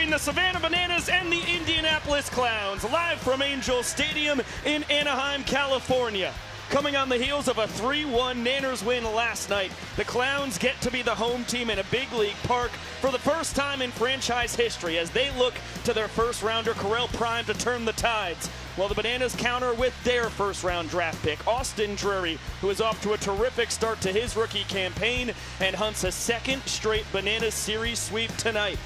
between the Savannah Bananas and the Indianapolis Clowns, live from Angel Stadium in Anaheim, California. Coming on the heels of a 3-1 Nanners win last night, the Clowns get to be the home team in a big league park for the first time in franchise history as they look to their first-rounder, Correll Prime, to turn the tides. While the Bananas counter with their first-round draft pick, Austin Drury, who is off to a terrific start to his rookie campaign and hunts a second straight Bananas series sweep tonight.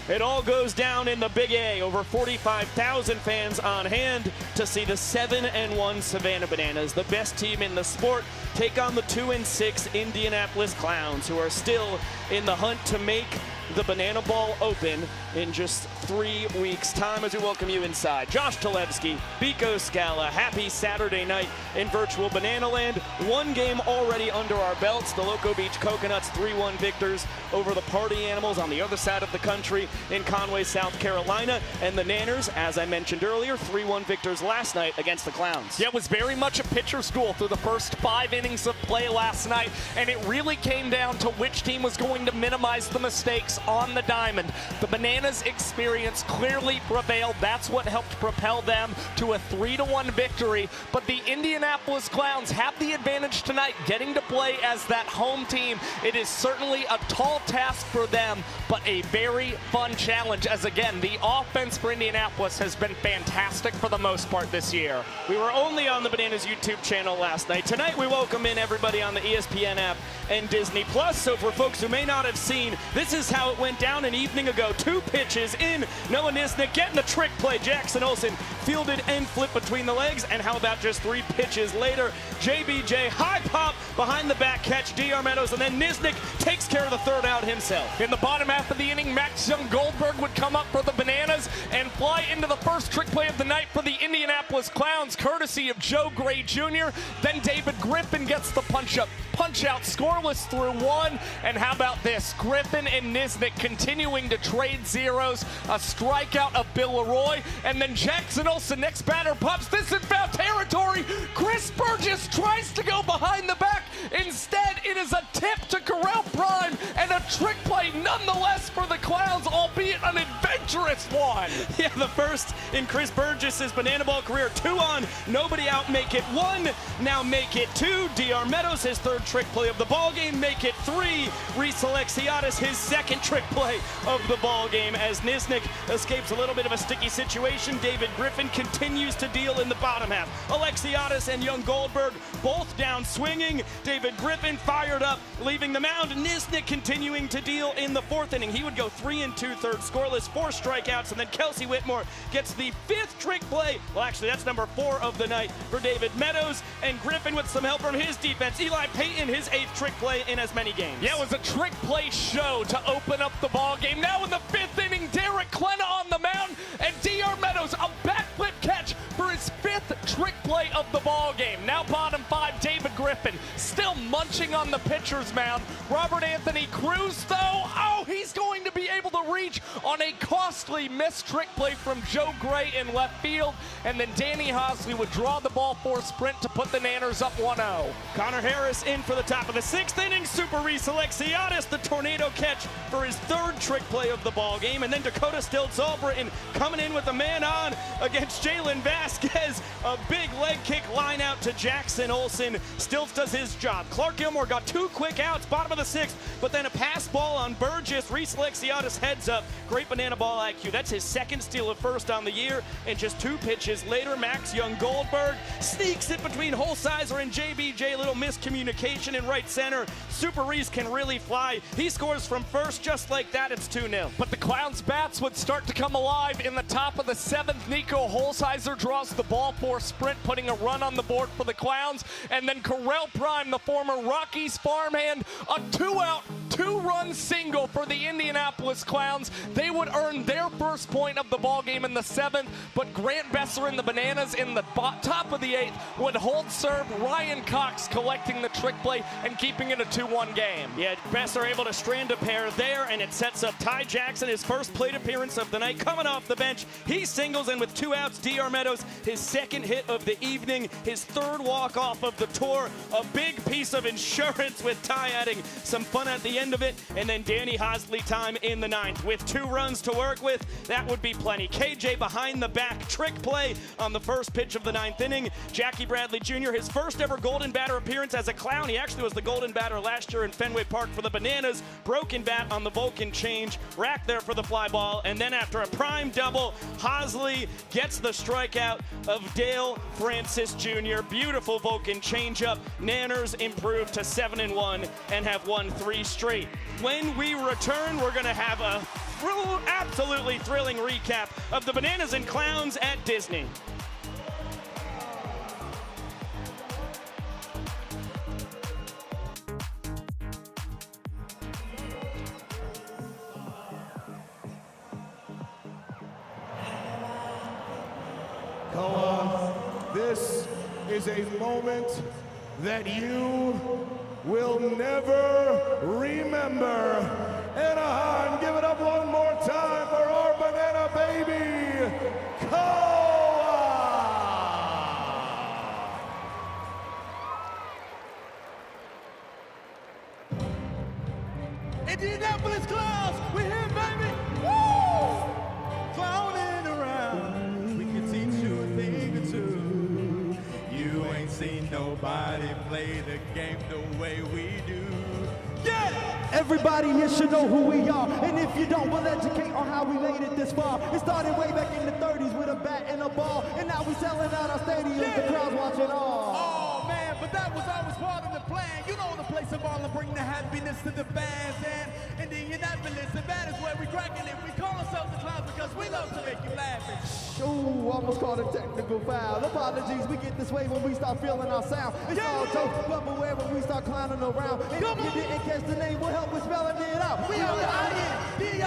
It all goes down in the Big A. Over 45,000 fans on hand to see the 7-1 Savannah Bananas, the best team in the sport, take on the 2-6 Indianapolis Clowns, who are still in the hunt to make the Banana Ball open in just 3 weeks' time. As we welcome you inside, Josh Talevsky, Biko Scala, happy Saturday night in virtual Banana Land. One game already under our belts. The Loco Beach Coconuts 3-1 victors over the Party Animals on the other side of the country in Conway, South Carolina. And the Nanners, as I mentioned earlier, 3-1 victors last night against the Clowns. Yeah, it was very much a pitcher's duel through the first 5 innings of play last night, and it really came down to which team was going to minimize the mistakes on the diamond. The Bananas experience clearly prevailed. That's what helped propel them to a 3-1 victory. But the Indianapolis Clowns have the advantage tonight, getting to play as that home team. It is certainly a tall task for them, but a very fun challenge, as again, the offense for Indianapolis has been fantastic for the most part this year. We were only on the Bananas YouTube channel last night. Tonight we welcome in everybody on the ESPN app and Disney Plus. So for folks who may not have seen, this is how it went down an evening ago. 2 pitches in, Noah Nisnik getting the trick play. Jackson Olsen fielded and flipped between the legs. And how about just 3 pitches later, JBJ high pop behind the back catch, Dion Reynoso, and then Nisnik takes care of the third out himself. In the bottom half of the inning, Max Young Goldberg would come up for the Bananas and fly into the first trick play of the night for the Indianapolis Clowns, courtesy of Joe Gray Jr. Then David Griffin gets the punch out, scoreless through 1. And how about this? Griffin and Nisnik continuing to trade zeros. A strikeout of Bill Leroy. And then Jackson Olsen, next batter, pops. This is foul territory. Chris Burgess tries to go behind the back. Instead, it is a tip to Correll Prime and a trick play nonetheless for the Clowns, albeit an adventurous one. Yeah, the first in Chris Burgess's Banana Ball career. 2 on, nobody out, make it 1. Now make it 2. D.R. Meadows, his 3rd trick play of the ball game, make it 3. Reese Alexiadis, his 2nd trick play of the ball game as Nisnik escapes a little bit of a sticky situation. David Griffin continues to deal in the bottom half. Alexiadis and Young Goldberg both down swinging. David Griffin fired up, leaving the mound. Nisnik continuing to deal in the 4th inning. He would go 3 2/3 scoreless, 4 strikeouts, and then Kelsey Whitmore gets the 5th trick play. Well, actually, that's number 4 of the night for David Meadows, and Griffin with some help from his defense. Eli Payton, his 8th trick play in as many games. Yeah, it was a trick play show to open up the ball game. Now in the 5th inning, Derek Klena on the mound, and D.R. Meadows, a backflip catch for his 5th trick play of the ball game. Now bottom 5, David Griffin still munching on the pitcher's mound. Robert Anthony Cruz, though, he's going to be able to reach on a costly missed trick play from Joe Gray in left field. And then Danny Hosley would draw the ball for a sprint to put the Nanners up 1-0. Connor Harris in for the top of the 6th inning. Super Reese Alexiadis, the tornado catch for his 3rd trick play of the ball game. And then Dakota Stiltz Albritton coming in with a man on against Jalen Vasquez. A big leg kick line out to Jackson Olsen. Stiltz does his job. Clark Gilmore got 2 quick outs, bottom of the 6th, but then a pass ball on Burgess. Reese Alexiadis heads up. Great Banana Ball IQ. That's his 2nd steal of 1st on the year. And just 2 pitches later, Max Young Goldberg sneaks it between Holsizer and JBJ. Little miscommunication in right center. Super Reese can really fly. He scores from first just like that. It's 2-0. But the Clowns' bats would start to come alive in the top of the 7th. Nico Holsizer draws the ball for a sprint, putting a run on the board for the Clowns. And then Correll Prime, the former Rockies farmhand, a 2-out, 2-run single for the Indianapolis Clowns. They would earn their first point of the ball game in the 7th, but Grant Besser and the Bananas in the top of the 8th would hold serve. Ryan Cox collecting the trick play and keeping it a 2-1 game. Yeah, Besser able to strand a pair there, and it sets up Ty Jackson, his first plate appearance of the night, coming off the bench. He singles, and with 2 outs, D.R. Meadows, his 2nd hit of the evening, his 3rd walk off of the tour. A big piece of insurance with Ty adding some fun at the end. end of it, and then Danny Hosley time in the 9th. With 2 runs to work with, that would be plenty. KJ behind the back trick play on the first pitch of the 9th inning. Jackie Bradley Jr., his first ever Golden Batter appearance as a Clown. He actually was the Golden Batter last year in Fenway Park for the Bananas. Broken bat on the Vulcan change, rack there for the fly ball, and then after a prime double, Hosley gets the strikeout of Dale Francis Jr. Beautiful Vulcan changeup. Nanners improve to 7-1 and have won 3 straight. When we return, we're going to have a absolutely thrilling recap of the Bananas and Clowns at Disney. This is a moment that you will never remember. Anaheim, give it up one more time for our banana baby, Koa! Indianapolis Clowns, we're here, baby! Woo! Clowning around, we can teach you a thing or two. You ain't seen nobody play the game the way we do. Yeah! Everybody here should know who we are, and if you don't, we'll educate on how we made it this far. It started way back in the 30s with a bat and a ball, and now we selling out our stadiums, the crowd's watching all. Oh man, but that was always part of the plan. You know the place of all and bring the happiness to the fans, and Indianapolis, and that is where we cracking it. We call ourselves the Clowns because we love to make you laugh. Ooh, almost called a technical foul. Apologies, we get this way when we start feeling our sound. It's all dope, but beware when we start clowning around. And if you didn't catch the name, we'll help with spelling it out. We are the I-N-D-I-A-N-A-B-O-L-I-S.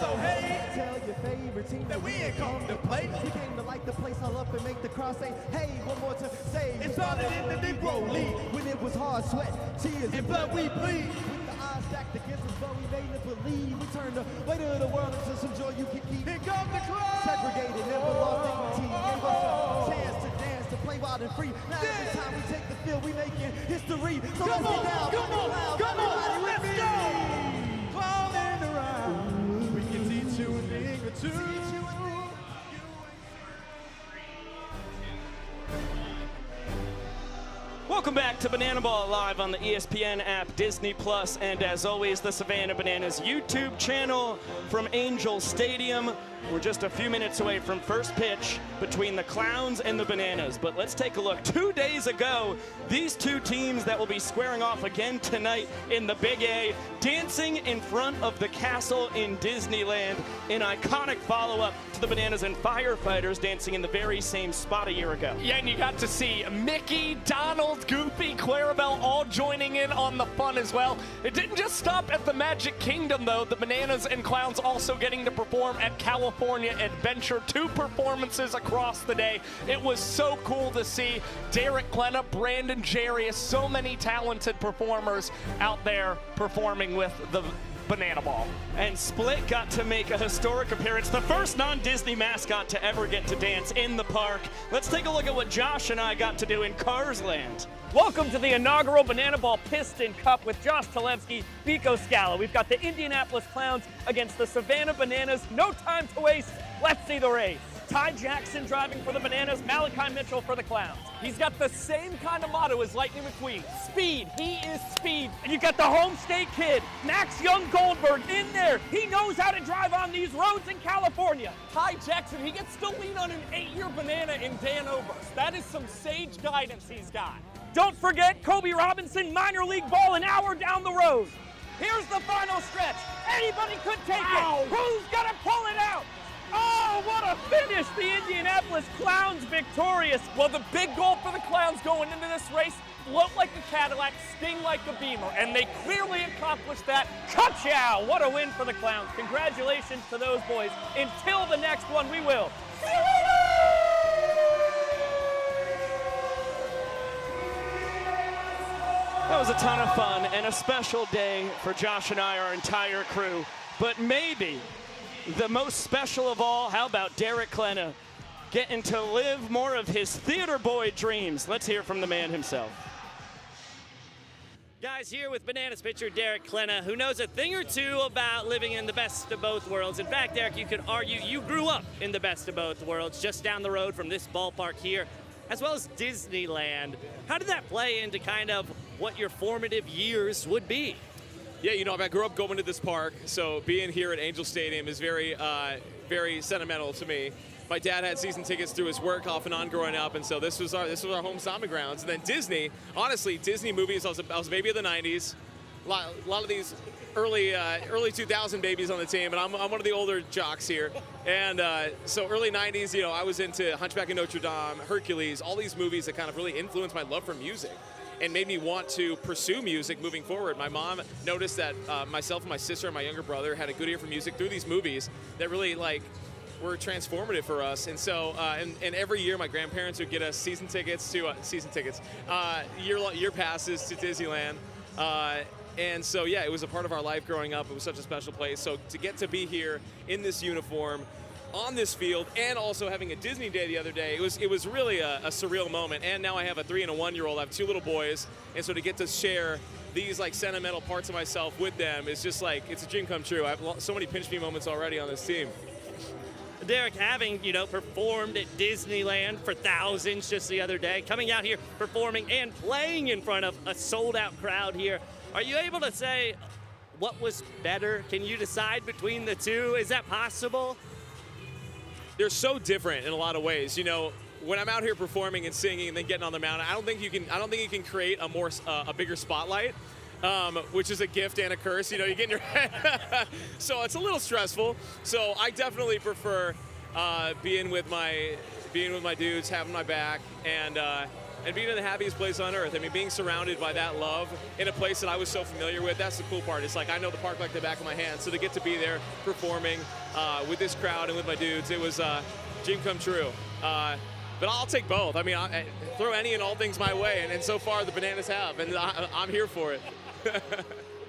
So hey, tell your favorite team that we ain't come to play. We came to light the place all up and make the crowd say, hey, one more time, say. It started in the Negro League when it was hard, sweat, tears, and blood we bleed. With the odds stacked against us, but we made it believe. We turned the weight of the world into some joy you can keep. Here comes the crowd. Segregated, never lost dignity. Gave us a chance to dance, to play wild and free. Now every time we take the field, we making history. So let's get down, come on, let's go. Clowning around, we can teach you a thing or two. Welcome back to Banana Ball Live on the ESPN app, Disney Plus, and as always, the Savannah Bananas YouTube channel from Angel Stadium. We're just a few minutes away from first pitch between the Clowns and the Bananas. But let's take a look. 2 days ago, these two teams that will be squaring off again tonight in the Big A, dancing in front of the castle in Disneyland, an iconic follow-up to the Bananas and Firefighters dancing in the very same spot a year ago. Yeah, and you got to see Mickey, Donald, Goofy, Clarabelle all joining in on the fun as well. It didn't just stop at the Magic Kingdom, though. The Bananas and Clowns also getting to perform at California Adventure. 2 performances across the day. It was so cool to see Derek Klena, Brandon Jarius, so many talented performers out there performing with the Banana Ball. And Split got to make a historic appearance, the first non-Disney mascot to ever get to dance in the park. Let's take a look at what Josh and I got to do in Cars Land. Welcome to the inaugural Banana Ball Piston Cup with Josh Talevsky, Vico Scala. We've got the Indianapolis Clowns against the Savannah Bananas. No time to waste. Let's see the race. Ty Jackson driving for the Bananas, Malachi Mitchell for the Clowns. He's got the same kind of motto as Lightning McQueen. Speed. He is speed. And you got the home state kid, Max Young Goldberg, in there. He knows how to drive on these roads in California. Ty Jackson, he gets to lean on an 8-year Banana in Dan Oberst. That is some sage guidance he's got. Don't forget Kobe Robinson, minor league ball, an hour down the road. Here's the final stretch. Anybody could take it. Who's gonna pull it out? Oh, what a finish! The Indianapolis Clowns victorious. Well, the big goal for the Clowns going into this race, float like a Cadillac, sting like a Beamer, and they clearly accomplished that. Ka-chow! What a win for the Clowns. Congratulations to those boys. Until the next one, we will. See you later! That was a ton of fun and a special day for Josh and I, our entire crew. But maybe the most special of all, how about Derek Klena getting to live more of his theater boy dreams? Let's hear from the man himself. Guys, here with Bananas pitcher Derek Klena, who knows a thing or two about living in the best of both worlds. In fact, Derek, you could argue you grew up in the best of both worlds, just down the road from this ballpark here, as well as Disneyland. How did that play into kind of what your formative years would be? Yeah, you know, I grew up going to this park, so being here at Angel Stadium is very, very sentimental to me. My dad had season tickets through his work off and on growing up, and so this was our home stomping grounds. And then Disney, honestly, Disney movies. I was a baby of the '90s. A lot of these early 2000 babies on the team, and I'm one of the older jocks here. And so early '90s, you know, I was into Hunchback of Notre Dame, Hercules, all these movies that kind of really influenced my love for music and made me want to pursue music moving forward. My mom noticed that myself and my sister and my younger brother had a good ear for music through these movies that really were transformative for us. And so and every year my grandparents would get us year passes to Disneyland. And so yeah, it was a part of our life growing up. It was such a special place. So to get to be here in this uniform on this field and also having a Disney day the other day, it was really a surreal moment. And now I have a 3- and a 1-year-old. I have 2 little boys, and so to get to share these sentimental parts of myself with them is just it's a dream come true. I have so many pinch me moments already on this team. Derek, having, performed at Disneyland for thousands just the other day, coming out here, performing and playing in front of a sold-out crowd here, are you able to say what was better? Can you decide between the two? Is that possible? They're so different in a lot of ways. You know, when I'm out here performing and singing and then getting on the mountain, I don't think you can create a bigger spotlight. Which is a gift and a curse, you get in your head. So it's a little stressful. So I definitely prefer being with my dudes, having my back, and being in the happiest place on earth. I mean, being surrounded by that love in a place that I was so familiar with, that's the cool part. It's I know the park like the back of my hand. So to get to be there performing with this crowd and with my dudes, it was a dream come true. But I'll take both. I mean, I throw any and all things my way, and so far the Bananas have, and I'm here for it.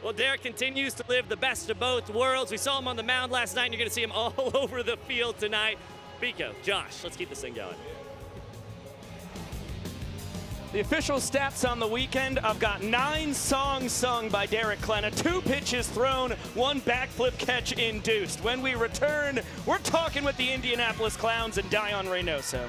Well, Derek continues to live the best of both worlds. We saw him on the mound last night, and you're going to see him all over the field tonight. Biko, Josh, let's keep this thing going. The official stats on the weekend, I've got 9 songs sung by Derek Klena, 2 pitches thrown, 1 backflip catch induced. When we return, we're talking with the Indianapolis Clowns and Dion Reynoso.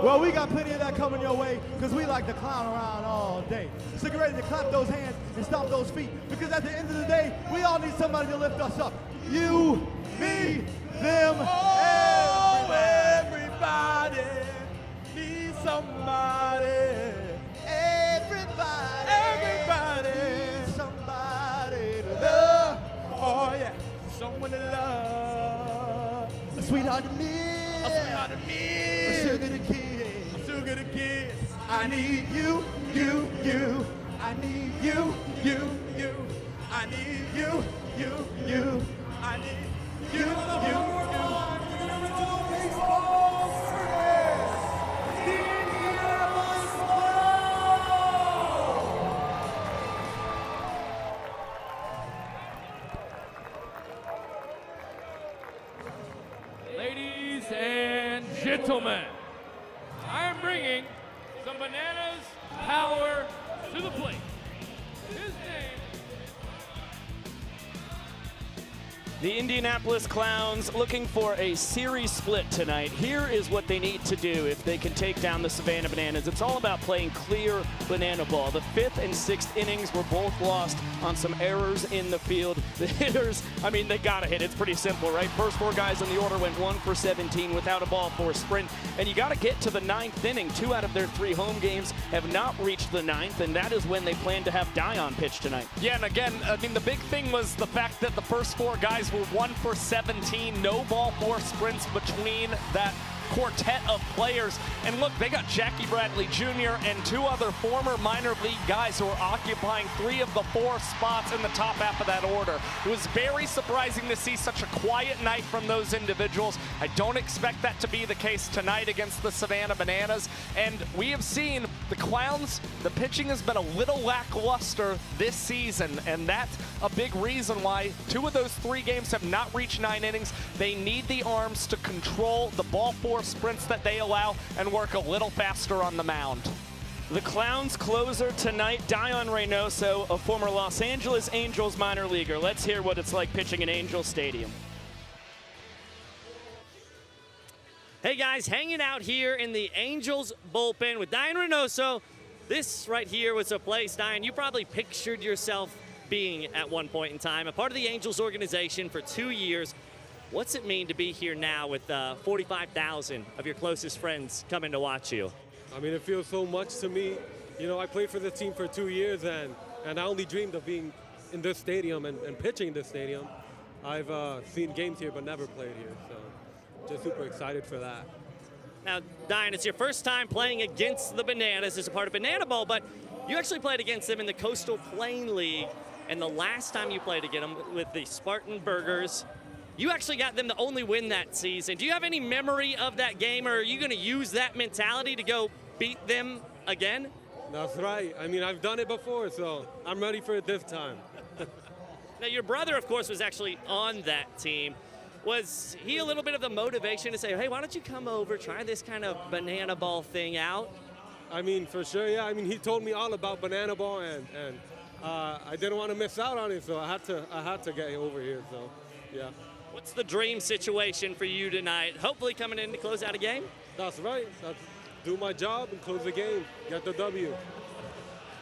Well, we got plenty of that coming your way because we like to clown around all day. So get ready to clap those hands and stomp those feet because at the end of the day, we all need somebody to lift us up. You, me, them, everybody needs somebody. Everybody needs somebody to love. Oh yeah, someone to love. A sweetheart to me. A sweetheart to me. A sugar to kiss. To kiss. I need you, you. I need you, you. I need you, you. I need you, Ladies and gentlemen, I am bringing some Bananas power to the plate. His name. The Indianapolis Clowns looking for a series split tonight. Here is what they need to do if they can take down the Savannah Bananas. It's all about playing clear banana ball. The 5th and 6th innings were both lost on some errors in the field. The hitters, I mean, they got to hit. It's pretty simple, right? First 4 guys in the order went 1 for 17 without a ball for a sprint. And you got to get to the 9th inning. 2 out of their 3 home games have not reached the 9th, and that is when they plan to have Dion pitch tonight. Yeah, and again, I mean, the big thing was the fact that the first 4 guys were 1 for 17, no ball, 4 sprints between that quartet of players. And look, they got Jackie Bradley Jr. and 2 other former minor league guys who are occupying 3 of the 4 spots in the top half of that order. It was very surprising to see such a quiet night from those individuals. I don't expect that to be the case tonight against the Savannah Bananas. And we have seen the Clowns, the pitching has been a little lackluster this season, and that's a big reason why 2 of those 3 games have not reached 9 innings. They need the arms to control the ball 4 sprints that they allow and work a little faster on the mound. The Clowns closer tonight, Dion Reynoso, a former Los Angeles Angels minor leaguer. Let's hear what it's like pitching in Angel Stadium. Hey guys, hanging out here in the Angels bullpen with Dion Reynoso. This right here was a place, Dion, you probably pictured yourself being at one point in time, a part of the Angels organization for 2 years. What's it mean to be here now with 45,000 of your closest friends coming to watch you? I mean, it feels so much to me. You know, I played for the team for 2 years, and I only dreamed of being in this stadium and pitching in this stadium. I've seen games here but never played here, so just super excited for that. Now, Dion, it's your first time playing against the Bananas as a part of Banana Ball, but you actually played against them in the Coastal Plain League, and the last time you played against them with the Spartan Burgers, you actually got them to only win that season. Do you have any memory of that game, or are you going to use that mentality to go beat them again? That's right. I mean, I've done it before, so I'm ready for it this time. Now, your brother, of course, was actually on that team. Was he a little bit of the motivation to say, hey, why don't you come over, try this kind of banana ball thing out? I mean, for sure, yeah. I mean, he told me all about banana ball, and I didn't want to miss out on it, so I had to get over here, so yeah. What's the dream situation for you tonight? Hopefully coming in to close out a game? That's right. Do my job and close the game, get the W.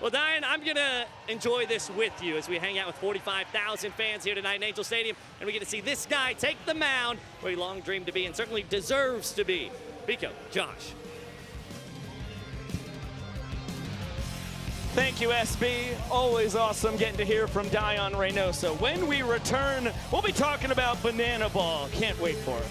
Well, Dion, I'm going to enjoy this with you as we hang out with 45,000 fans here tonight in Angel Stadium, and we get to see this guy take the mound where he long dreamed to be and certainly deserves to be. Biko, Josh. Thank you, SB. Always awesome getting to hear from Dion Reynoso. When we return, we'll be talking about banana ball. Can't wait for it.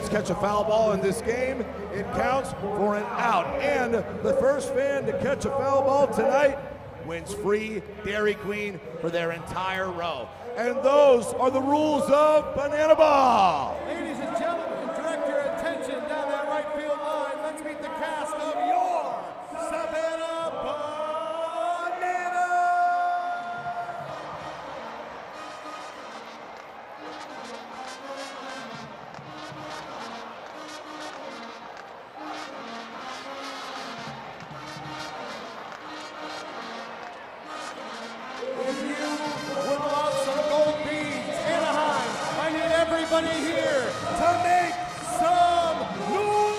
Catch a foul ball in this game, it counts for an out. And the first fan to catch a foul ball tonight wins free Dairy Queen for their entire row. And those are the rules of banana ball. Ladies and gentlemen, direct your attention down that right field line. Let's meet the cast of your Savannah Bananas. If you would love some gold beads, Anaheim, I need everybody here to make some noise!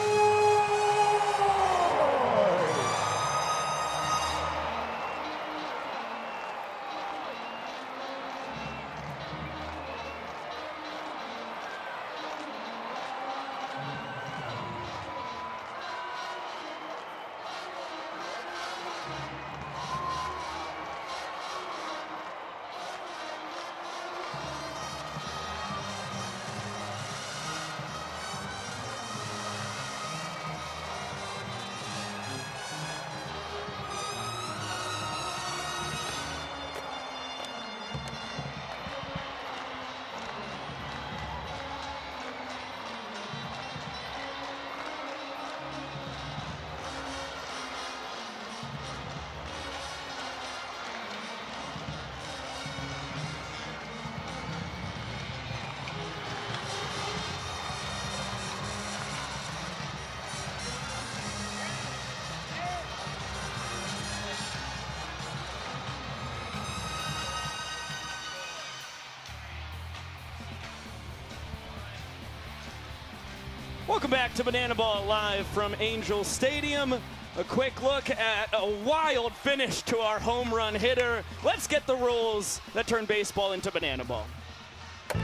Welcome back to Banana Ball live from Angel Stadium. A quick look at a wild finish to our home run hitter. Let's get the rules that turn baseball into Banana Ball.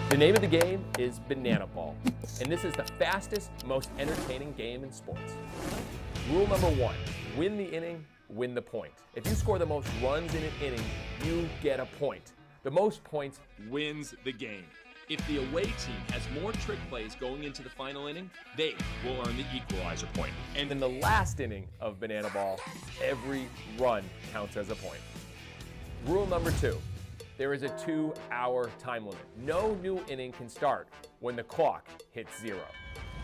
The name of the game is Banana Ball, and this is the fastest, most entertaining game in sports. Rule number 1, win the inning, win the point. If you score the most runs in an inning, you get a point. The most points wins the game. If the away team has more trick plays going into the final inning, they will earn the equalizer point. And in the last inning of Banana Ball, every run counts as a point. Rule number 2, there is a 2-hour time limit. No new inning can start when the clock hits 0.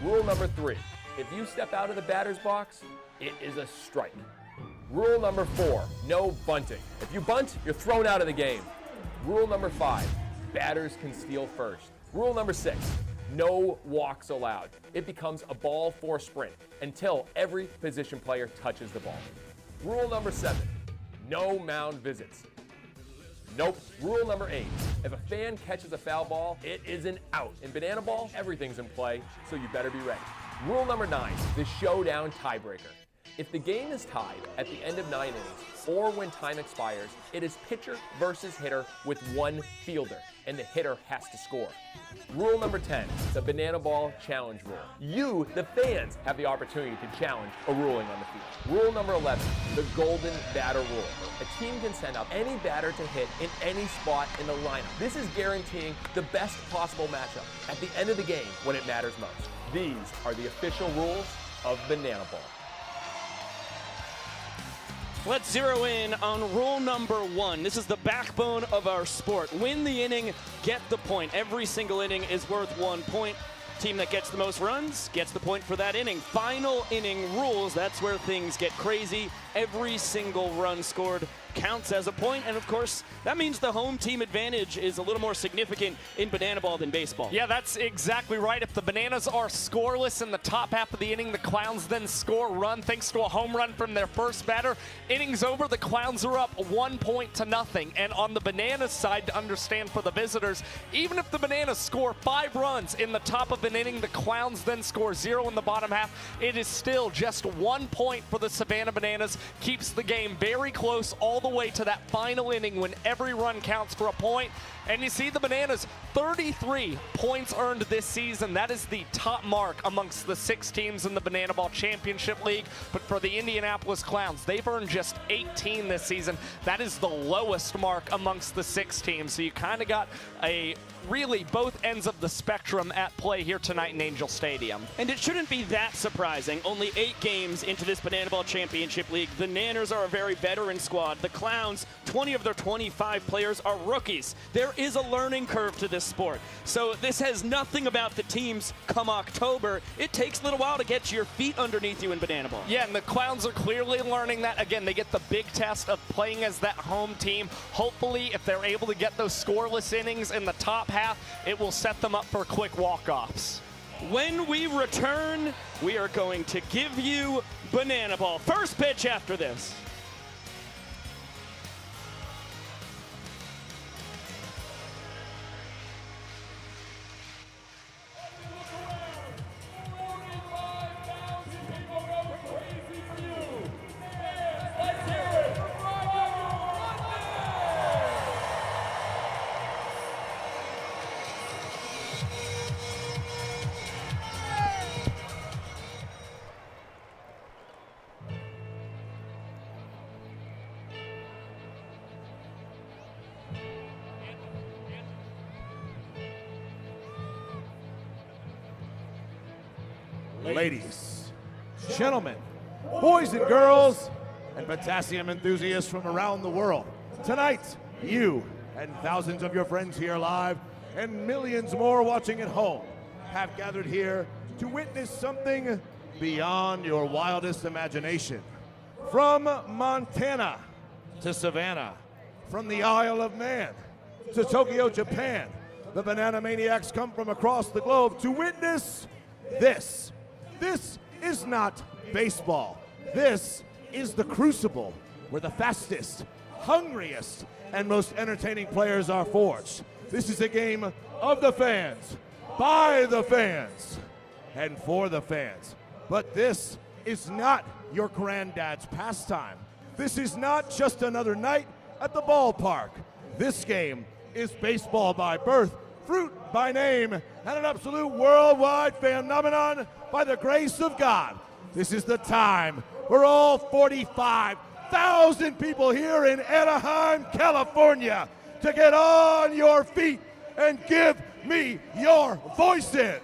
Rule number 3, if you step out of the batter's box, it is a strike. Rule number 4, no bunting. If you bunt, you're thrown out of the game. Rule number 5, batters can steal first. Rule number 6, no walks allowed. It becomes a ball 4 sprint until every position player touches the ball. Rule number 7, no mound visits. Nope. Rule number 8, if a fan catches a foul ball, it is an out. In Banana Ball, everything's in play, so you better be ready. Rule number 9, the showdown tiebreaker. If the game is tied at the end of 9 innings, or when time expires, it is pitcher versus hitter with 1 fielder, and the hitter has to score. Rule number 10, the Banana Ball challenge rule. You, the fans, have the opportunity to challenge a ruling on the field. Rule number 11, the golden batter rule. A team can send up any batter to hit in any spot in the lineup. This is guaranteeing the best possible matchup at the end of the game when it matters most. These are the official rules of Banana Ball. Let's zero in on rule number 1. This is the backbone of our sport. Win the inning, get the point. Every single inning is worth 1 point. Team that gets the most runs gets the point for that inning. Final inning rules, that's where things get crazy. Every single run scored counts as a point, and of course, that means the home team advantage is a little more significant in Banana Ball than baseball. Yeah, that's exactly right. If the Bananas are scoreless in the top half of the inning, the Clowns then score a run thanks to a home run from their first batter. Innings over, the Clowns are up 1 point to nothing. And on the Bananas side, to understand for the visitors, even if the Bananas score 5 runs in the top of an inning, the Clowns then score 0 in the bottom half. It is still just 1 point for the Savannah Bananas. Keeps the game very close all the way to that final inning when every run counts for a point. And you see the Bananas, 33 points earned this season. That is the top mark amongst the 6 teams in the Banana Ball Championship League. But for the Indianapolis Clowns, they've earned just 18 this season. That is the lowest mark amongst the 6 teams. So you kind of got a really both ends of the spectrum at play here tonight in Angel Stadium. And it shouldn't be that surprising. Only 8 games into this Banana Ball Championship League. The Nanners are a very veteran squad. The Clowns, 20 of their 25 players are rookies. There is a learning curve to this sport. So this has nothing about the teams come October. It takes a little while to get your feet underneath you in Banana Ball. Yeah, and the Clowns are clearly learning that. Again, they get the big test of playing as that home team. Hopefully, if they're able to get those scoreless innings in the top half, it will set them up for quick walk-offs. When we return, we are going to give you Banana Ball. First pitch after this. Ladies, gentlemen, boys and girls, and potassium enthusiasts from around the world. Tonight, you and thousands of your friends here live and millions more watching at home have gathered here to witness something beyond your wildest imagination. From Montana to Savannah, from the Isle of Man to Tokyo, Japan, the Banana Maniacs come from across the globe to witness this. This is not baseball. This is the crucible where the fastest, hungriest, and most entertaining players are forged. This is a game of the fans, by the fans, and for the fans. But this is not your granddad's pastime. This is not just another night at the ballpark. This game is baseball by birth, fruit by name, and an absolute worldwide phenomenon by the grace of God. This is the time where all 45,000 people here in Anaheim, California, to get on your feet and give me your voices.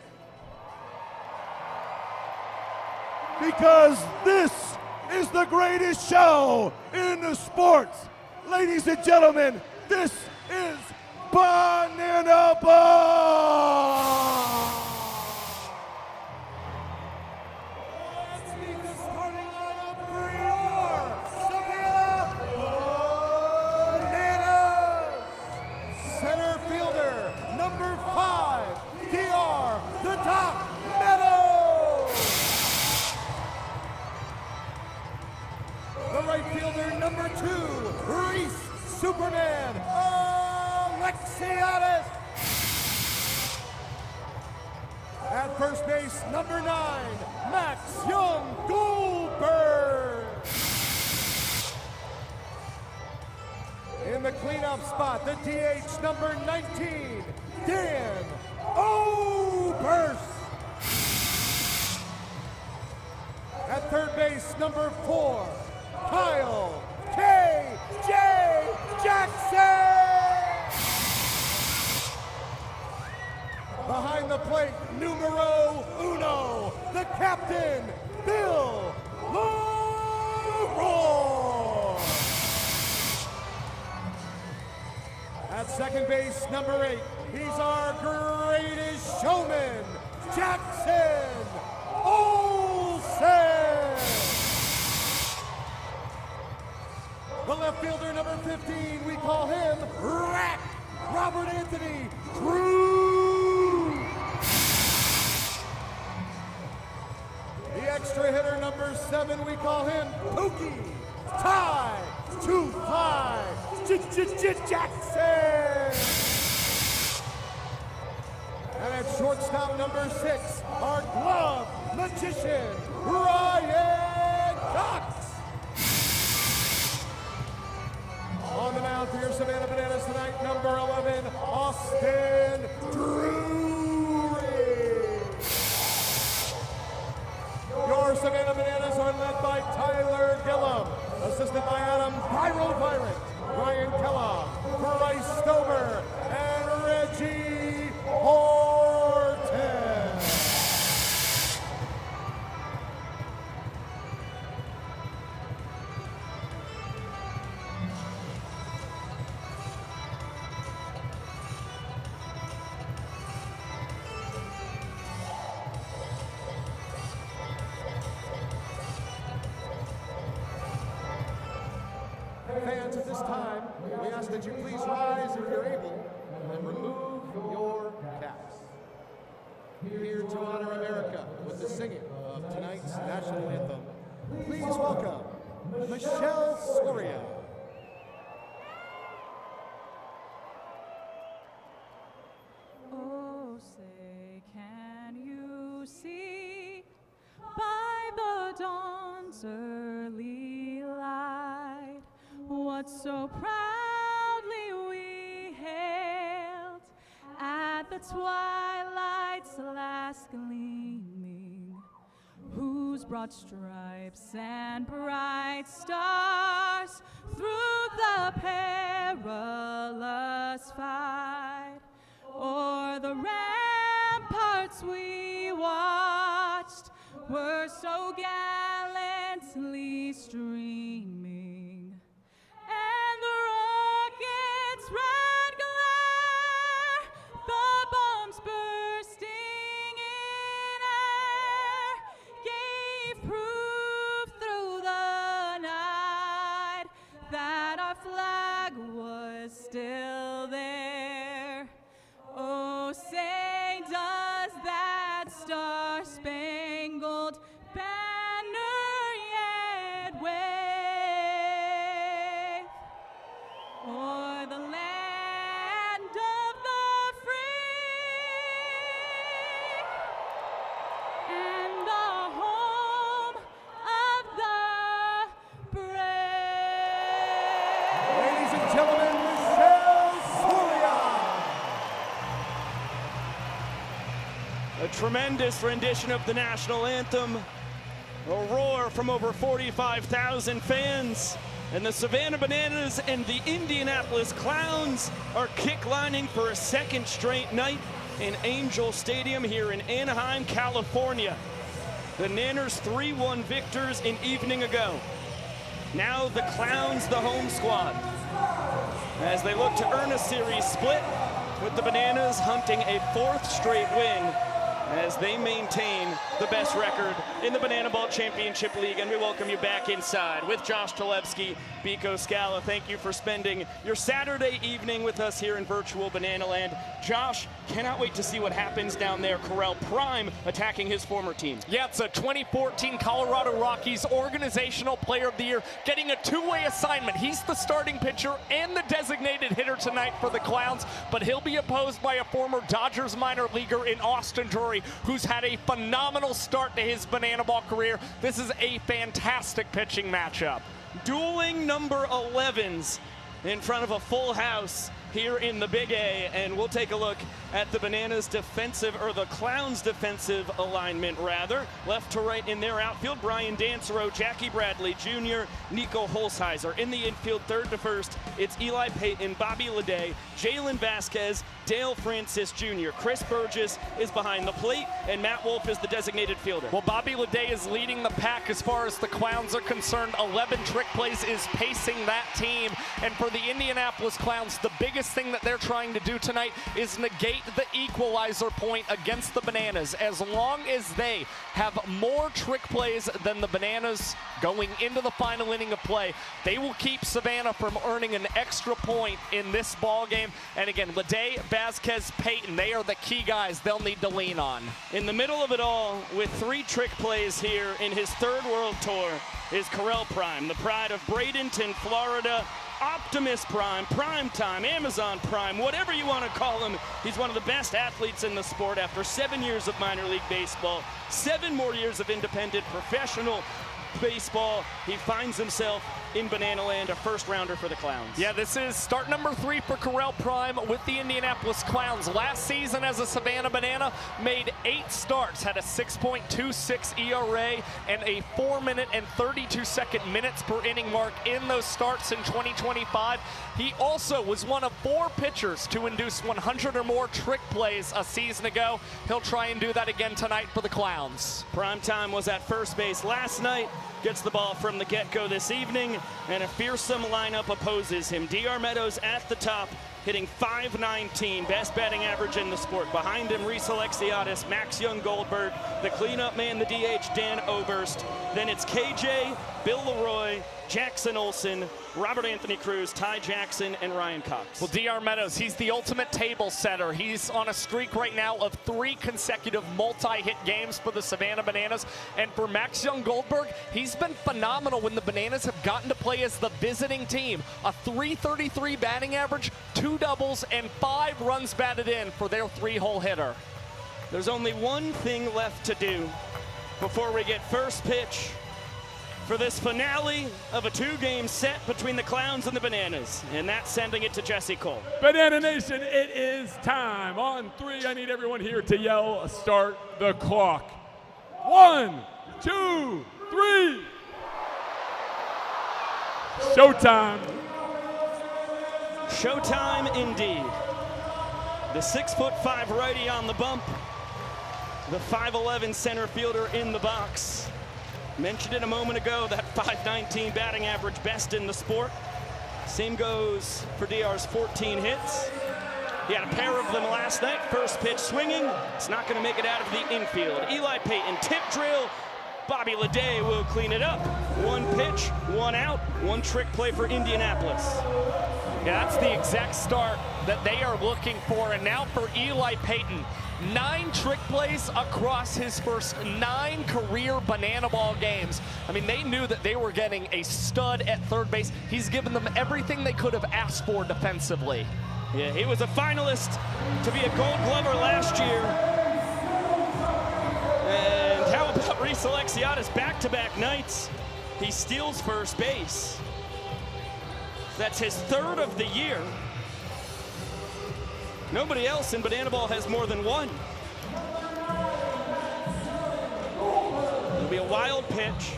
Because this is the greatest show in the sports. Ladies and gentlemen, this is Banana Ball! Let's meet the starting lineup for your Savannah Bananas. Center fielder, number 5, DR, the Doc Meadows. The right fielder, number 2, Reese Superman Alexiadis. At first base, number 9, Max Young Goldberg. In the cleanup spot, the DH, number 19, Dan Oberst. At third base, number 4, Kyle K.J. Jackson. Behind the plate, numero uno, the captain, Bill Leroy. At second base, number 8, he's our greatest showman, Jackson Olsen. The left fielder, number 15, we call him Rack, Robert Anthony Cruz. The extra hitter, number 7, we call him Pookie Ty 25 Jackson. And at shortstop, number 6, our glove magician, Ryan Cox. On the mound for your Savannah Bananas tonight, number 11, Austin Drury. Your Savannah Bananas are led by Tyler Gillum, assisted by Adam Pyro Virant, Ryan Kellogg, Bryce Stover, and Reggie Horton. Fans, at this time, we ask that you please rise if you're able and remove your caps. Here to honor America with the singing of tonight's national anthem, please welcome Michelle Scoria. Oh, say, can you see by the dawn's early light what so proudly we hailed at the twilight's last gleaming, whose broad stripes and bright stars through the perilous fight o'er the ramparts we watched were so gallantly streaming, and the rocket's red glare, the bombs bursting in air, gave proof through the night that our flag was still there. Oh, say, does that tremendous rendition of the national anthem. A roar from over 45,000 fans. And the Savannah Bananas and the Indianapolis Clowns are kicklining for a second straight night in Angel Stadium here in Anaheim, California. The Nanners 3-1 victors an evening ago. Now the Clowns, the home squad, as they look to earn a series split, with the Bananas hunting a 4th straight win as they maintain the best record in the Banana Ball Championship League. And we welcome you back inside with Josh Talevsky, Biko Scala. Thank you for spending your Saturday evening with us here in virtual Banana Land. Josh, cannot wait to see what happens down there. Correll Prime attacking his former team. Yeah, it's a 2014 Colorado Rockies Organizational Player of the Year, getting a two-way assignment. He's the starting pitcher and the designated hitter tonight for the Clowns, but he'll be opposed by a former Dodgers minor leaguer in Austin Drury, who's had a phenomenal start to his Banana Ball career. This is a fantastic pitching matchup. Dueling number 11s in front of a full house here in the Big A, and we'll take a look at the Bananas defensive, or the Clowns defensive alignment rather. Left to right in their outfield, Brian Dansereau, Jackie Bradley Jr., Nico Holsheiser. In the infield, third to first, it's Eli Payton, Bobby Leday, Jalen Vasquez, Dale Francis Jr. Chris Burgess is behind the plate, and Matt Wolf is the designated fielder. Well, Bobby Leday is leading the pack as far as the Clowns are concerned. 11 trick plays is pacing that team, and for the Indianapolis Clowns, the biggest thing that they're trying to do tonight is negate the equalizer point against the Bananas. As long as they have more trick plays than the Bananas going into the final inning of play, they will keep Savannah from earning an extra point in this ball game. And again, Leday, Vasquez, Payton, they are the key guys they'll need to lean on. In the middle of it all, with 3 trick plays here in his 3rd World Tour, is Correll Prime, the pride of Bradenton, Florida. Optimus Prime, Prime Time, Amazon Prime, whatever you want to call him. He's one of the best athletes in the sport after 7 years of minor league baseball, 7 more years of independent professional baseball. He finds himself in Banana Land, a first rounder for the Clowns. Yeah, this is start number 3 for Correll Prime with the Indianapolis Clowns. Last season as a Savannah Banana, made 8 starts, had a 6.26 ERA and a 4-minute and 32-second minutes per inning mark in those starts in 2025. He also was one of 4 pitchers to induce 100 or more trick plays a season ago. He'll try and do that again tonight for the Clowns. Prime Time was at first base last night, gets the ball from the get-go this evening, and a fearsome lineup opposes him. DR Meadows at the top, hitting .519, best batting average in the sport. Behind him, Reese Alexiadis, Max Young-Goldberg, the cleanup man, the DH, Dan Oberst. Then it's KJ, Bill Leroy, Jackson Olsen, Robert Anthony Cruz, Ty Jackson, and Ryan Cox. Well, DR Meadows, he's the ultimate table setter. He's on a streak right now of 3 consecutive multi-hit games for the Savannah Bananas. And for Max Young-Goldberg, he's been phenomenal when the Bananas have gotten to play as the visiting team. A .333 batting average, 2 doubles, and 5 runs batted in for their 3-hole hitter. There's only one thing left to do before we get first pitch for this finale of a 2-game set between the Clowns and the Bananas, and that's sending it to Jesse Cole. Banana Nation, it is time. On 3, I need everyone here to yell, start the clock. 1, 2, 3. Showtime. Showtime indeed. The 6'5" righty on the bump, the 5'11" center fielder in the box. Mentioned it a moment ago, that .519 batting average, best in the sport. Same goes for DR's 14 hits. He had a pair of them last night. First pitch swinging. It's not going to make it out of the infield. Eli Payton, tip drill. Bobby Leday will clean it up. 1 pitch, 1 out, 1 trick play for Indianapolis. Yeah, that's the exact start that they are looking for. And now for Eli Payton, 9 trick plays across his first 9 career Banana Ball games. I mean, they knew that they were getting a stud at third base. He's given them everything they could have asked for defensively. Yeah, he was a finalist to be a Gold Glover last year. And how about Reese Alexiadis, back-to-back nights? He steals first base. That's his 3rd of the year. Nobody else in Banana Ball has more than 1. It'll be a wild pitch.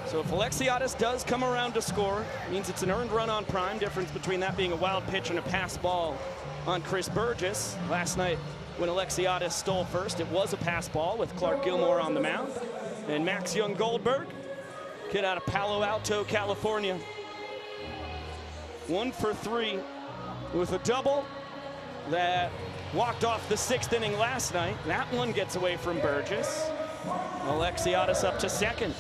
So if Alexiadis does come around to score, it means it's an earned run on Prime. Difference between that being a wild pitch and a pass ball on Chris Burgess. Last night when Alexiadis stole first, it was a pass ball with Clark Gilmore on the mound. And Max Young Goldberg, kid out of Palo Alto, California. 1 for 3 with a double that walked off the 6th inning last night. That one gets away from Burgess. Alexiadis up to second.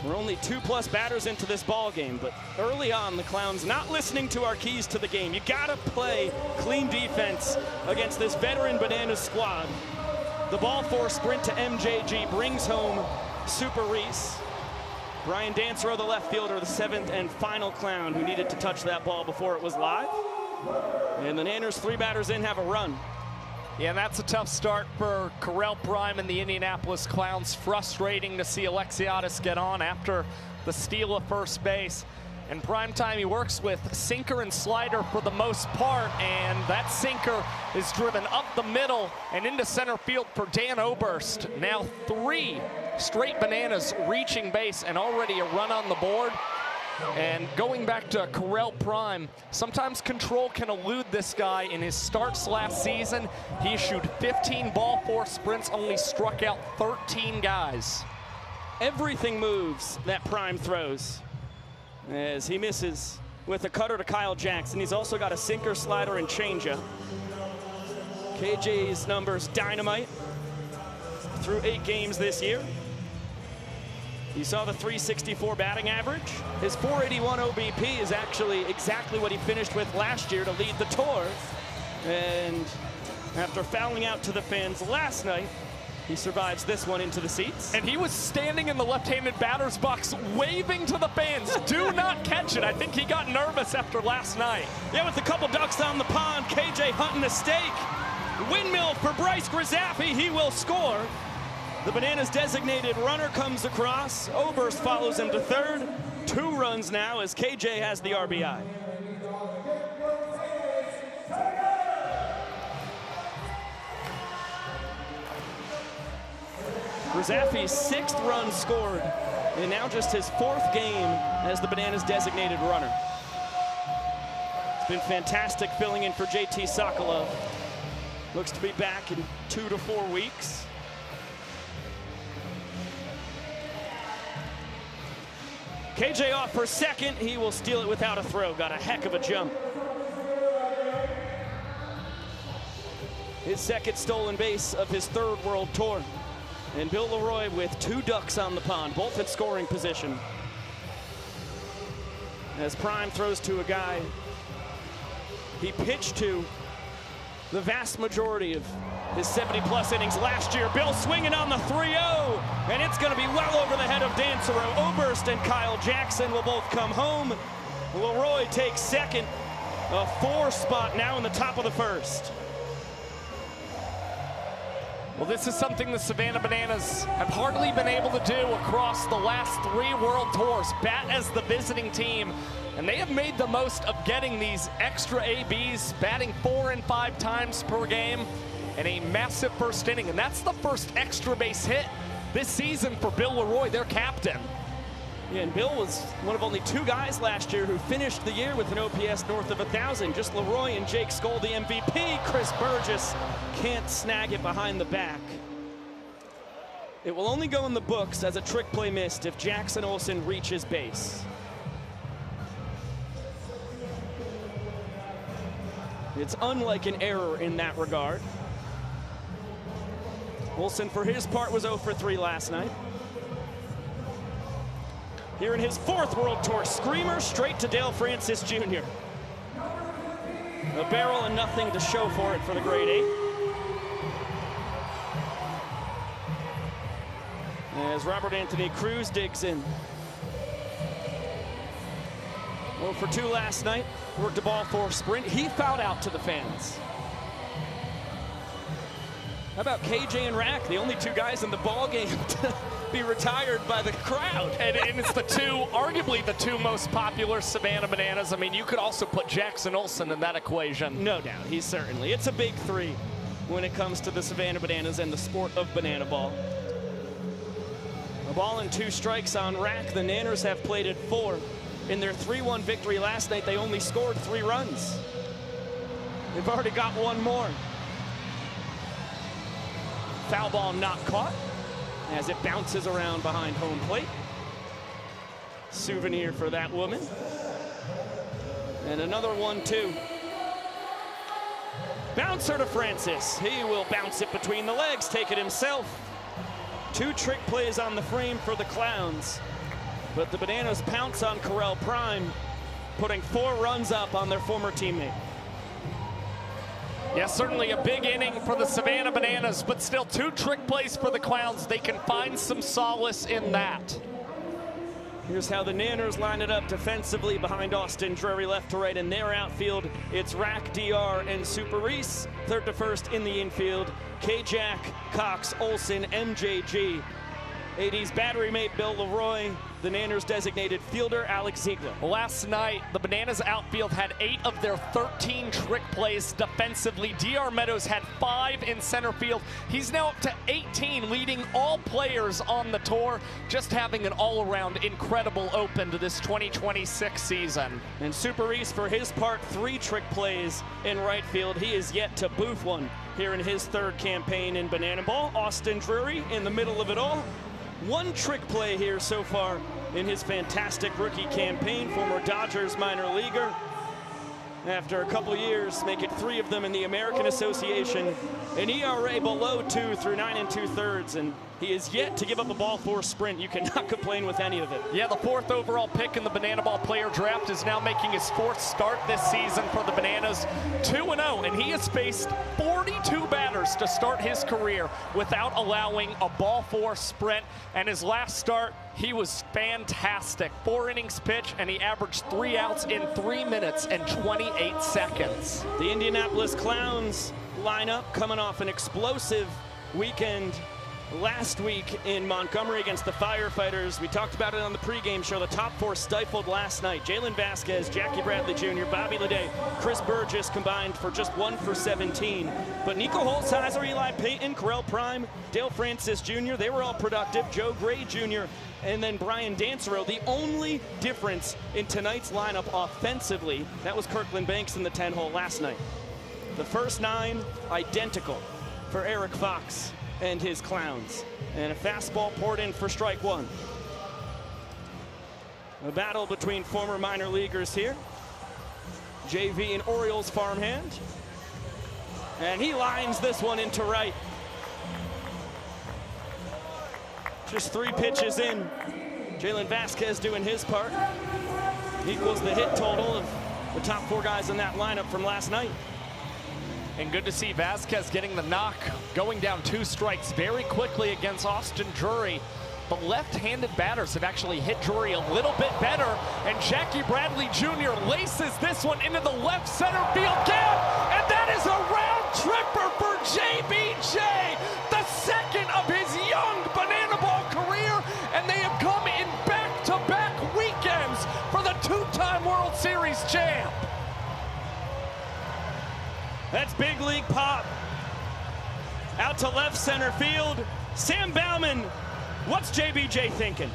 We're only 2+ batters into this ball game, but early on, the Clowns not listening to our keys to the game. You gotta play clean defense against this veteran Bananas squad. The ball 4 sprint to MJG brings home Super Reese. Brian Dancero, the left fielder, the 7th and final Clown who needed to touch that ball before it was live. And the Nanners, 3 batters in, have a run. Yeah, and that's a tough start for Correll Prime and the Indianapolis Clowns. Frustrating to see Alexiadis get on after the steal of first base. And Primetime, he works with sinker and slider for the most part, and that sinker is driven up the middle and into center field for Dan Oberst. Now 3 straight Bananas reaching base and already a run on the board. And going back to Correll Prime, sometimes control can elude this guy. In his starts last season, he issued 15 ball 4 sprints, only struck out 13 guys. Everything moves that Prime throws as he misses with a cutter to Kyle Jackson. He's also got a sinker, slider, and changeup. KJ's numbers dynamite through 8 games this year. You saw the 364 batting average. His 481 OBP is actually exactly what he finished with last year to lead the tour. And after fouling out to the fans last night, he survives this one into the seats. And he was standing in the left-handed batter's box waving to the fans. Do not catch it. I think he got nervous after last night. Yeah, with a couple ducks down the pond, KJ hunting a stake. Windmill for Bryce Grisafi. He will score. The Bananas designated runner comes across. Oberst follows him to third. 2 runs now as KJ has the RBI. Grisafi's 6th run scored, and now just his 4th game as the Bananas designated runner. It's been fantastic filling in for JT Sokolov. Looks to be back in 2 to 4 weeks. KJ off for second. He will steal it without a throw. Got a heck of a jump. His 2nd stolen base of his 3rd World Tour. And Bill Leroy with 2 ducks on the pond, both at scoring position. As Prime throws to a guy he pitched to the vast majority of his 70+ innings last year. Bill swinging on the 3-0, and it's going to be well over the head of Dancero. Oberst and Kyle Jackson will both come home. Leroy takes second, a 4 spot now in the top of the 1st. Well, this is something the Savannah Bananas have hardly been able to do across the last 3 World Tours. Bat as the visiting team, and they have made the most of getting these extra ABs, batting 4 and 5 times per game, and a massive first inning. And that's the first extra base hit this season for Bill Leroy, their captain. Yeah, and Bill was one of only 2 guys last year who finished the year with an OPS north of 1,000. Just Leroy and Jake Skoll, the MVP. Chris Burgess can't snag it behind the back. It will only go in the books as a trick play missed if Jackson Olsen reaches base. It's unlike an error in that regard. Olsen, for his part, was 0 for 3 last night. Here in his 4th World Tour, screamer straight to Dale Francis Jr. A barrel and nothing to show for it for the grade 8. As Robert Anthony Cruz digs in. 0 for 2 last night, worked a ball 4 sprint. He fouled out to the fans. How about KJ and Rack, the only 2 guys in the ball game be retired by the crowd. And it's arguably the two most popular Savannah Bananas. I mean, you could also put Jackson Olsen in that equation. No doubt, it's a big three when it comes to the Savannah Bananas and the sport of banana ball. A ball and 2 strikes on rack. The Nanners have played at 4. In their 3-1 victory last night, they only scored 3 runs. They've already got 1 more. Foul ball not caught as it bounces around behind home plate. Souvenir for that woman. And another 1-2. Bouncer to Francis. He will bounce it between the legs, take it himself. 2 trick plays on the frame for the Clowns. But the Bananas pounce on Correll Prime, putting 4 runs up on their former teammate. Yeah, certainly a big inning for the Savannah Bananas, but still 2 trick plays for the Clowns. They can find some solace in that. Here's how the Nanners line it up defensively behind Austin Drury, left to right in their outfield. It's Rack, DR, and Super Reese. Third to first in the infield. K-Jack, Cox, Olsen, MJG. 80s battery mate Bill Leroy. The Nanners designated fielder Alex Ziegler. Last night, the Bananas outfield had 8 of their 13 trick plays defensively. DR Meadows had 5 in center field. He's now up to 18, leading all players on the tour, just having an all-around incredible open to this 2026 season. And Super Reese, for his part, 3 trick plays in right field. He is yet to boof one here in his 3rd campaign in Banana Ball. Austin Drury in the middle of it all. 1 trick play here so far in his fantastic rookie campaign. Former Dodgers minor leaguer. After a couple years, make it 3 of them in the American Association. An ERA below 2 through 9 2/3, and he is yet to give up a ball 4 sprint. You cannot complain with any of it. Yeah, the 4th overall pick in the Banana Ball player draft is now making his 4th start this season for the Bananas. 2-0, and he has faced 42 batters to start his career without allowing a ball 4 sprint. And his last start, he was fantastic. 4 innings pitched, and he averaged 3 outs in 3 minutes and 28 seconds. The Indianapolis Clowns lineup coming off an explosive weekend last week in Montgomery against the Firefighters. We talked about it on the pregame show. The top 4 stifled last night. Jalen Vasquez, Jackie Bradley Jr., Bobby Leday, Chris Burgess combined for just 1 for 17. But Nico Holzheiser, Eli Payton, Correll Prime, Dale Francis Jr., they were all productive. Joe Gray Jr., and then Brian Dancero. The only difference in tonight's lineup offensively, that was Kirkland Banks in the 10-hole last night. The first 9 identical for Eric Fox and his Clowns. And a fastball poured in for strike 1. A battle between former minor leaguers here. JV and Orioles farmhand. And he lines this one into right. Just 3 pitches in. Jalen Vasquez doing his part. Equals the hit total of the top 4 guys in that lineup from last night. And good to see Vasquez getting the knock, going down 2 strikes very quickly against Austin Drury. The left-handed batters have actually hit Drury a little bit better, and Jackie Bradley Jr. laces this one into the left center field gap, and that is a round tripper for JBJ, the 2nd of his young Banana Ball career, and they have come in back-to-back weekends for the 2-time World Series champ. That's big league pop. Out to left center field. Sam Bauman, what's JBJ thinking?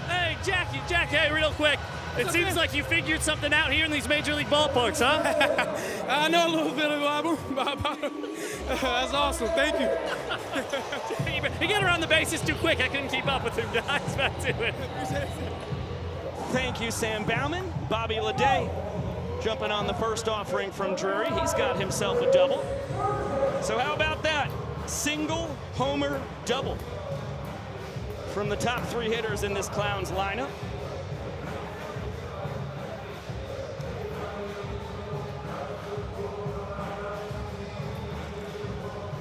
Hey, Jackie, hey, real quick. It seems like you figured something out here in these major league ballparks, huh? I know a little bit about them. That's awesome. Thank you. You get around the bases too quick. I couldn't keep up with him, guys. Back to it. Thank you, Sam Bauman. Bobby Leday jumping on the first offering from Drury. He's got himself a double. So how about that? Single homer double from the top 3 hitters in this Clowns lineup.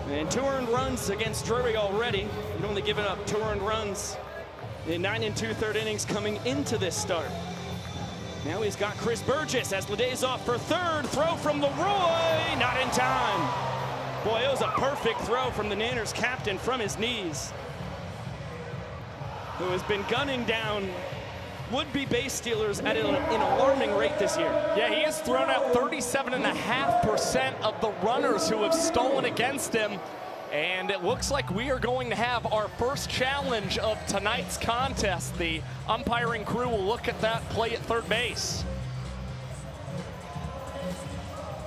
And 2 earned runs against Drury already. He'd only given up 2 earned runs in 9 2/3 innings coming into this start. Now he's got Chris Burgess as Leday's off for 3rd. Throw from Leroy, not in time. Boy, it was a perfect throw from the Nanners captain from his knees. who has been gunning down would-be base stealers at an alarming rate this year. Yeah, he has thrown out 37.5% of the runners who have stolen against him. And it looks like we are going to have our first challenge of tonight's contest. The umpiring crew will look at that play at third base.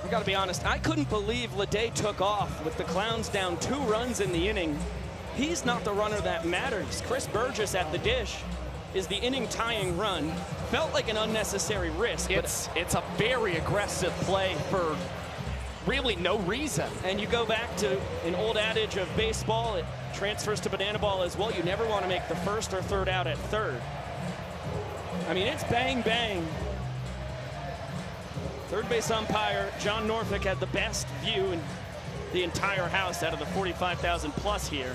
I gotta be honest, I couldn't believe Ledet took off with the Clowns down 2 runs in the inning. He's not the runner that matters. Chris Burgess at the dish is the inning tying run. Felt like an unnecessary risk. It's a very aggressive play for really no reason. And you go back to an old adage of baseball, it transfers to banana ball as well. You never want to make the first or third out at third. I mean, it's bang, bang. Third base umpire John Norfolk had the best view in the entire house out of the 45,000 plus here.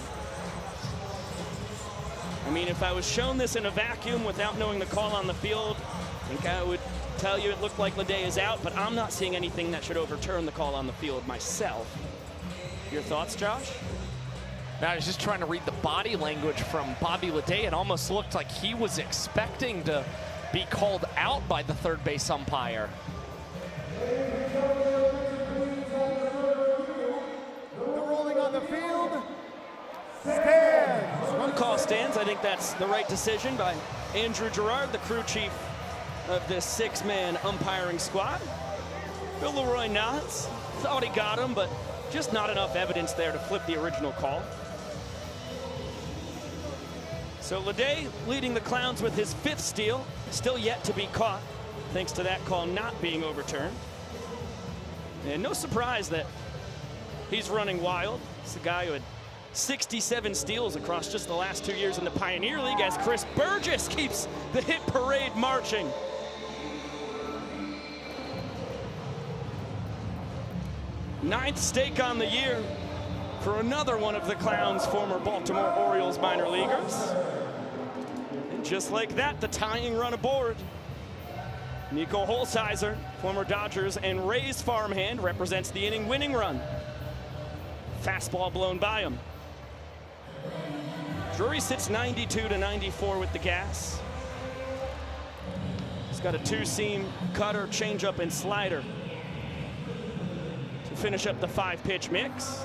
I mean, if I was shown this in a vacuum without knowing the call on the field, I think I would tell you it looked like Ledet is out, but I'm not seeing anything that should overturn the call on the field myself. Your thoughts, Josh? Now, I was just trying to read the body language from Bobby Ledet. It almost looked like he was expecting to be called out by the third base umpire. The rolling on the field stands. Run call stands. I think that's the right decision by Andrew Gerard, the crew chief of this 6-man umpiring squad. Bill Leroy nods. Thought he got him, but just not enough evidence there to flip the original call. So Ledet leading the Clowns with his 5th steal, still yet to be caught, thanks to that call not being overturned. And no surprise that he's running wild. It's a guy who had 67 steals across just the last 2 years in the Pioneer League as Chris Burgess keeps the hit parade marching. Ninth stake on the year for another one of the Clowns' former Baltimore Orioles minor leaguers. And just like that, the tying run aboard. Nico Holsizer, former Dodgers and Rays farmhand, represents the inning winning run. Fastball blown by him. Drury sits 92 to 94 with the gas. He's got a 2-seam cutter, changeup, and slider to finish up the 5-pitch mix.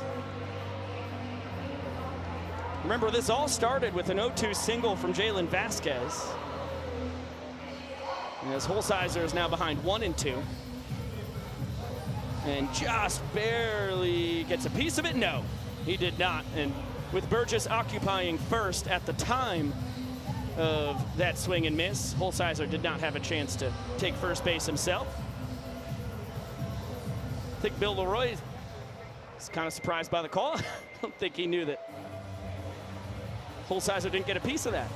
Remember, this all started with an 0-2 single from Jalen Vasquez. As Holsizer is now behind 1-2. And just barely gets a piece of it. No, he did not. And with Burgess occupying first at the time of that swing and miss, Holsizer did not have a chance to take first base himself. I think Bill Leroy is kind of surprised by the call. I don't think he knew that Holsizer didn't get a piece of that.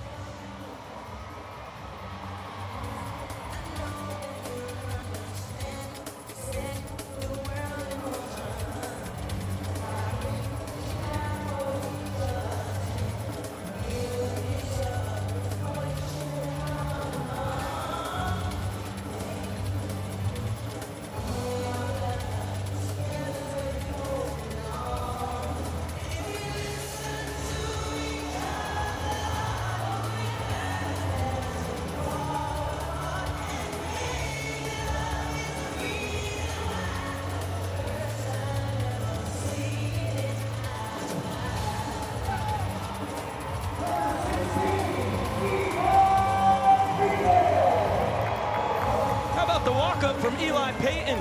From Eli Payton,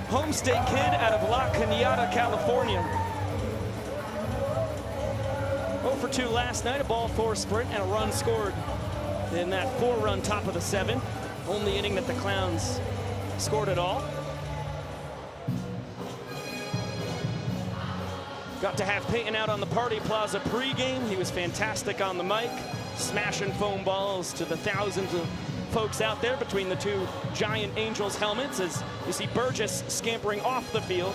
home-state kid out of La Cañada, California. 0 for 2 last night, a ball 4 sprint and a run scored in that 4-run top of the 7th. Only inning that the Clowns scored it all. Got to have Payton out on the Party Plaza pregame. He was fantastic on the mic, smashing foam balls to the thousands of folks out there between the 2 giant Angels helmets as you see Burgess scampering off the field.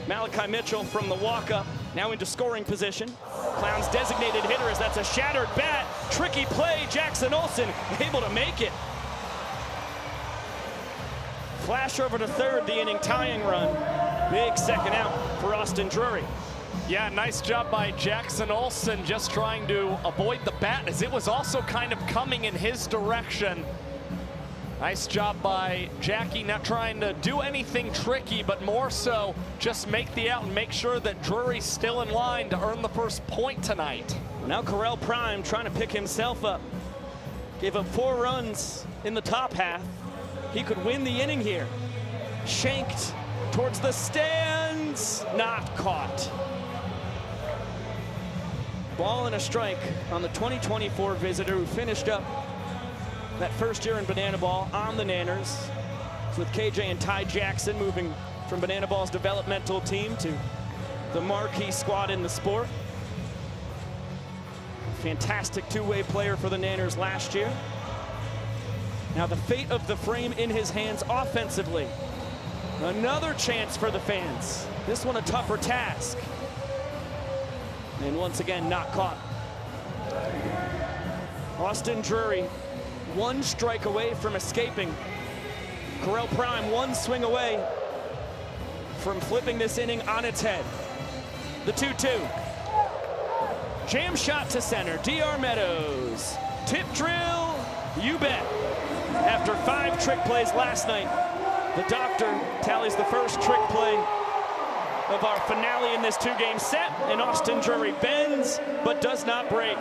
Malachi Mitchell from the walk-up now into scoring position. Clowns designated hitter as that's a shattered bat. Tricky play, Jackson Olsen able to make it. Flash over to third, the inning tying run. Big second out for Austin Drury. Yeah, nice job by Jackson Olsen, just trying to avoid the bat as it was also kind of coming in his direction. Nice job by Jackie, not trying to do anything tricky, but more so just make the out and make sure that Drury's still in line to earn the first point tonight. Now Correll Prime trying to pick himself up. Gave up 4 runs in the top half. He could win the inning here. Shanked towards the stands, not caught. Ball and a strike on the 2024 visitor who finished up that first year in Banana Ball on the Nanners. It's with KJ and Ty Jackson moving from Banana Ball's developmental team to the marquee squad in the sport. Fantastic two-way player for the Nanners last year. Now the fate of the frame in his hands offensively. Another chance for the fans. This one a tougher task. And once again, not caught. Austin Drury, 1 strike away from escaping. Correll Prime, 1 swing away from flipping this inning on its head. The 2-2. Jam shot to center, DR Meadows. Tip drill, you bet. After 5 trick plays last night, the doctor tallies the first trick play of our finale in this 2-game set, and Austin Drury bends but does not break.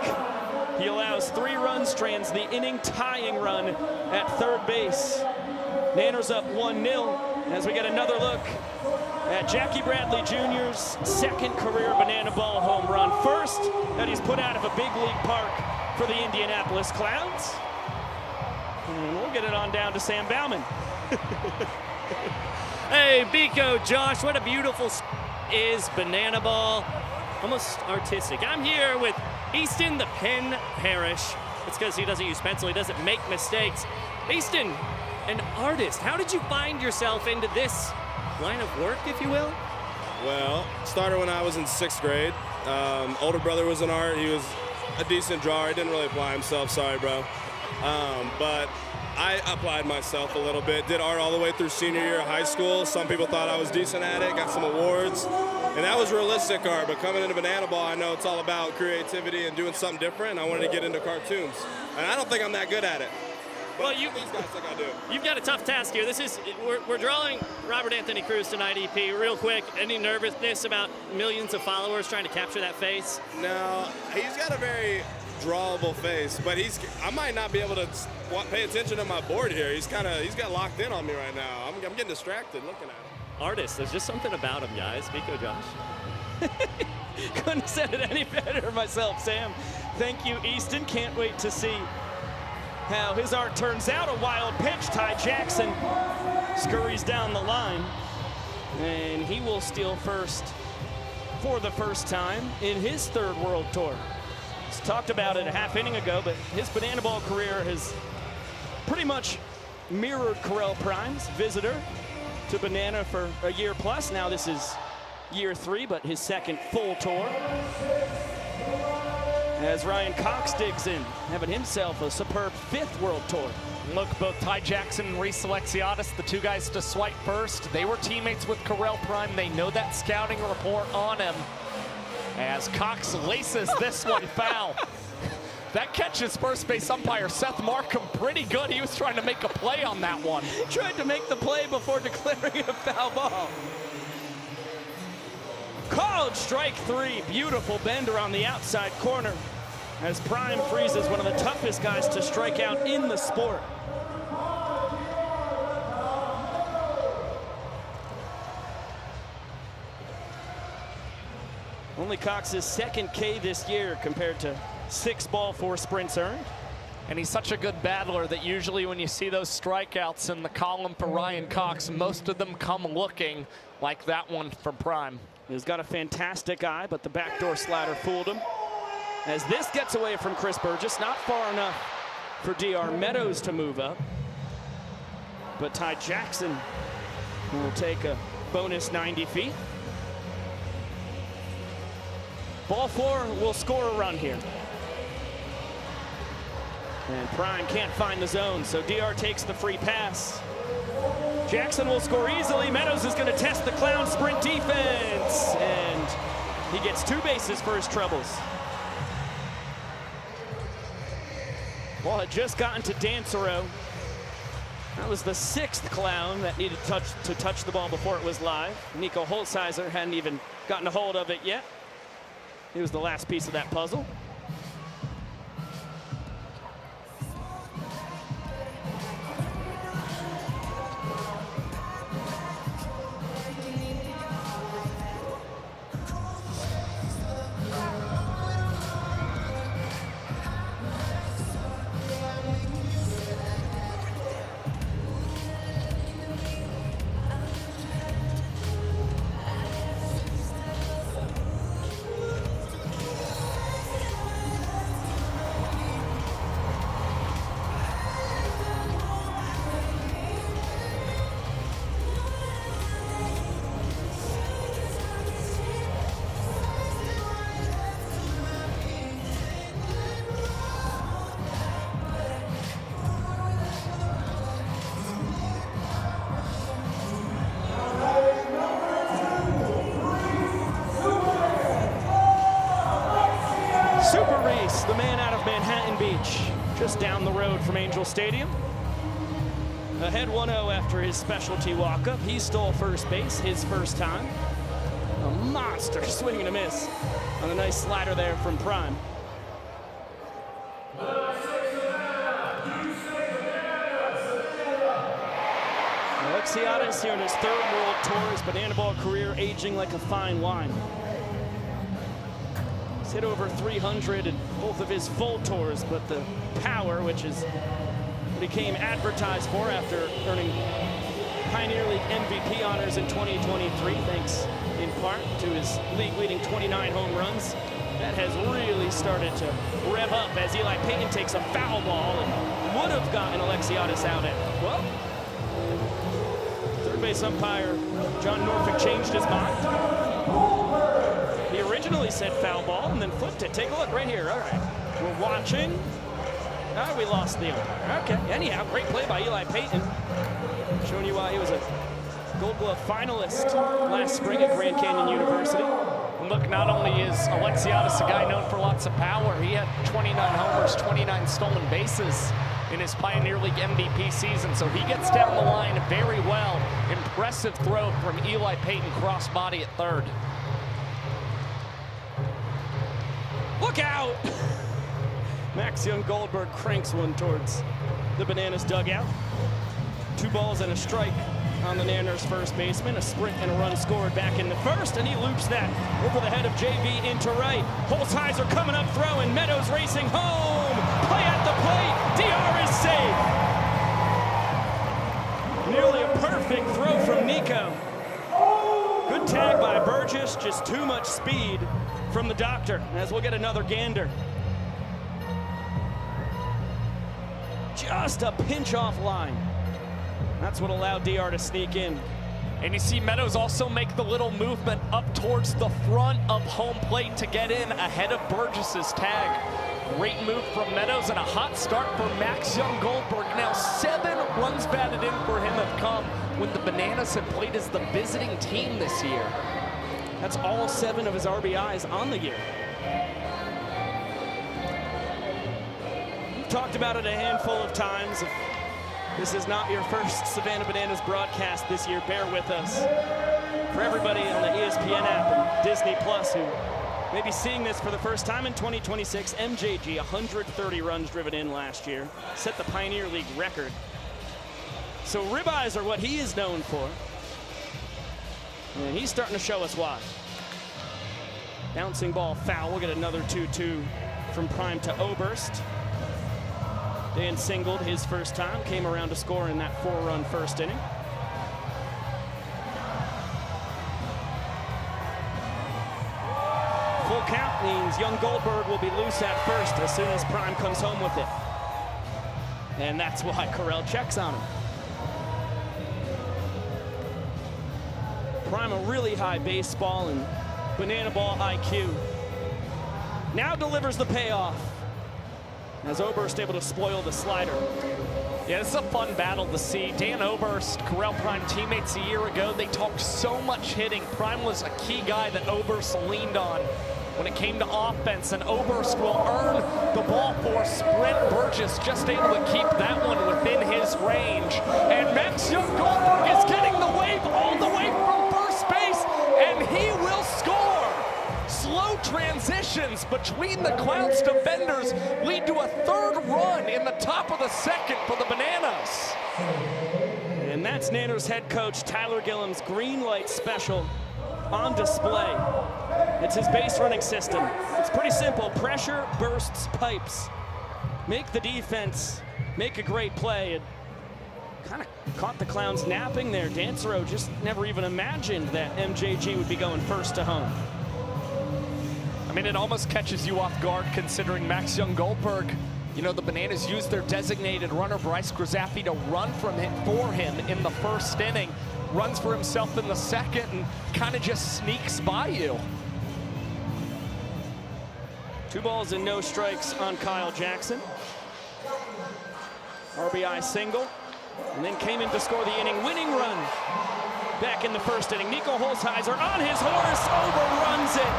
He allows 3 runs, strands the inning tying run at third base. Nanners up 1-0 as we get another look at Jackie Bradley Jr.'s 2nd career Banana Ball home run. First that he's put out of a big league park for the Indianapolis Clowns. And we'll get it on down to Sam Bauman. Hey, Biko, Josh, what a beautiful is Banana Ball. Almost artistic. I'm here with Easton the Pen Parrish. It's because he doesn't use pencil, he doesn't make mistakes. Easton, an artist. How did you find yourself into this line of work, if you will? Well, started when I was in 6th grade. Older brother was in art. He was a decent drawer. He didn't really apply himself, sorry, bro. But I applied myself a little bit, did art all the way through senior year of high school. Some people thought I was decent at it, got some awards. And that was realistic art, but coming into Banana Ball, I know it's all about creativity and doing something different, and I wanted to get into cartoons. And I don't think I'm that good at it. But well, these guys think I do. You've got a tough task here. We're drawing Robert Anthony Cruz tonight, EP. Real quick, any nervousness about millions of followers trying to capture that face? No, he's got a very drawable face, but I might not be able to pay attention to my board here. He's got locked in on me right now. I'm getting distracted looking at him. Artist, there's just something about him, guys. Biko, Josh. Couldn't have said it any better myself, Sam. Thank you, Easton. Can't wait to see how his art turns out. A wild pitch. Ty Jackson scurries down the line, and he will steal first for the first time in his 3rd World Tour. He's talked about it a half inning ago, but his Banana Ball career has pretty much mirrored Correll Prime's. Visitor to Banana for a year plus. Now this is year 3, but his 2nd full tour. As Ryan Cox digs in, having himself a superb 5th World Tour. Look, both Ty Jackson and Reese Alexiadis, the 2 guys to swipe first. They were teammates with Correll Prime. They know that scouting report on him. As Cox laces this one foul. That catches first base umpire Seth Markham pretty good. He was trying to make a play on that one. He tried to make the play before declaring it a foul ball. Called strike 3. Beautiful bender on the outside corner as Prime freezes one of the toughest guys to strike out in the sport. Only Cox's 2nd K this year compared to 6 ball, 4 sprints earned. And he's such a good battler that usually when you see those strikeouts in the column for Ryan Cox, most of them come looking like that one from Prime. He's got a fantastic eye, but the backdoor slider fooled him. As this gets away from Chris Burgess, not far enough for DR Meadows to move up. But Ty Jackson will take a bonus 90 feet. Ball 4 will score a run here. And Prime can't find the zone, so DR takes the free pass. Jackson will score easily. Meadows is going to test the Clown sprint defense. And He gets 2 bases for his troubles. Ball had just gotten to Dancero. That was the 6th clown that needed to touch the ball before it was live. Nico Holzheiser hadn't even gotten a hold of it yet. He was the last piece of that puzzle. The man out of Manhattan Beach, just down the road from Angel Stadium. Ahead 1-0 after his specialty walk-up. He stole first base his first time. A monster swing and a miss on a nice slider there from Prime. Alexiadis here in his 3rd World Tour, his banana ball career aging like a fine wine. Hit over 300 in both of his full tours, but the power, which is what he came advertised for after earning Pioneer League MVP honors in 2023, thanks in part to his league-leading 29 home runs. That has really started to rev up as Eli Payton takes a foul ball and would have gotten Alexiadis out at, well, third base umpire John Norfolk changed his mind. He originally said foul ball and then flipped it. Take a look right here. All right, we're watching. Oh, we lost the umpire. Okay, anyhow, great play by Eli Payton. Showing you why he was a Gold Glove finalist last spring at Grand Canyon University. And look, not only is Alexiadis a guy known for lots of power, he had 29 homers, 29 stolen bases in his Pioneer League MVP season, so he gets down the line very well. Impressive throw from Eli Payton, crossbody at 3rd. Look out! Max Young Goldberg cranks one towards the Bananas dugout. 2 balls and a strike on the Nanners first baseman. A sprint and a run scored back in the 1st, and he loops that over the head of JV into right. Holzheiser coming up throwing, Meadows racing home. Play at the plate, DR is safe. Nearly a perfect throw from Nico. Good tag by Burgess, just too much speed from the doctor, as we'll get another gander. Just a pinch off line. That's what allowed DR to sneak in. And you see Meadows also make the little movement up towards the front of home plate to get in ahead of Burgess's tag. Great move from Meadows and a hot start for Max Young Goldberg. Now 7 runs batted in for him have come when the Bananas have played as the visiting team this year. That's all 7 of his RBIs on the year. We've talked about it a handful of times. If this is not your first Savannah Bananas broadcast this year, bear with us. For everybody on the ESPN app and Disney Plus who may be seeing this for the first time in 2026, MJG, 130 runs driven in last year, set the Pioneer League record. So ribeyes are what he is known for. And he's starting to show us why. Bouncing ball foul. We'll get another 2-2 from Prime to Oberst. Dan singled his first time, came around to score in that 4-run first inning. Full count means Young Goldberg will be loose at first as soon as Prime comes home with it. And that's why Correll checks on him. Prime a really high baseball and banana ball IQ. Now delivers the payoff as Oberst able to spoil the slider. Yeah, this is a fun battle to see. Dan Oberst, Corral Prime teammates a year ago, they talked so much hitting. Prime was a key guy that Oberst leaned on when it came to offense, and Oberst will earn the ball for Sprint. Burgess just able to keep that one within his range. And Max Young Goldberg is getting the wave all the way from first base, and he will score. Slow transitions between the Clowns defenders lead to a third run in the top of the second for the Bananas. And that's Nanners head coach Tyler Gillum's green light special on display. It's his base running system. It's pretty simple. Pressure, bursts, pipes. Make the defense make a great play. And kind of caught the Clowns napping there. Dancero just never even imagined that MJG would be going first to home. I mean, it almost catches you off guard considering Max Young Goldberg, you know, the Bananas used their designated runner, Bryce Grozappi, to run for him in the first inning. Runs for himself in the second and kind of just sneaks by you. 2 balls and no strikes on Kyle Jackson. RBI single, and then came in to score the inning-winning run back in the first inning. Nico Holzheiser on his horse, overruns it.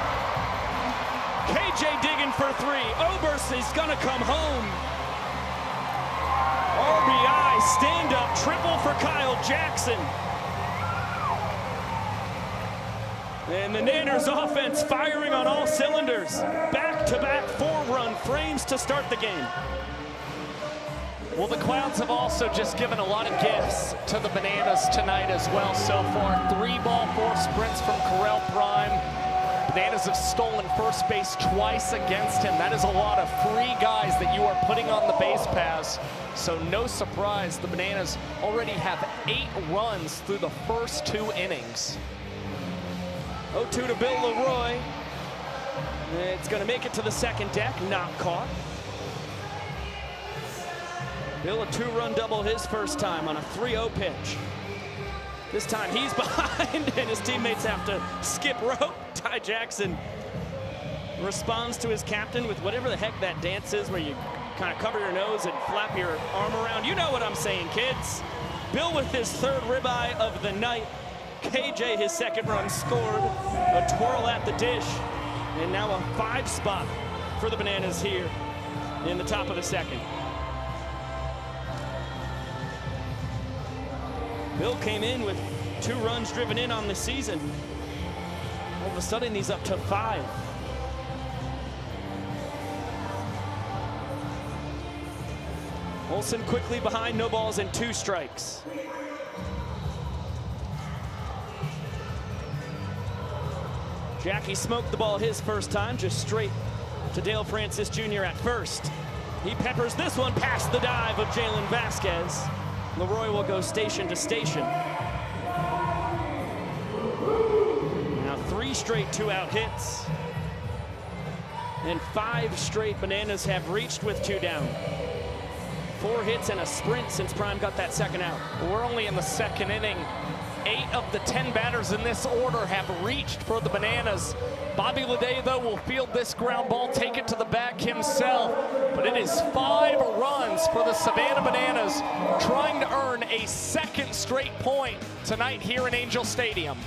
KJ digging for 3. Oberst is gonna come home. RBI, stand-up triple for Kyle Jackson. And the Nanners offense firing on all cylinders. Back-to-back 4-run frames to start the game. Well, the Clowns have also just given a lot of gifts to the Bananas tonight as well so far. 3 ball, 4 sprints from Corral Prime. Bananas have stolen first base twice against him. That is a lot of free guys that you are putting on the base paths. So no surprise, the Bananas already have 8 runs through the first 2 innings. 0-2 to Bill Leroy. It's going to make it to the second deck, not caught. Bill, a 2-run double his first time on a 3-0 pitch. This time he's behind and his teammates have to skip rope. Ty Jackson responds to his captain with whatever the heck that dance is where you kind of cover your nose and flap your arm around. You know what I'm saying, kids. Bill with his 3rd ribeye of the night. KJ, his 2nd run scored. A twirl at the dish. And now a 5 spot for the Bananas here in the top of the second. Bill came in with 2 runs driven in on the season. All of a sudden, he's up to 5. Olsen quickly behind, no balls and 2 strikes. Jackie smoked the ball his first time, just straight to Dale Francis Jr. at first. He peppers this one past the dive of Jalen Vasquez. Leroy will go station to station. Now 3 straight 2-out hits. And 5 straight Bananas have reached with 2 down. 4 hits and a sprint since Prime got that 2nd out. We're only in the 2nd inning. 8 of the 10 batters in this order have reached for the Bananas. Bobby Leday, though, will field this ground ball, take it to the back himself. But it is 5 runs for the Savannah Bananas, trying to earn a 2nd straight point tonight here in Angel Stadium.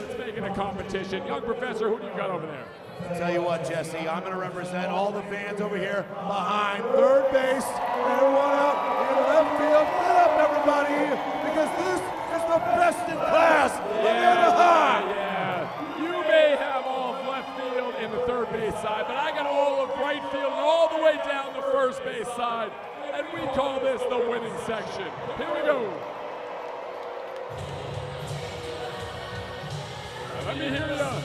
Let's make it a competition. Young Professor, who do you got over there? I'll tell you what, Jesse, I'm going to represent all the fans over here behind third base and one out in left field. Get up, everybody, because this is the best in class of Anaheim. Yeah. You may have all of left field in the third base side, but I got all of right field and all the way down the first base side, and we call this the winning section. Here we go. Let me hear you.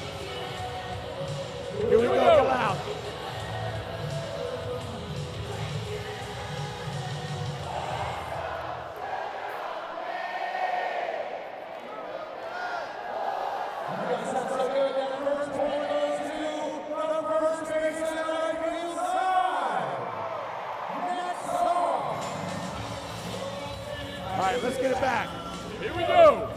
Here we go, get loud. All right, let's get it back. Here we go.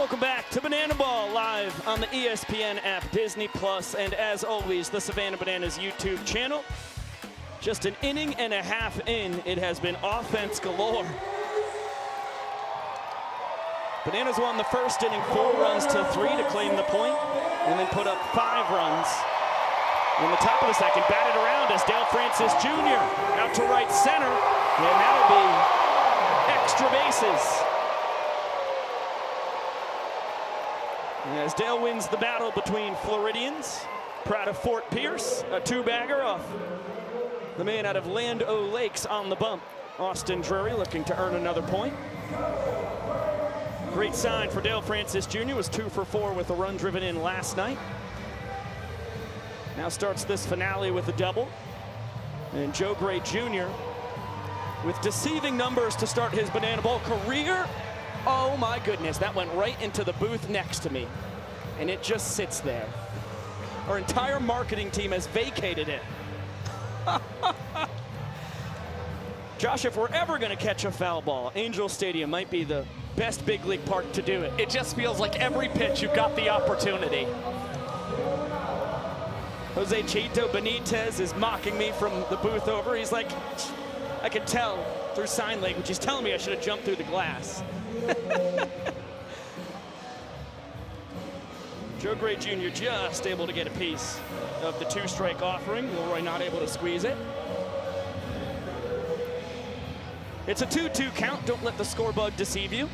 Welcome back to Banana Ball, live on the ESPN app, Disney Plus, and as always, the Savannah Bananas YouTube channel. Just an inning and a half in, it has been offense galore. Bananas won the first inning 4 runs to 3 to claim the point, and then put up 5 runs. In the top of the second, batted around as Dale Francis Jr. out to right center, and that'll be extra bases. As Dale wins the battle between Floridians, proud of Fort Pierce, a 2-bagger off the man out of Land O'Lakes on the bump. Austin Drury looking to earn another point. Great sign for Dale Francis Jr. was 2 for 4 with a run driven in last night. Now starts this finale with a double. And Joe Gray Jr. with deceiving numbers to start his Banana Ball career. Oh my goodness, that went right into the booth next to me. And it just sits there. Our entire marketing team has vacated it. Josh, if we're ever gonna catch a foul ball, Angel Stadium might be the best big league park to do it. It just feels like every pitch you've got the opportunity. Jose Chito Benitez is mocking me from the booth over. He's like, I could tell through sign language. He's telling me I should have jumped through the glass. Joe Gray Jr. just able to get a piece of the 2-strike offering. Milroy not able to squeeze it. It's a 2-2 count. Don't let the scorebug deceive you.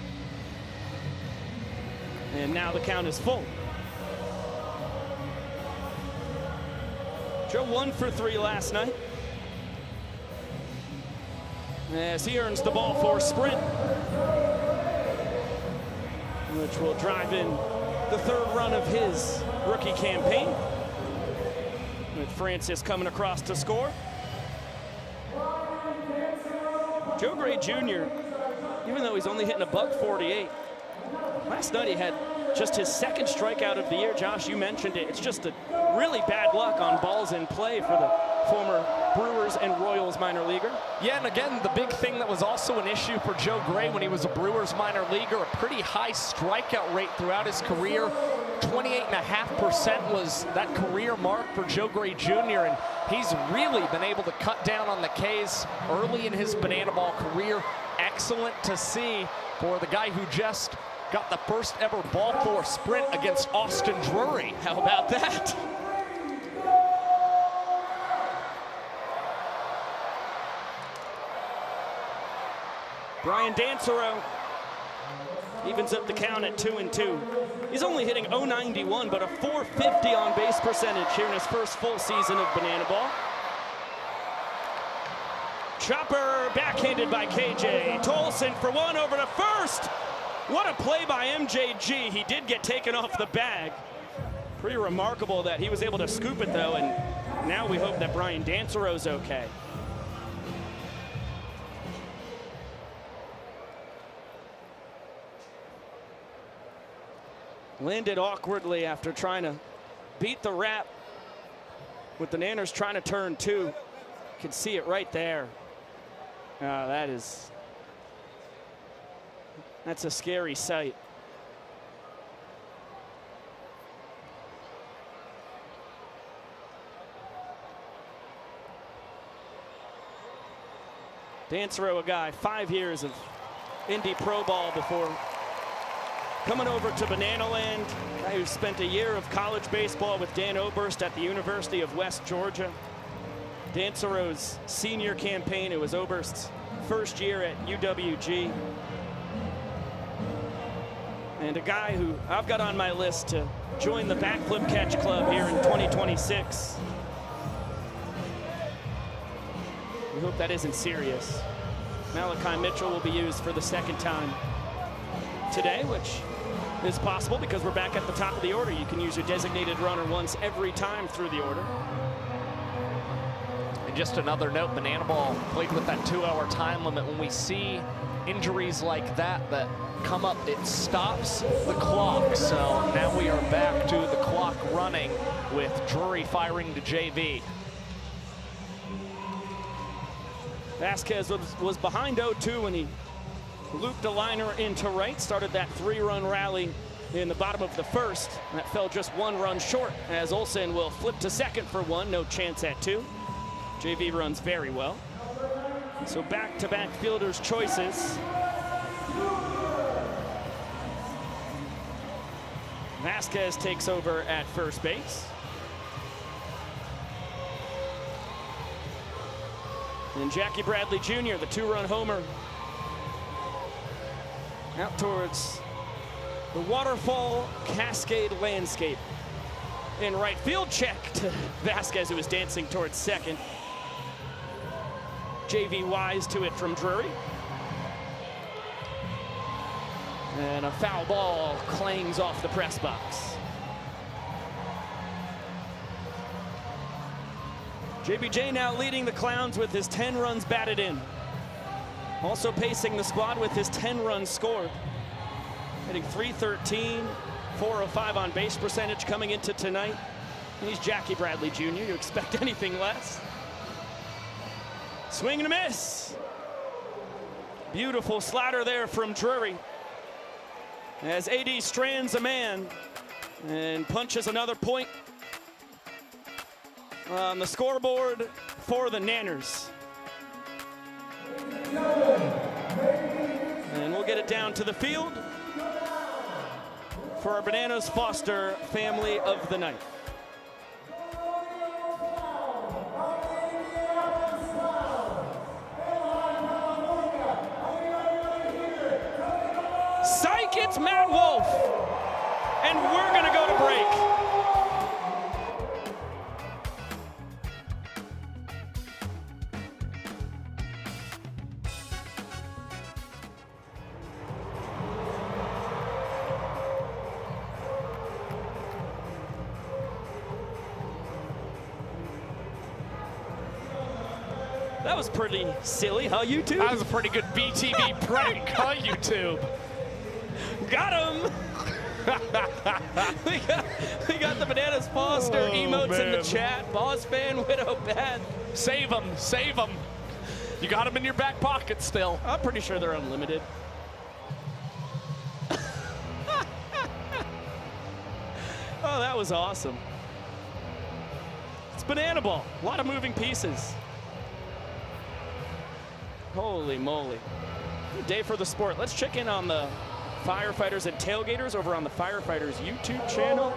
And now the count is full. Joe 1 for 3 last night, as he earns the ball for sprint, which will drive in the 3rd run of his rookie campaign, with Francis coming across to score. Joe Gray Jr., even though he's only hitting a .148, last night he had just his 2nd strikeout of the year. Josh, you mentioned it. It's just a really bad luck on balls in play for the former Brewers and Royals minor leaguer. Yeah, and again, the big thing that was also an issue for Joe Gray when he was a Brewers minor leaguer, a pretty high strikeout rate throughout his career. 28.5% was that career mark for Joe Gray Jr., and he's really been able to cut down on the Ks early in his Banana Ball career. Excellent to see for the guy who just got the first ever ball 4 sprint against Austin Drury. How about that? Brian Dancero evens up the count at 2-2. He's only hitting .091, but a .450 on base percentage here in his first full season of Banana Ball. Chopper backhanded by KJ. Tolson for 1 over to first. What a play by MJG. He did get taken off the bag. Pretty remarkable that he was able to scoop it though, and now we hope that Brian Dancero's okay. Landed awkwardly after trying to beat the wrap with the Nanners trying to turn 2. You can see it right there. That's a scary sight. Dancero, a guy, 5 years of Indy Pro Ball before coming over to Banana Land. Guy who spent a year of college baseball with Dan Oberst at the University of West Georgia. Dancero's senior campaign, it was Oberst's first year at UWG. And a guy who I've got on my list to join the Backflip Catch Club here in 2026. We hope that isn't serious. Malachi Mitchell will be used for the 2nd time today, which is possible because we're back at the top of the order. You can use your designated runner once every time through the order. And just another note, Banana Ball played with that 2-hour time limit. When we see injuries like that come up, it stops the clock. So now we are back to the clock running with Drury firing to JV. Vasquez was behind 0-2 when he looped a liner into right, started that 3-run rally in the bottom of the first. That fell just 1 run short as Olsen will flip to second for 1. No chance at 2. JV runs very well. So back-to-back fielders' choices. Vasquez takes over at first base. And Jackie Bradley Jr., the 2-run homer, out towards the waterfall cascade landscape. In right field, check to Vasquez, who was dancing towards second. JV wise to it from Drury. And a foul ball clangs off the press box. JBJ now leading the Clowns with his 10 runs batted in. Also pacing the squad with his 10 runs scored. Hitting .313, .405 on base percentage coming into tonight. And he's Jackie Bradley Jr. You expect anything less. Swing and a miss. Beautiful slider there from Drury. As AD strands a man and punches another point on the scoreboard for the Nanners. And we'll get it down to the field for our Bananas Foster family of the night. Psych, it's Matt Wolf. And we're gonna go to break. That was pretty silly, huh, YouTube? That was a pretty good BTV prank, huh, YouTube? Got him! we got the Bananas Foster emotes in the chat. Boss fan, Widow Bad. Save them, save them. You got them in your back pocket still. I'm pretty sure they're unlimited. Oh, that was awesome. It's Banana Ball. A lot of moving pieces. Holy moly. Good day for the sport. Let's check in on the firefighters and tailgaters over on the Firefighters YouTube channel.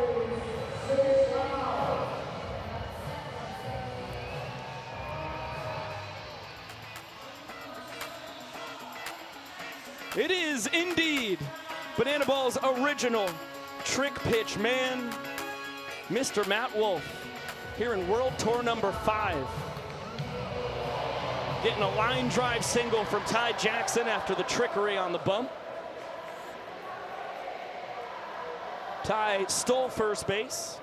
It is indeed Banana Ball's original trick pitch man, Mr. Matt Wolf, here in World Tour number 5. Getting a line drive single from Ty Jackson after the trickery on the bump. Ty stole first base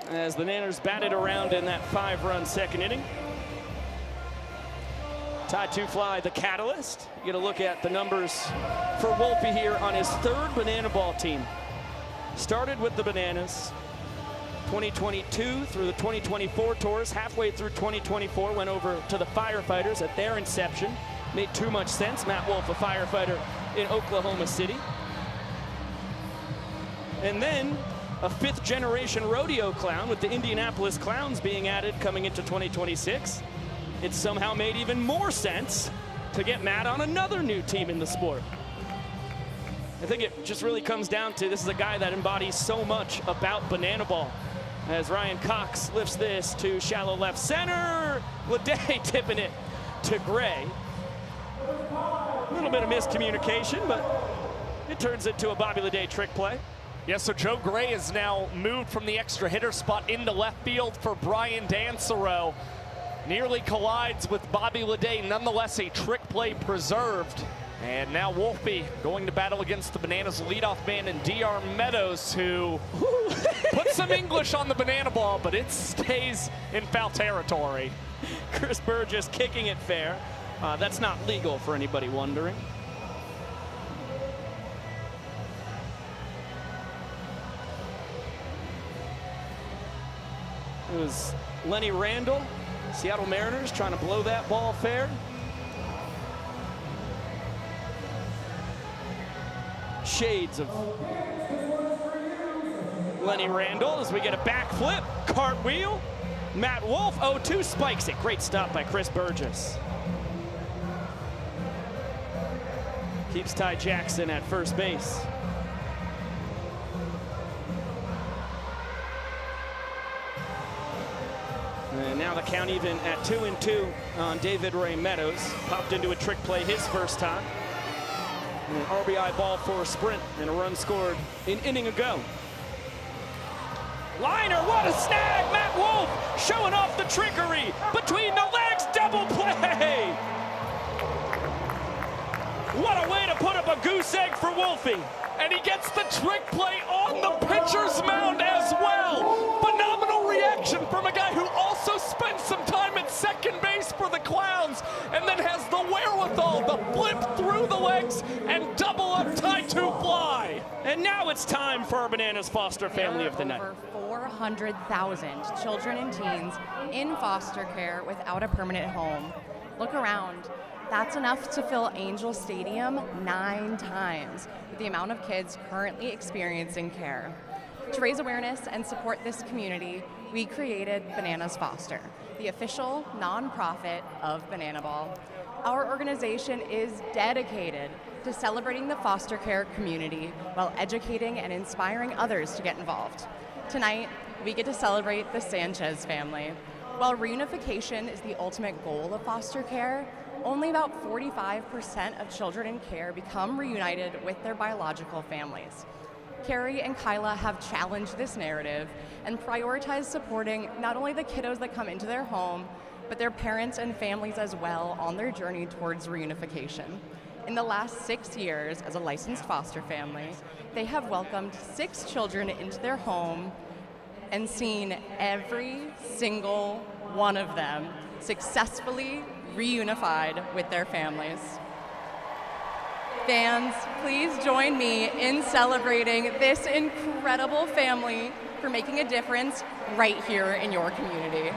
as the Nanners batted around in that 5-run second inning. Ty Two-Fly, the catalyst. You get a look at the numbers for Wolfie here on his 3rd Banana Ball team. Started with the Bananas 2022 through the 2024 tours. Halfway through 2024, went over to the Firefighters at their inception. Made too much sense. Matt Wolf, a firefighter in Oklahoma City. And then a 5th-generation rodeo clown with the Indianapolis Clowns being added coming into 2026. It somehow made even more sense to get Matt on another new team in the sport. I think it just really comes down to this is a guy that embodies so much about Banana Ball. As Ryan Cox lifts this to shallow left center. Leday tipping it to Gray. A little bit of miscommunication, but it turns into a Bobby Leday trick play. Yeah, so Joe Gray is now moved from the extra hitter spot into left field for Brian Dansereau. Nearly collides with Bobby Leday, nonetheless a trick play preserved. And now Wolfie going to battle against the Bananas leadoff man in DR Meadows, who put some English on the Banana Ball, but it stays in foul territory. Chris Burgess kicking it fair. That's not legal for anybody wondering. It was Lenny Randall, Seattle Mariners, trying to blow that ball fair. shades of Lenny Randall as we get a backflip, cartwheel. Matt Wolf, 0-2, spikes it. Great stop by Chris Burgess. Keeps Ty Jackson at first base. And now the count even at 2-2 on David Ray Meadows. Popped into a trick play his first time. And an RBI ball for a sprint and a run scored an inning ago. Liner, what a snag! Matt Wolf showing off the trickery between the legs, double play! What a way to put up a goose egg for Wolfie. And he gets the trick play on the pitcher's mound as well. Phenomenal reaction from a guy who also spent some time at second base for the Clowns and then has the wherewithal to flip through the legs and double up tied to fly. And now it's time for our Bananas Foster Family of the Night. Over 400,000 children and teens in foster care without a permanent home. Look around. That's enough to fill Angel Stadium 9 times with the amount of kids currently experiencing care. To raise awareness and support this community, we created Bananas Foster, the official nonprofit of Banana Ball. Our organization is dedicated to celebrating the foster care community while educating and inspiring others to get involved. Tonight, we get to celebrate the Sanchez family. While reunification is the ultimate goal of foster care, only about 45% of children in care become reunited with their biological families. Carrie and Kyla have challenged this narrative and prioritized supporting not only the kiddos that come into their home, but their parents and families as well on their journey towards reunification. In the last 6 years as a licensed foster family, they have welcomed 6 children into their home and seen every single one of them successfully reunified with their families. Fans, please join me in celebrating this incredible family for making a difference right here in your community.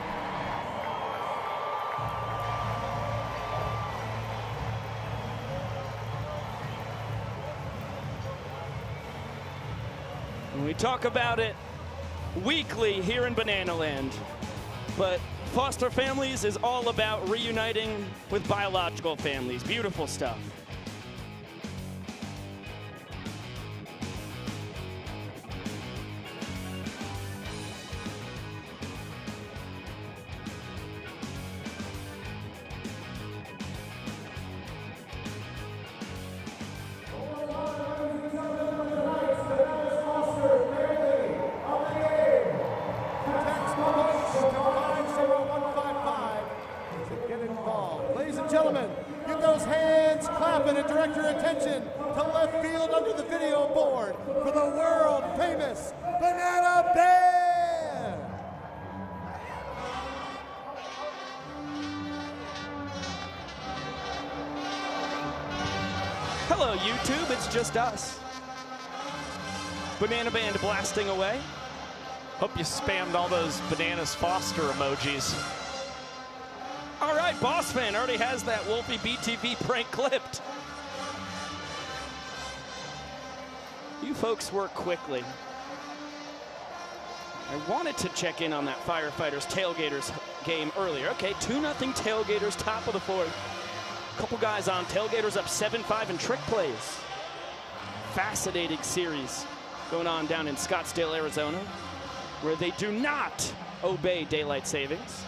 We talk about it weekly here in Banana Land, but foster families is all about reuniting with biological families. Beautiful stuff. Hello, YouTube. It's just us. Banana Band blasting away. Hope you spammed all those Bananas Foster emojis. All right, Boss Fan already has that Wolfie BTV prank clipped. You folks work quickly. I wanted to check in on that Firefighters Tailgaters game earlier. Okay, 2-0 Tailgaters, top of the fourth. Couple guys on. Tailgaters up 7-5 in trick plays. Fascinating series going on down in Scottsdale, Arizona, where they do not obey daylight savings.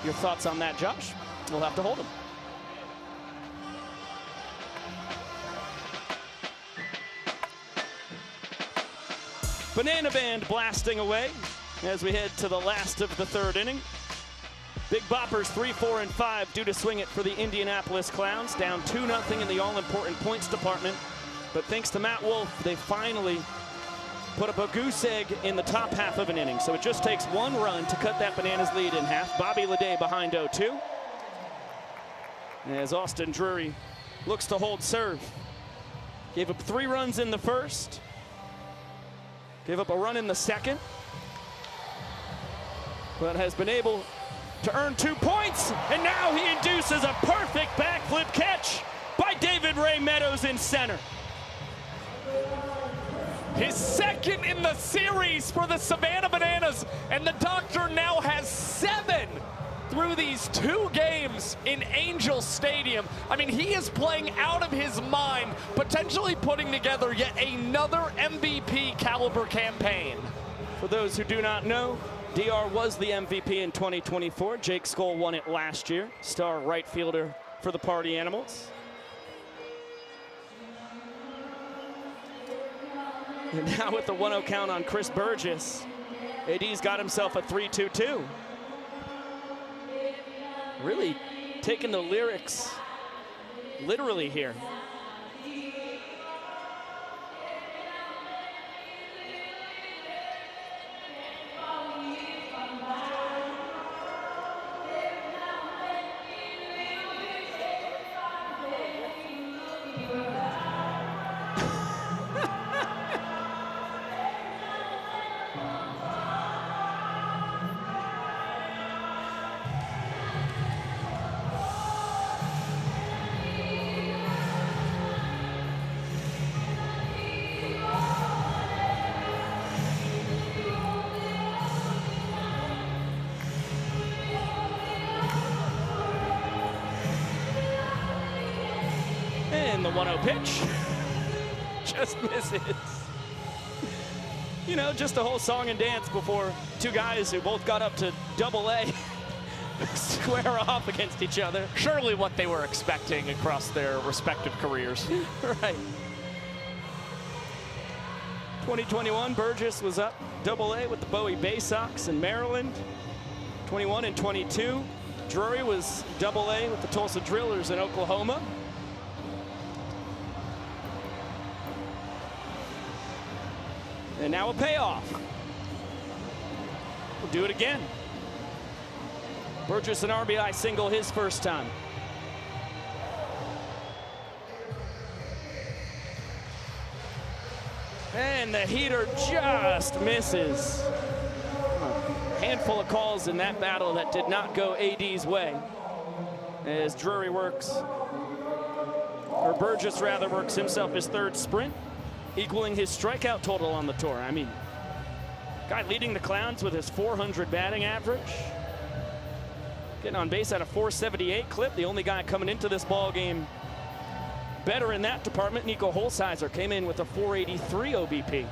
Your thoughts on that, Josh? We'll have to hold them. Banana Band blasting away as we head to the last of the third inning. Big Boppers 3, 4, and 5 due to swing it for the Indianapolis Clowns, down 2-0 in the all-important points department. But thanks to Matt Wolf, they finally put up a goose egg in the top half of an inning. So it just takes one run to cut that Bananas lead in half. Bobby Leday behind 0-2. As Austin Drury looks to hold serve. Gave up 3 runs in the first. Gave up a run in the second. But has been able to earn 2 points, and now he induces a perfect backflip catch by David Reynoso in center. His second in the series for the Savannah Bananas, and the Doctor now has 7 through these 2 games in Angel Stadium. I mean, he is playing out of his mind, potentially putting together yet another MVP caliber campaign. For those who do not know, DR was the MVP in 2024. Jake Skoll won it last year. Star right fielder for the Party Animals. And now with the 1-0 count on Chris Burgess, AD's got himself a 3-2-2. Really taking the lyrics literally here. And the 1-0 pitch just misses. You know, just a whole song and dance before 2 guys who both got up to AA square off against each other. Surely what they were expecting across their respective careers. Right. 2021, Burgess was up AA with the Bowie Bay Sox in Maryland. 21 and 22, Drury was AA with the Tulsa Drillers in Oklahoma. And now a payoff. We'll do it again. Burgess an RBI single his first time. And the heater just misses. A handful of calls in that battle that did not go AD's way. As Drury works, or Burgess rather, works himself his 3rd sprint, equaling his strikeout total on the tour. I mean, guy leading the Clowns with his 400 batting average. Getting on base at a 478 clip. The only guy coming into this ball game better in that department, Nico Holsizer, came in with a 483 OBP.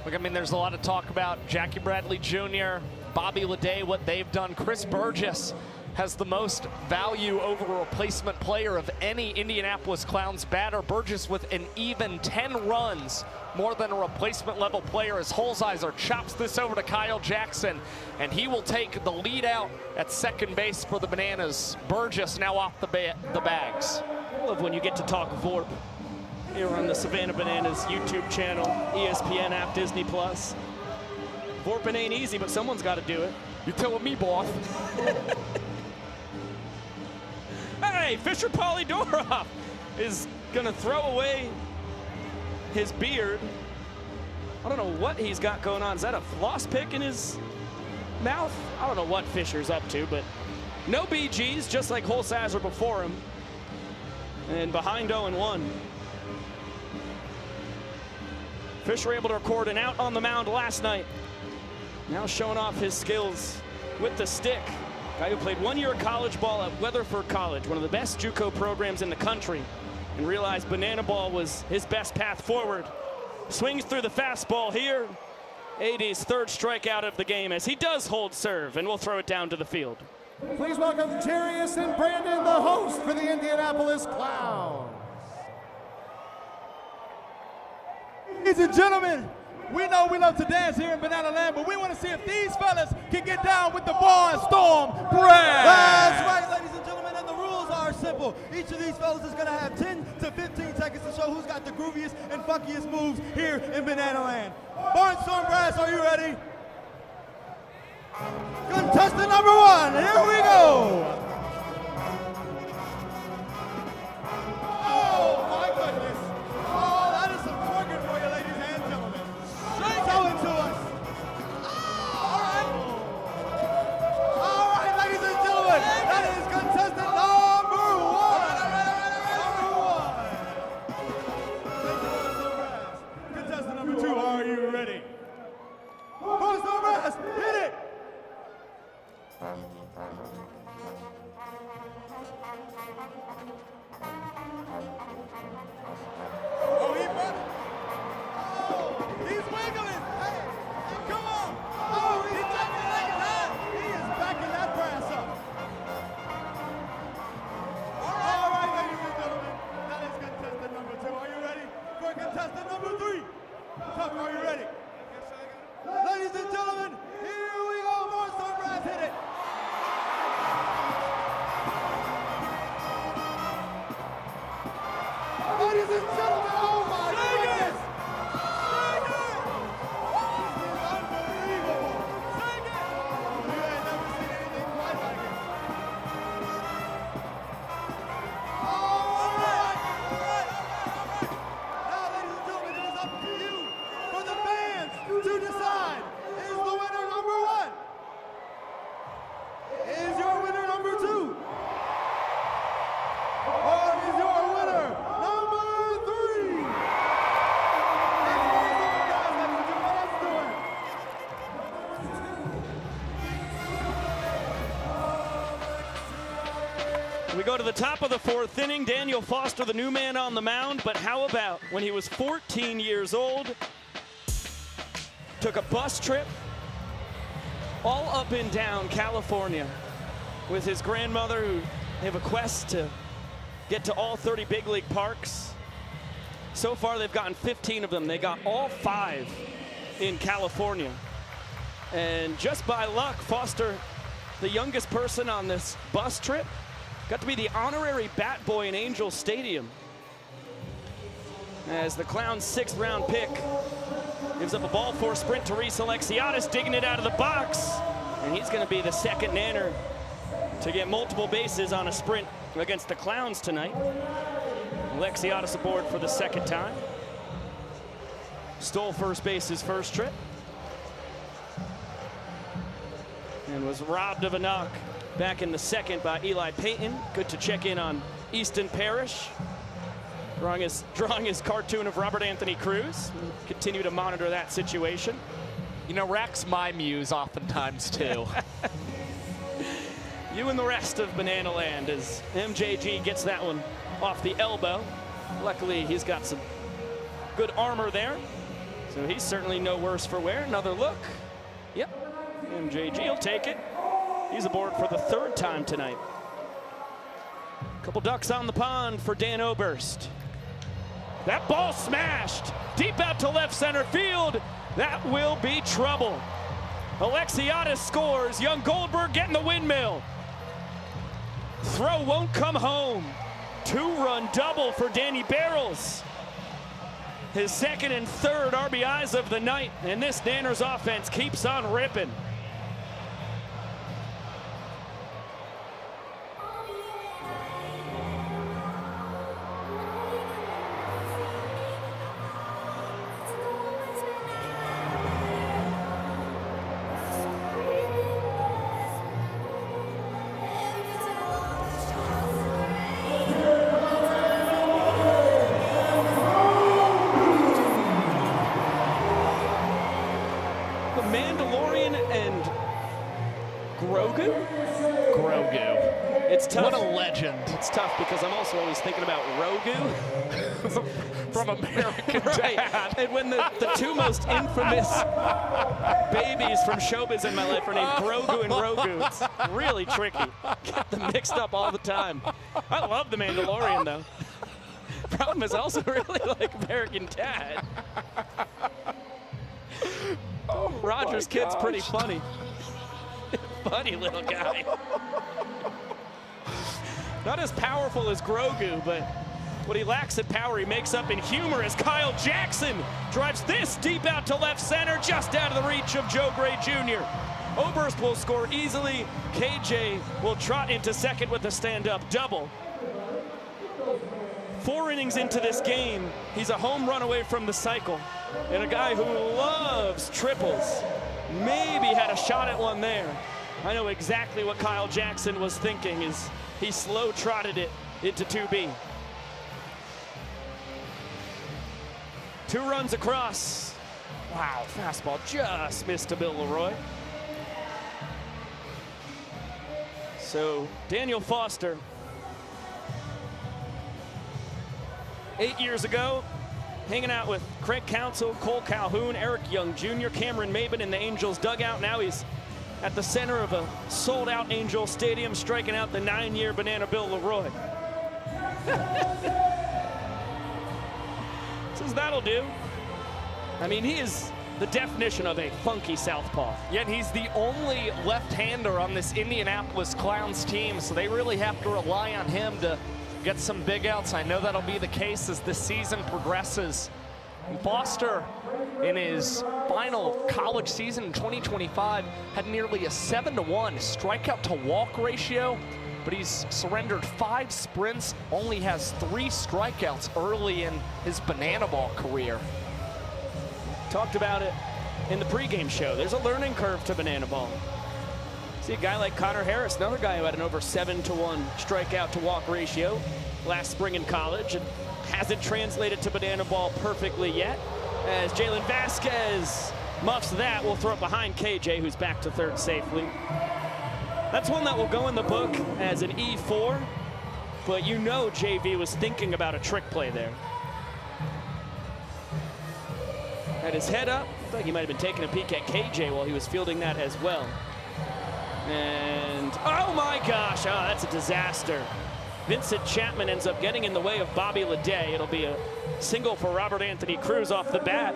Look, I mean, there's a lot of talk about Jackie Bradley Jr., Bobby Leday, what they've done. Chris Burgess has the most value over a replacement player of any Indianapolis Clowns batter. Burgess with an even 10 runs more than a replacement level player as Holsizer chops this over to Kyle Jackson, and he will take the lead out at second base for the Bananas. Burgess now off the bags. I love when you get to talk Vorp here on the Savannah Bananas YouTube channel, ESPN App, Disney Plus. Vorping ain't easy, but someone's got to do it. You're telling me, boss. Hey, Fisher Polydorov is gonna throw away his beard. I don't know what he's got going on. Is that a floss pick in his mouth? I don't know what Fisher's up to, but no BGs, just like Holsizer before him. And behind 0-1. Fisher able to record an out on the mound last night. Now showing off his skills with the stick. Guy who played 1 year of college ball at Weatherford College, one of the best JUCO programs in the country, and realized banana ball was his best path forward. Swings through the fastball here. AD's 3rd strikeout of the game as he does hold serve, and we'll throw it down to the field. Please welcome Jarius and Brandon, the host for the Indianapolis Clowns. Ladies and gentlemen, we know we love to dance here in Banana Land, but we want to see if these fellas can get down with the Barnstorm Brand. That's right, ladies and gentlemen, and the rules are simple. Each of these fellas is going to have 10 to 15 seconds to show who's got the grooviest and funkiest moves here in Banana Land. Barnstorm Brass, are you ready? Contestant number 1, here we go. Oh my goodness. Oh, that is some twerking for you, ladies and gentlemen. Show it to us. All right, ladies and gentlemen, that is contestant number 1. Number 1. He's wiggling. Hey, come on. Oh, he's taking it like that. He is backing that brass up. All right, ladies and gentlemen, that is contestant number 2. Are you ready for contestant number 3? Tucker, are you ready? Ladies and gentlemen, here we go. More Storm Brass, hit it. Ladies and gentlemen, oh my goodness! Sing it! This is unbelievable! Sing it! You ain't never seen anything quite like it. All right! Now, ladies and gentlemen, it is up to you for the fans to decide. Is the winner number 1? Is your winner number 2? Or is your winner number 3? That's what it's on, guys. Ladies and gentlemen, let's do it. We go to the top of the 4th inning. Daniel Foster, the new man on the mound, but how about when he was 14 years old, took a bus trip all up and down California with his grandmother, who have a quest to get to all 30 big league parks. So far, they've gotten 15 of them. They got all 5 in California. And just by luck, Foster, the youngest person on this bus trip, got to be the honorary bat boy in Angel Stadium. As the Clowns' 6th round pick gives up a ball for a sprint to Reese Alexiadis, digging it out of the box. And he's going to be the second nanner to get multiple bases on a sprint against the Clowns tonight. Alexiadis aboard for the 2nd time. Stole first base his first trip. And was robbed of a knock back in the 2nd by Eli Payton. Good to check in on Easton Parrish, drawing his cartoon of Robert Anthony Cruz. We'll continue to monitor that situation. You know, Rack's my muse oftentimes too. You and the rest of Banana Land as MJG gets that one off the elbow. Luckily, he's got some good armor there, so he's certainly no worse for wear. Another look. Yep, MJG will take it. He's aboard for the 3rd time tonight. Couple ducks on the pond for Dan Oberst. That ball smashed deep out to left center field. That will be trouble. Alexiadis scores. Young Goldberg getting the windmill. Throw won't come home. 2-run double for Danny Barrels. His 2nd and 3rd RBIs of the night, and this Nanners offense keeps on ripping. It's tough. What a legend. It's tough because I'm also always thinking about Rogu. From American right. Dad. And when the 2 most infamous babies from showbiz in my life are named Grogu and Rogu, it's really tricky. Get them mixed up all the time. I love The Mandalorian, though. Problem is I also really like American Dad. Roger's kid's pretty funny. Funny little guy. Not as powerful as Grogu, but what he lacks in power, he makes up in humor as Kyle Jackson drives this deep out to left center, just out of the reach of Joe Gray Jr. Oberst will score easily. KJ will trot into 2nd with a stand-up double. 4 innings into this game, he's a home run away from the cycle. And a guy who loves triples maybe had a shot at one there. I know exactly what Kyle Jackson was thinking as he slow trotted it into 2B. 2 runs across. Wow, fastball just missed to Bill Leroy. So Daniel Foster, 8 years ago, hanging out with Craig Counsell, Cole Calhoun, Eric Young Jr., Cameron Maben in the Angels dugout. Now he's at the center of a sold-out Angel Stadium, striking out the 9-year Banana Bill Leroy. Says that'll do. I mean, he is the definition of a funky southpaw. Yet he's the only left-hander on this Indianapolis Clowns team, so they really have to rely on him to get some big outs. I know that'll be the case as this season progresses. And Foster, in his final college season in 2025, had nearly a 7-to-1 strikeout to walk ratio, but he's surrendered 5 sprints, only has 3 strikeouts early in his banana ball career. Talked about it in the pregame show. There's a learning curve to banana ball. See a guy like Connor Harris, another guy who had an over 7-to-1 strikeout to walk ratio last spring in college and hasn't translated to banana ball perfectly yet. As Jalen Vasquez muffs that, we'll throw it behind KJ, who's back to third safely. That's one that will go in the book as an E4, but you know JV was thinking about a trick play there. Had his head up. Looked like he might have been taking a peek at KJ while he was fielding that as well. And, oh my gosh, oh, that's a disaster. Vincent Chapman ends up getting in the way of Bobby Leday. It'll be a single for Robert Anthony Cruz off the bat.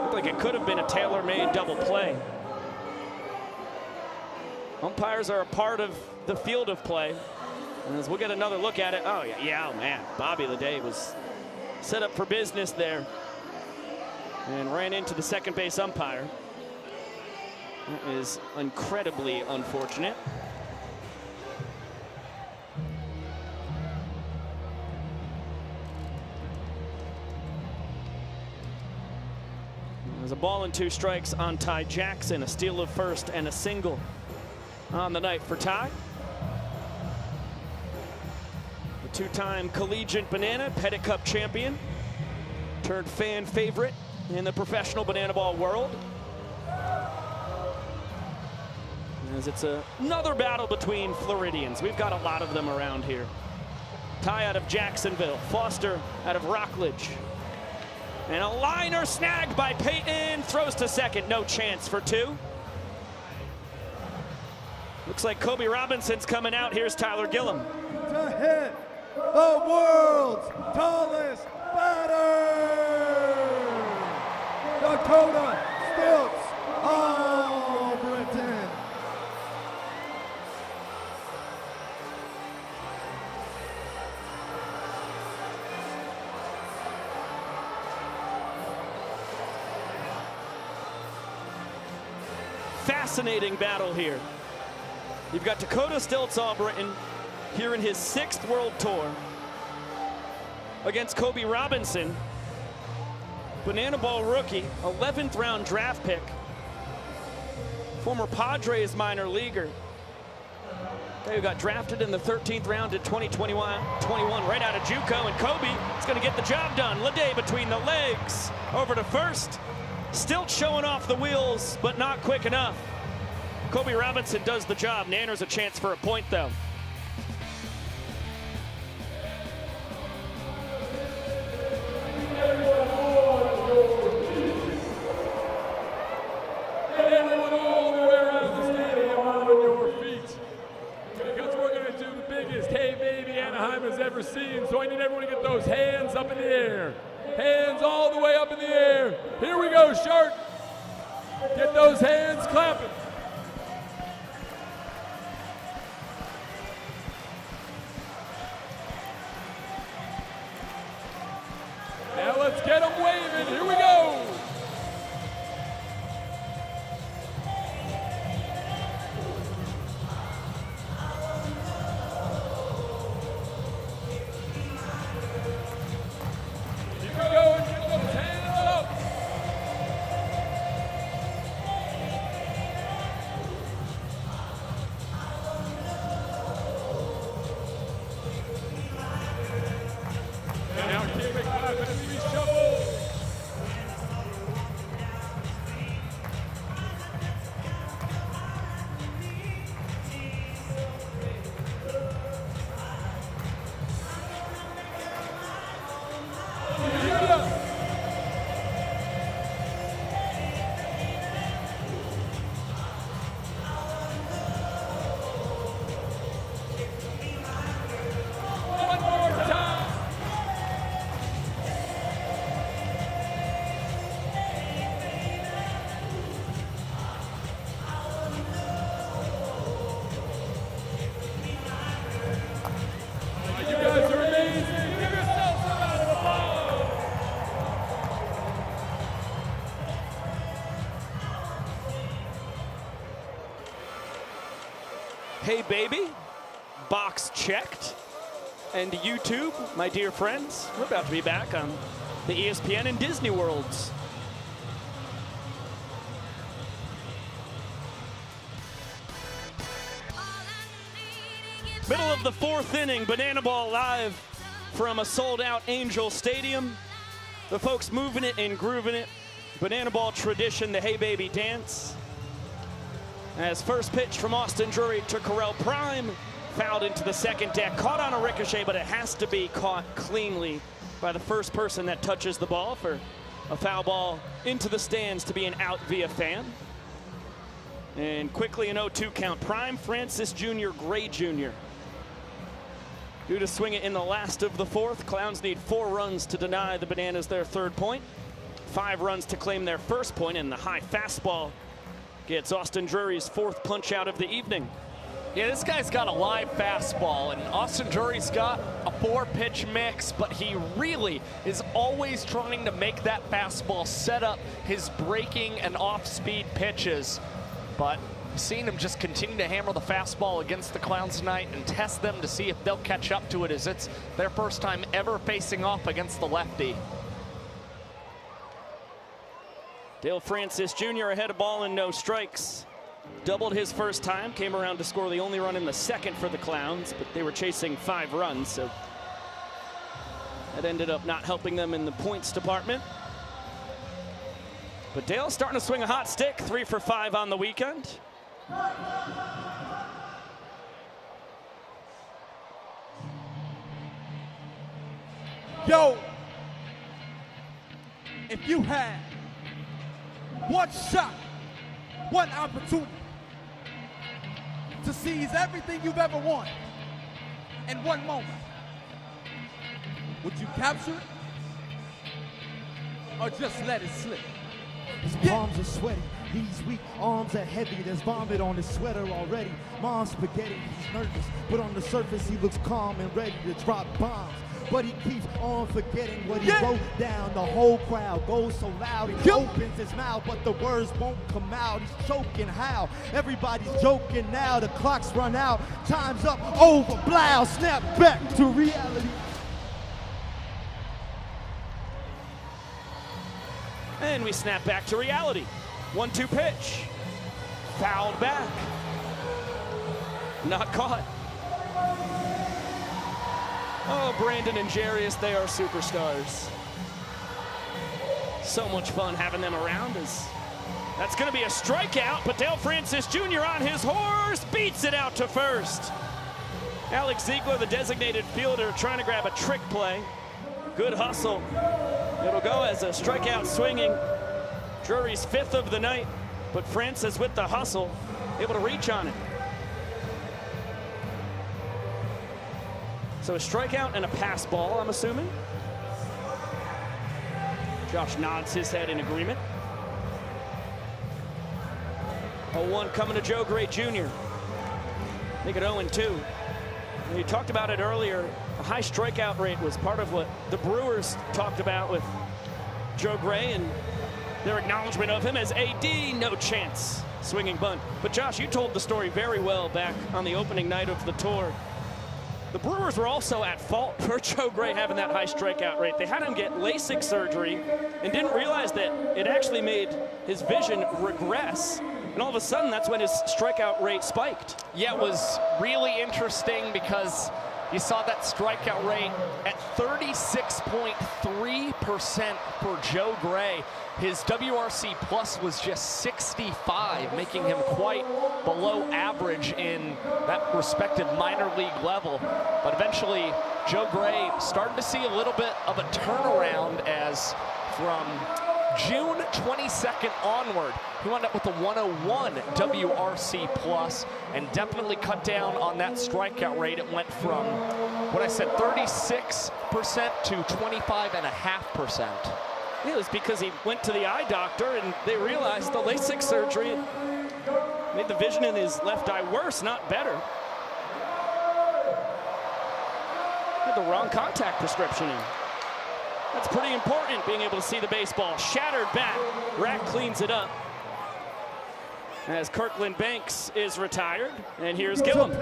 Looked like it could have been a tailor-made double play. Umpires are a part of the field of play. And as we'll get another look at it, oh yeah, oh man, Bobby Leday was set up for business there and ran into the second base umpire. That is incredibly unfortunate. There's a ball and 2 strikes on Ty Jackson, a steal of first and a single on the night for Ty. The 2-time collegiate banana Pettit Cup champion, turned fan favorite in the professional banana ball world. As it's another battle between Floridians. We've got a lot of them around here. Ty out of Jacksonville, Foster out of Rockledge. And a liner snagged by Peyton, throws to second, no chance for 2. Looks like Kobe Robinson's coming out. Here's Tyler Gillum. To hit the world's tallest batter, Dakota Stilts Albritton. Fascinating battle here. You've got Dakota Stilts Albritton here in his 6th World Tour against Kobe Robinson, banana ball rookie, 11th round draft pick, former Padres minor leaguer, guy who got drafted in the 13th round in 2021 right out of JUCO, and Kobe is going to get the job done. Leday between the legs, over to first. Still showing off the wheels, but not quick enough. Kobe Robinson does the job. Nanner's a chance for a point, though. Everyone all the way around the stadium on your feet. Because we're going to do the biggest hey baby Anaheim has ever seen. So I need everyone to get those hands up in the air. Hands all the way up in the air. Here we go, Shark. Get those hands clapping. Now let's get them waving. Here we go. Keep it going. Get those hands up. Hey baby, box checked. And YouTube, my dear friends, we're about to be back on the ESPN and Disney worlds. Middle of the fourth inning, Banana Ball live from a sold-out Angel Stadium. The folks moving it and grooving it. Banana Ball tradition, the Hey Baby dance. As first pitch from Austin Drury to Correll Prime, fouled into the second deck, caught on a ricochet, but it has to be caught cleanly by the first person that touches the ball for a foul ball into the stands to be an out via fan. And quickly an 0-2 count. Prime, Francis Jr., Gray Jr. Due to swing it in the last of the fourth, Clowns need 4 runs to deny the Bananas their third point, 5 runs to claim their first point, and the high fastball gets Austin Drury's 4th punch out of the evening. Yeah, this guy's got a live fastball, and Austin Drury's got a 4-pitch mix, but he really is always trying to make that fastball set up his breaking and off-speed pitches. But we've seen him just continue to hammer the fastball against the Clowns tonight and test them to see if they'll catch up to it, as it's their first time ever facing off against the lefty. Dale Francis Jr. ahead of ball and no strikes. Doubled his first time, came around to score the only run in the second for the Clowns, but they were chasing 5 runs, so that ended up not helping them in the points department. But Dale's starting to swing a hot stick, 3 for 5 on the weekend. Yo, if you had one shot, one opportunity to seize everything you've ever wanted in one moment, would you capture it or just let it slip? His palms are sweaty, these weak arms are heavy. There's vomit on his sweater already. Mom's spaghetti, he's nervous, but on the surface he looks calm and ready to drop bombs. But he keeps on forgetting what he wrote down. The whole crowd goes so loud, he opens his mouth, but the words won't come out. He's choking how? Everybody's joking now. The clock's run out. Time's up, over, blow, snap back to reality. And we snap back to reality. 1-2 pitch. Fouled back. Not caught. Oh, Brandon and Jarius, they are superstars. So much fun having them around. That's going to be a strikeout, but Dale Francis Jr. on his horse beats it out to first. Alex Ziegler, the designated fielder, trying to grab a trick play. Good hustle. It'll go as a strikeout swinging. Drury's 5th of the night, but Francis with the hustle, able to reach on it. So a strikeout and a pass ball, I'm assuming. Josh nods his head in agreement. 0-1 coming to Joe Gray Jr. Make it 0-2. You talked about it earlier. A high strikeout rate was part of what the Brewers talked about with Joe Gray and their acknowledgement of him as AD, no chance, swinging bunt. But Josh, you told the story very well back on the opening night of the tour. The Brewers were also at fault for Joe Gray having that high strikeout rate. They had him get LASIK surgery and didn't realize that it actually made his vision regress. And all of a sudden, that's when his strikeout rate spiked. Yeah, it was really interesting because you saw that strikeout rate at 36.3% for Joe Gray. His WRC plus was just 65, making him quite below average in that respective minor league level. But eventually, Joe Gray started to see a little bit of a turnaround as from June 22nd onward, he wound up with a 101 WRC plus and definitely cut down on that strikeout rate. It went from what I said, 36% to 25.5%. It was because he went to the eye doctor and they realized the LASIK surgery made the vision in his left eye worse, not better. Had the wrong contact prescription in. That's pretty important, being able to see the baseball. Shattered bat. Rack cleans it up. as Kirkland Banks is retired. And here's Gillum.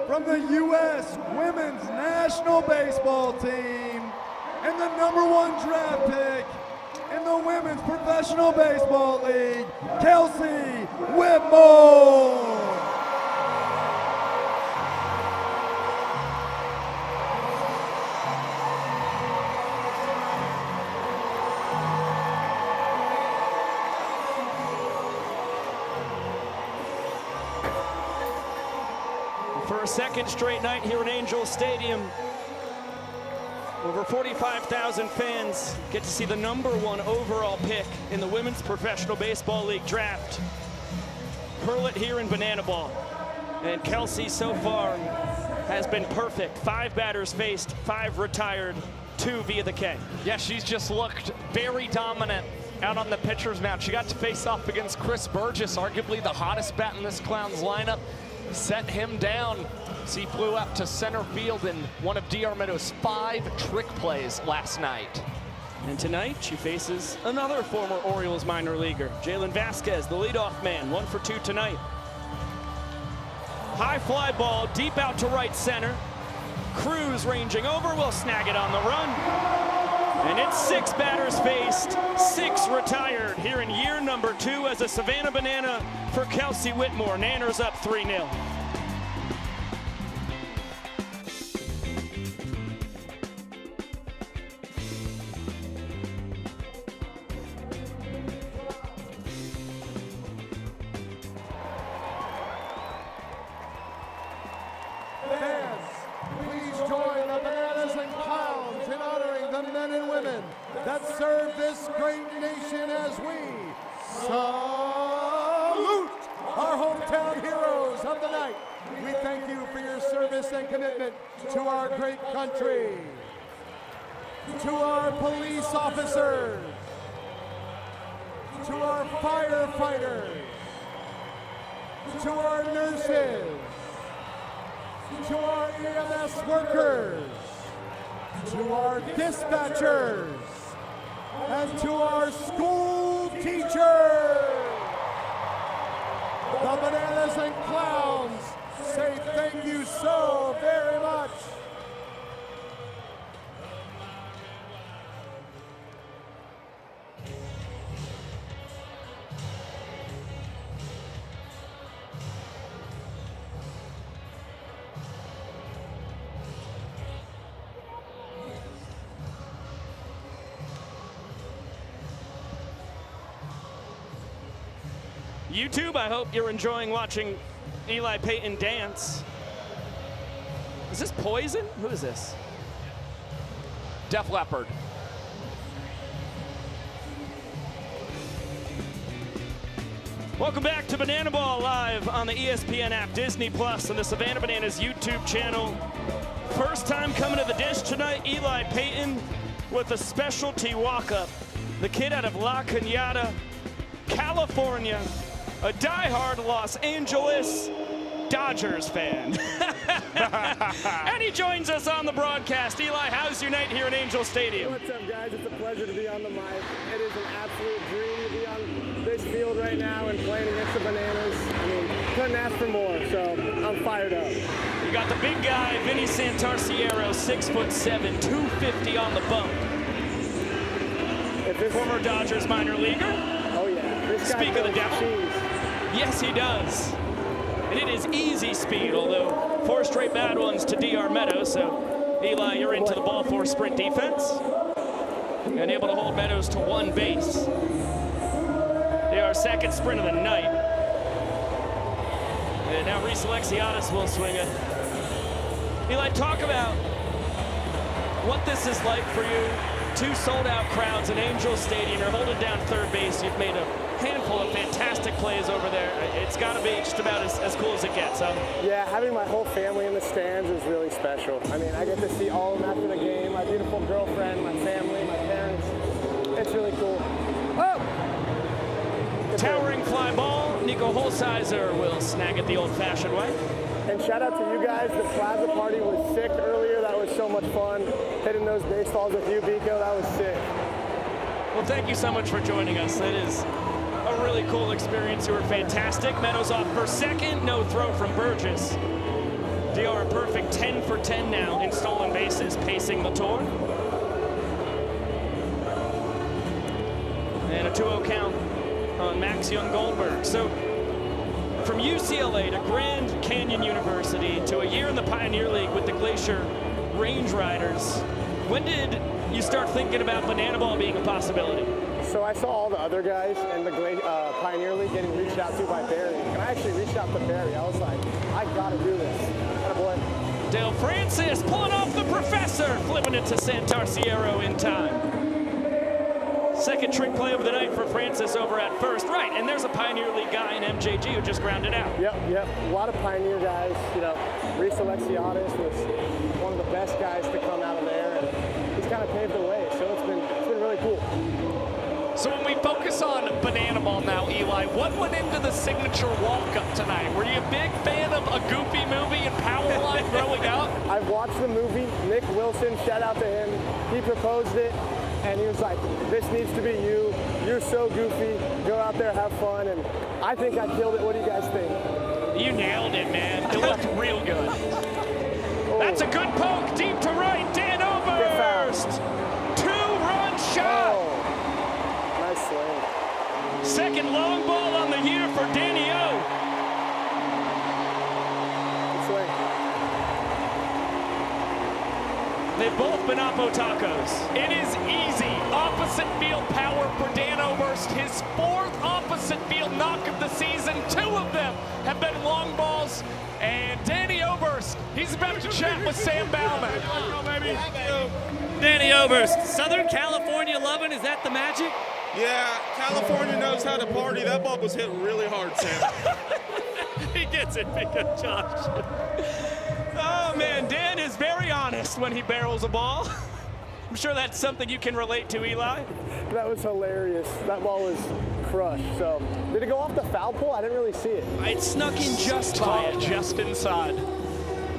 From the U.S. Women's National Baseball Team and the #1 draft pick in the Women's Professional Baseball League, Kelsey Whitmore. For a second straight night here at Angel Stadium, over 45,000 fans get to see the #1 overall pick in the Women's Professional Baseball League draft. Hurl it here in Banana Ball. And Kelsey so far has been perfect. 5 batters faced, 5 retired, 2 via the K. Yeah, she's just looked very dominant out on the pitcher's mound. She got to face off against Chris Burgess, arguably the hottest bat in this Clowns lineup. Set him down. He flew out to center field in one of D.R. Meadows' 5 trick plays last night. And tonight she faces another former Orioles minor leaguer, Jalen Vasquez, the leadoff man, 1 for 2 tonight. High fly ball deep out to right center. Cruz ranging over, will snag it on the run. And it's 6 batters faced, 6 retired here in year number 2 as a Savannah Banana for Kelsey Whitmore. Nanners up 3-0. Fans, please join the Bananas and Clowns in honoring the men and women that serve this great nation as we salute our hometown heroes of the night. We thank you for your service and commitment to our great country. To our police officers, to our firefighters, to our nurses, to our EMS workers, to our dispatchers, and to our school teachers. The Bananas and Clowns say thank you so very much. YouTube, I hope you're enjoying watching Eli Payton dance. Is this Poison? Who is this? Def Leppard. Welcome back to Banana Ball live on the ESPN App, Disney Plus, and the Savannah Bananas YouTube channel. First time coming to the dish tonight, Eli Payton with a specialty walk-up. The kid out of La Cañada, California, a diehard Los Angeles Dodgers fan. And he joins us on the broadcast. Eli, how's your night here in Angel Stadium? What's up, guys? It's a pleasure to be on the mic. It is an absolute dream to be on this field right now and playing against the Bananas. I mean, couldn't ask for more, so I'm fired up. You got the big guy, Vinny Santarciero, 6'7", 250 on the bump. Former Dodgers minor leaguer. Oh, yeah. This guy Speak of the devil. cheese. Yes, he does. And it is easy speed, although 4 straight bad ones to D.R. Meadows. So, Eli, you're into the ball 4 sprint defense. And able to hold Meadows to 1 base. D.R.'s second sprint of the night. And now Reese Alexiadis will swing it. Eli, talk about what this is like for you. 2 sold-out crowds in Angel Stadium. You're holding down third base. You've made a handful of fantastic plays over there. It's got to be just about as cool as it gets, huh? Yeah, having my whole family in the stands is really special. I mean, I get to see all of them after the game. My beautiful girlfriend, my family, my parents. It's really cool. Oh! Towering fly ball. Nico Holsizer will snag it the old-fashioned way. And shout out to you guys. The plaza party was sick earlier. That was so much fun. Hitting those baseballs with you, Biko, that was sick. Well, thank you so much for joining us. It is a really cool experience. You were fantastic. Meadows off for second. No throw from Burgess. Dior a perfect 10 for 10 now in stolen bases, pacing the tour. And a 2-0 count on Max Young Goldberg. So from UCLA to Grand Canyon University to a year in the Pioneer League with the Glacier Range Riders, when did you start thinking about banana ball being a possibility? So I saw all the other guys in the Pioneer League getting reached out to by Barry, and I actually reached out to Barry. I was like, I gotta do this. Attaboy. Dale Francis pulling off the professor, flipping it to Santarciero in time. Second trick play of the night for Francis over at first. Right, and there's a Pioneer League guy in MJG who just grounded out. Yep. A lot of Pioneer guys. You know, Reese Alexiadis was one of the best guys to come out of there, and he's kind of paved the way. So it's been really cool. So when we focus on banana ball now, Eli, what went into the signature walk-up tonight? Were you a big fan of a Goofy movie and Powerline growing up? I've watched the movie. Nick Wilson, shout out to him. He proposed it, and he was like, this needs to be you. You're so goofy. Go out there, have fun. And I think I killed it. What do you guys think? You nailed it, man. It looked real good. That's a good poke. Deep to right. Dan Oberst. 2-run shot. Oh. Nice swing. Second long ball on the year for Danny O. Good swing. They've both been Oppo tacos. It is easy. Opposite field power for Dan Oberst. His fourth opposite field knock of the season. 2 of them have been long balls. And Danny Oberst, he's about to chat with Sam Bauman. Danny Oberst, Southern California loving, is that the magic? Yeah, California knows how to party. That ball was hit really hard, Sam. He gets it, big up, Josh. Oh, man, Dan is very honest when he barrels a ball. I'm sure that's something you can relate to, Eli. That was hilarious. That ball was crushed. So, did it go off the foul pole? I didn't really see it. It snuck in just by it, just inside.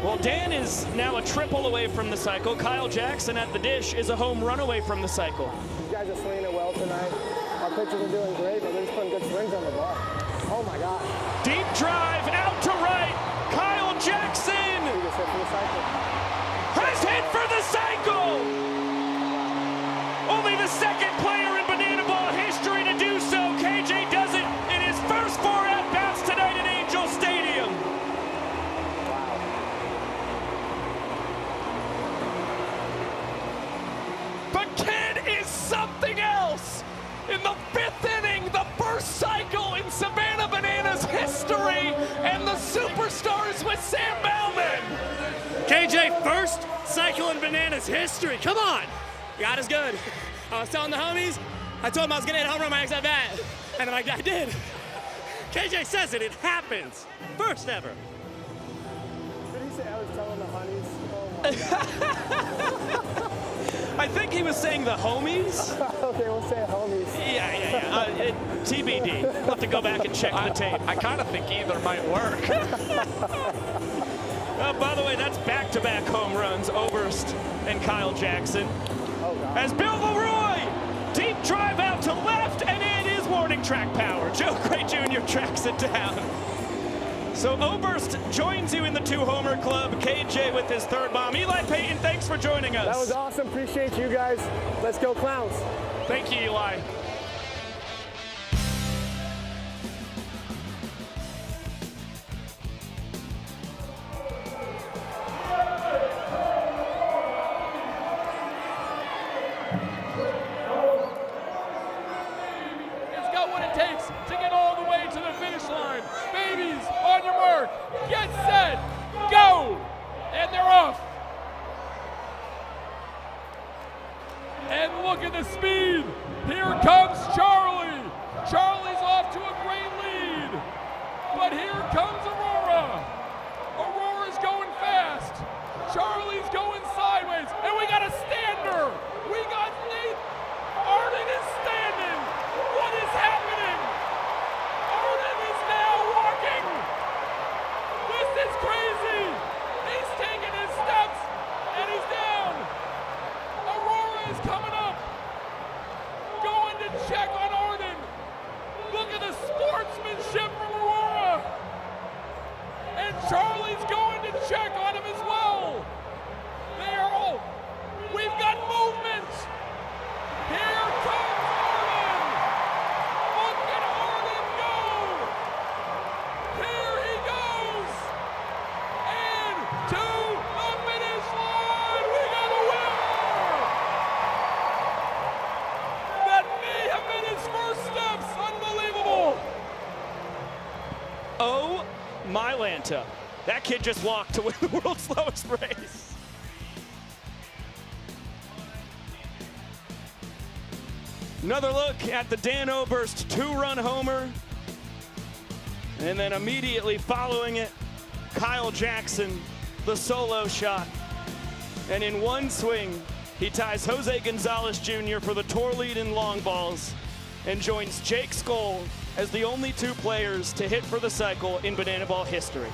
Well, Dan is now a triple away from the cycle. Kyle Jackson at the dish is a home run away from the cycle. You guys are swinging it well tonight. Our pitchers are doing great, but they're just putting good swings on the ball. Oh, my gosh. Deep drive out to right. Kyle Jackson He just hit for the cycle. has hit for the cycle. Only the second player in banana ball history to do so. KJ does it in his first 4 at-bats tonight at Angel Stadium. But Ken is something else. In the 5th inning, the first cycle in Savannah Bananas history, and the superstars with Sam Bauman. KJ, first cycle in Bananas history. Come on. God is good. I was telling the homies, I told them I was going to hit a home run my next at bat. And then I did. KJ says it happens. First ever. Did he say I was telling the honeys? Oh, my God. I think he was saying the homies. Okay, we'll say homies. Yeah. TBD. We'll have to go back and check the tape. I kind of think either might work. By the way, that's back-to-back home runs, Oberst and Kyle Jackson. Oh, God. As Bill Leroy, deep drive out to left, and it is warning track power. Joe Gray Jr. tracks it down. So Oberst joins you in the 2-homer club. KJ with his 3rd bomb. Eli Payton, thanks for joining us. That was awesome. Appreciate you guys. Let's go Clowns. Thank you, Eli. It's got what it takes to get all the way to the finish line. Babies, on your mark, get set, go! And they're off. And look at the speed. Here comes Charlie. Charlie's off to a great lead. But here comes Aurora. Aurora's going fast. Charlie's going sideways. And we got a stander. We got Nate. Arden is standing. What is happening? Arden is now walking. This is crazy. He's taking his step Atlanta. That kid just walked to win the world's slowest race. Another look at the Dan Oberst 2-run homer. And then immediately following it, Kyle Jackson, the solo shot. And in one swing, he ties Jose Gonzalez Jr. for the tour lead in long balls and joins Jake Skoll as the only 2 players to hit for the cycle in banana ball history.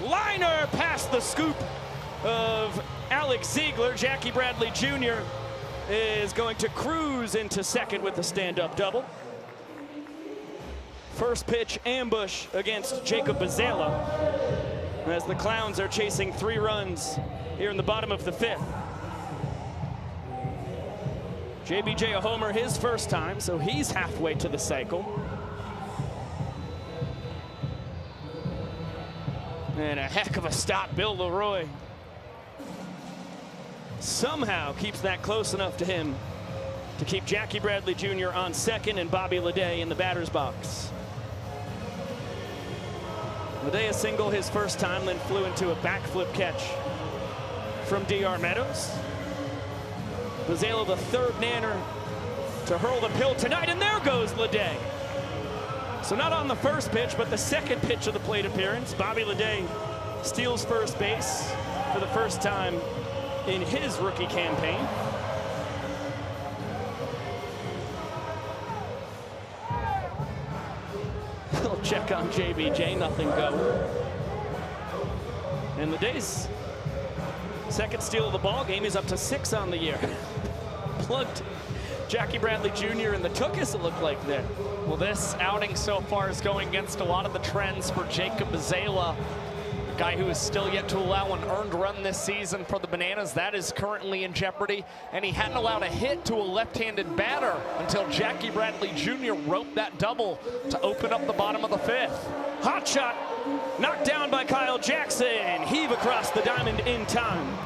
Liner past the scoop of Alex Ziegler. Jackie Bradley Jr. is going to cruise into second with the stand-up double. First pitch ambush against Jacob Bazala as the Clowns are chasing 3 runs here in the bottom of the 5th. JBJ a homer his first time, so he's halfway to the cycle. And a heck of a stop, Bill Leroy somehow keeps that close enough to him to keep Jackie Bradley Jr. on second and Bobby Leday in the batter's box. Leday a single his first time, then flew into a backflip catch from D.R. Meadows. Bazala, the 3rd Nanner to hurl the pill tonight, and there goes Leday. So not on the first pitch, but the second pitch of the plate appearance. Bobby Leday steals first base for the first time in his rookie campaign. He'll check on JBJ, nothing go. And Leday's second steal of the ball game is up to 6 on the year. Plugged Jackie Bradley Jr. in the tuchus, it looked like there. Well, this outing so far is going against a lot of the trends for Jacob Bazala, a guy who is still yet to allow an earned run this season for the Bananas. That is currently in jeopardy, and he hadn't allowed a hit to a left-handed batter until Jackie Bradley Jr. roped that double to open up the bottom of the 5th. Hot shot, knocked down by Kyle Jackson. Heave across the diamond in time.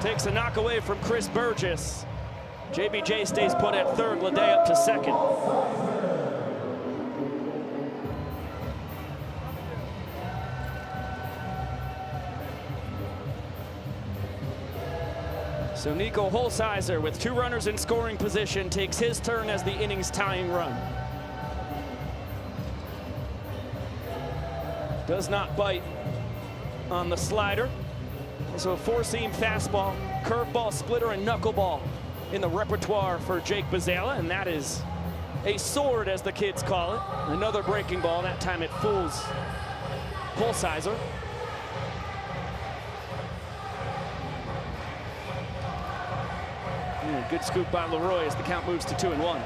Takes a knock away from Chris Burgess. JBJ stays put at 3rd, Leday up to 2nd. So Nico Holsizer, with 2 runners in scoring position, takes his turn as the inning's tying run. Does not bite on the slider. So a 4-seam fastball, curveball, splitter, and knuckleball in the repertoire for Jake Bazala, and that is a sword, as the kids call it. Another breaking ball, that time it fools Holsizer. Good scoop by Leroy as the count moves to 2-1.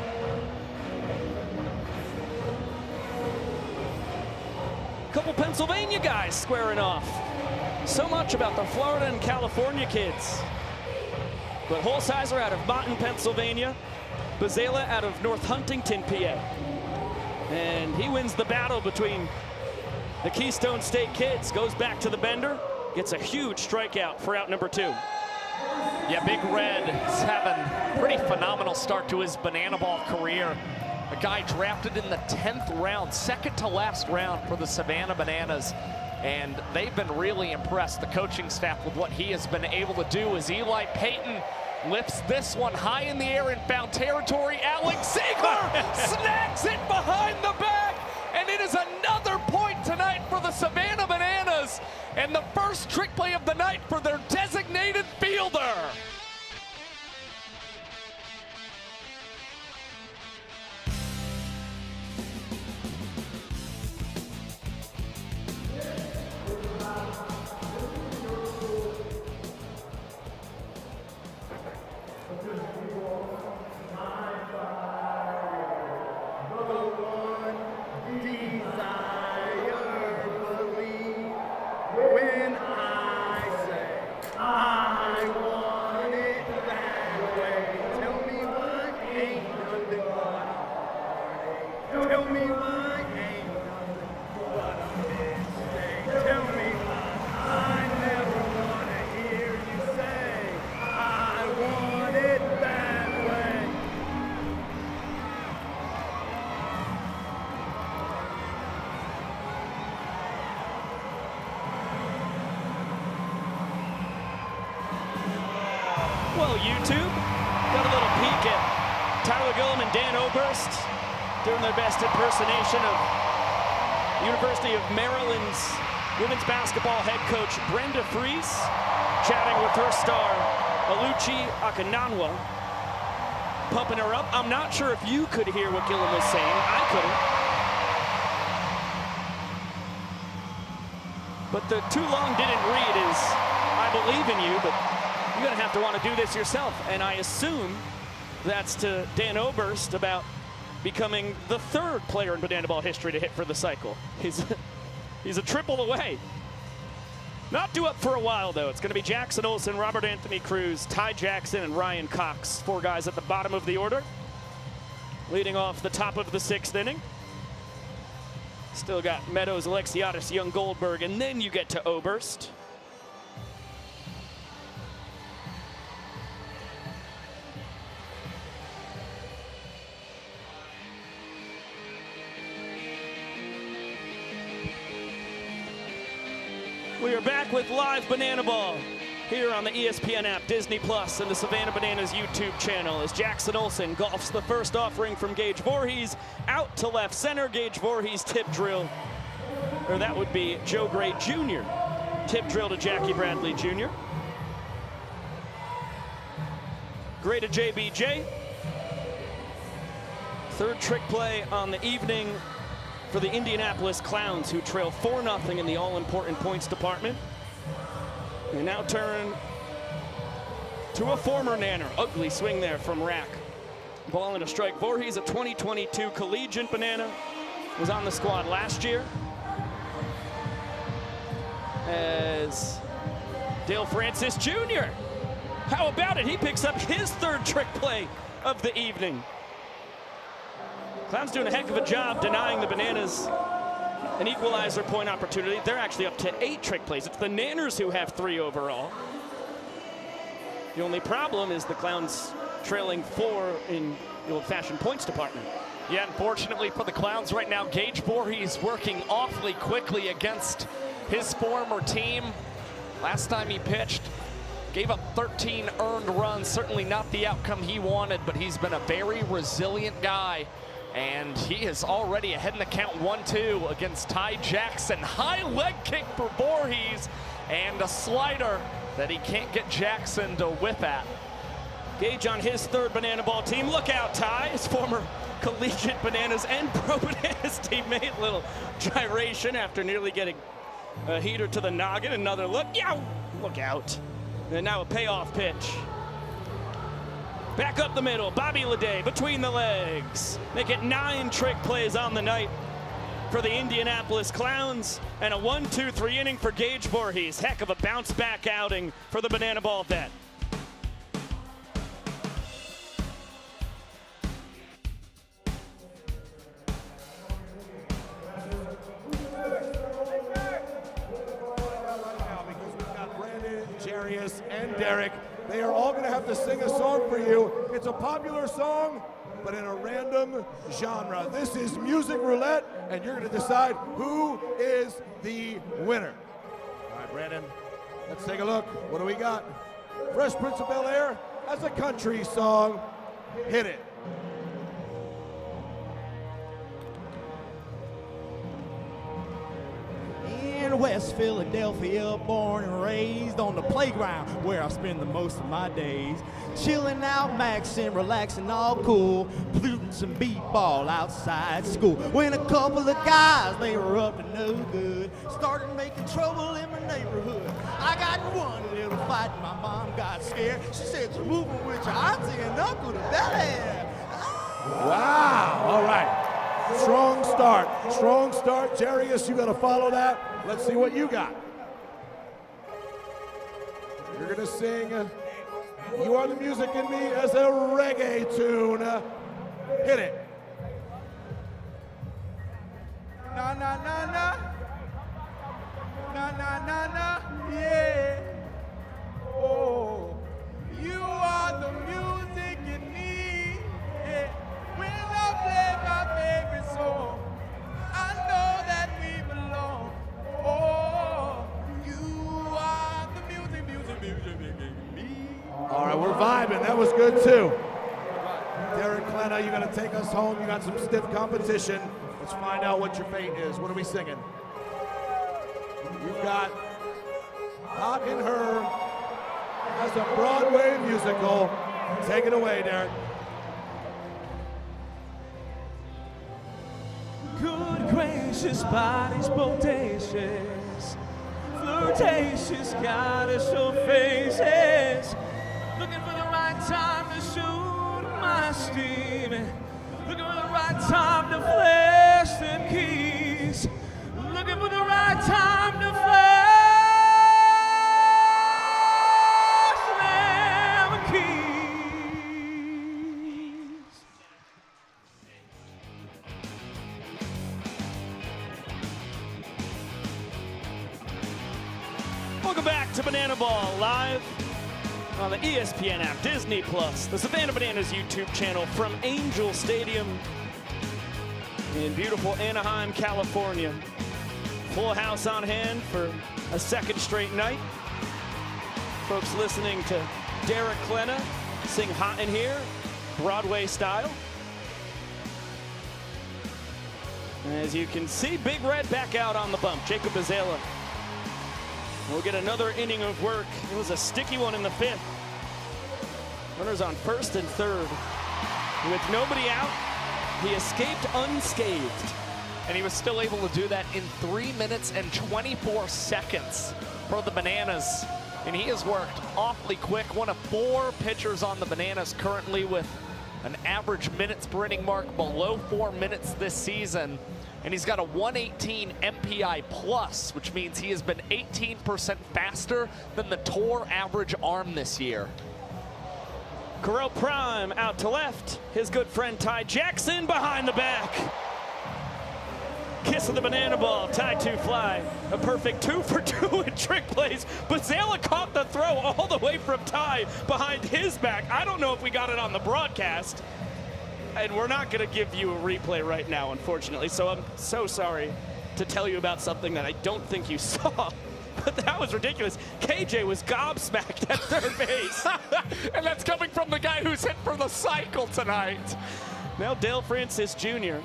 Couple Pennsylvania guys squaring off. So much about the Florida and California kids. But Holsizer out of Mountain, Pennsylvania. Bazala out of North Huntington, PA. And he wins the battle between the Keystone State kids. Goes back to the bender. Gets a huge strikeout for out number 2. Yeah, Big Red's having a pretty phenomenal start to his banana ball career. A guy drafted in the 10th round, second to last round for the Savannah Bananas. And they've been really impressed, the coaching staff, with what he has been able to do as Eli Payton lifts this one high in the air in foul territory. Alex Ziegler snags it behind the back, and it is another point tonight for the Savannah Bananas, and the first trick play of the night for their designated fielder. YouTube. Got a little peek at Tyler Gillum and Dan Oberst doing their best impersonation of University of Maryland's women's basketball head coach Brenda Fries, chatting with her star Aluchi Akinanwa, pumping her up. I'm not sure if you could hear what Gillum was saying. I couldn't. But the too long didn't read is, I believe in you, but you're going to have to want to do this yourself. And I assume that's to Dan Oberst about becoming the third player in banana ball history to hit for the cycle. He's a triple away. Not due up for a while, though. It's going to be Jackson Olsen, Robert Anthony Cruz, Ty Jackson, and Ryan Cox. 4 guys at the bottom of the order, leading off the top of the 6th inning. Still got Meadows, Alexiadis, Young, Goldberg, and then you get to Oberst. We are back with live banana ball here on the ESPN app, Disney Plus, and the Savannah Bananas YouTube channel as Jackson Olsen golfs the first offering from Gage Voorhees out to left center. Gage Voorhees tip drill, or that would be Joe Gray Jr. Tip drill to Jackie Bradley Jr. Gray to JBJ. Third trick play on the evening for the Indianapolis Clowns, who trail 4-0 in the all-important points department. They now turn to a former Nanner. Ugly swing there from Rack. Ball and a strike. Voorhees, a 2022 collegiate banana, was on the squad last year. As Dale Francis Jr., how about it? He picks up his third trick play of the evening. Clowns doing a heck of a job denying the Bananas an equalizer point opportunity. They're actually up to 8 trick plays. It's the Nanners who have 3 overall. The only problem is the Clowns trailing 4 in the old-fashioned points department. Yeah, unfortunately for the Clowns right now, Gage Voorhees working awfully quickly against his former team. Last time he pitched, gave up 13 earned runs. Certainly not the outcome he wanted, but he's been a very resilient guy. And he is already ahead in the count 1-2 against Ty Jackson. High leg kick for Voorhees and a slider that he can't get Jackson to whip at. Gage on his third banana ball team. Look out, Ty, his former collegiate Bananas and pro Bananas teammate. Little gyration after nearly getting a heater to the noggin. Another look. Yow! Look out. And now a payoff pitch. Back up the middle, Bobby Leday between the legs. Make it 9 trick plays on the night for the Indianapolis Clowns, and a 1-2-3 inning for Gage Voorhees. Heck of a bounce back outing for the banana ball vet. Jarius and Derek. They are all going to have to sing a song for you. It's a popular song, but in a random genre. This is Music Roulette, and you're going to decide who is the winner. All right, Brandon, let's take a look. What do we got? Fresh Prince of Bel-Air as a country song. Hit it. In West Philadelphia, born and raised on the playground where I spend the most of my days. Chilling out, maxing, relaxing, all cool, fluting some beat ball outside school. When a couple of guys, they were up to no good, started making trouble in my neighborhood. I got in one little fight and my mom got scared. She said, "You're moving with your auntie and uncle to Bel-Air." Wow, all right. Strong start, strong start. Jarius, you got to follow that. Let's see what you got. You're going to sing You Are the Music in Me as a reggae tune. Hit it. Na na na na. Na na na na. Yeah. Oh, you are the music in me. Yeah. When I play my favorite song, I know that we belong. Oh, you are the music in me. All right, we're vibing. That was good too. Derek Klena, you got to take us home. You got some stiff competition. Let's find out what your fate is. What are we singing? We've got Hawk and Her as a Broadway musical. Take it away, Derek. Good gracious, body's bodacious, flirtatious, gotta show faces. Looking for the right time to shoot my steam. Looking for the right time to flash them keys. Looking for the right time to flash them keys. Welcome back to Banana Ball live on the ESPN app, Disney Plus, the Savannah Bananas YouTube channel from Angel Stadium in beautiful Anaheim, California. Full house on hand for a second straight night. Folks listening to Derek Klena sing Hot in Here, Broadway style. As you can see, Big Red back out on the bump. Jacob Bazela will get another inning of work. It was a sticky one in the fifth. Runners on first and third. With nobody out, he escaped unscathed. And he was still able to do that in 3 minutes and 24 seconds for the Bananas. And he has worked awfully quick. One of 4 pitchers on the Bananas currently with an average minutes per inning mark below 4 minutes this season. And he's got a 118 MPI plus, which means he has been 18% faster than the tour average arm this year. Corral Prime out to left. His good friend Ty Jackson behind the back. Kiss of the banana ball, Ty 2 fly. A perfect 2 for 2 in trick plays. Bazela caught the throw all the way from Ty behind his back. I don't know if we got it on the broadcast. And we're not going to give you a replay right now, unfortunately. So I'm so sorry to tell you about something that I don't think you saw. But that was ridiculous. KJ was gobsmacked at third base. And that's coming from the guy who's hit for the cycle tonight. Now Dale Francis Jr.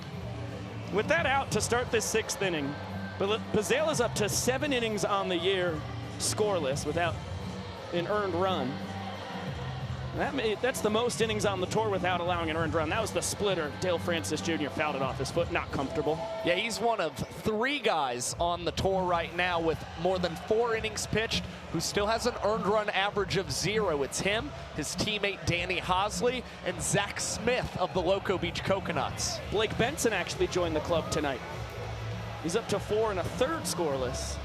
with that out to start this 6th inning. But Bazela's up to 7 innings on the year, scoreless, without an earned run. That's the most innings on the tour without allowing an earned run. That was the splitter. Dale Francis Jr. fouled it off his foot, not comfortable. Yeah, he's one of 3 guys on the tour right now with more than 4 innings pitched who still has an earned run average of 0. It's him, his teammate Danny Hosley, and Zach Smith of the Loco Beach Coconuts. Blake Benson actually joined the club tonight. He's up to 4 1/3 scoreless.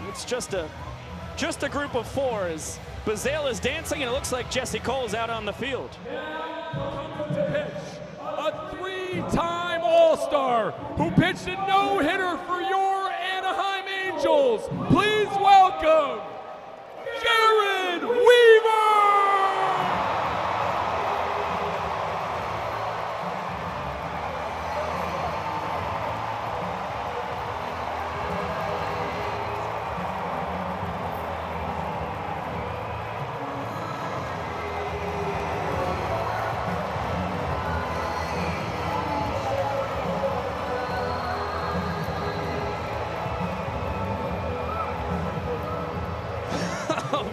It's just a group of 4 as Bazela's dancing, and it looks like Jesse Cole's out on the field. To pitch, a 3-time All-Star who pitched a no-hitter for your Anaheim Angels. Please welcome Jared Weaver!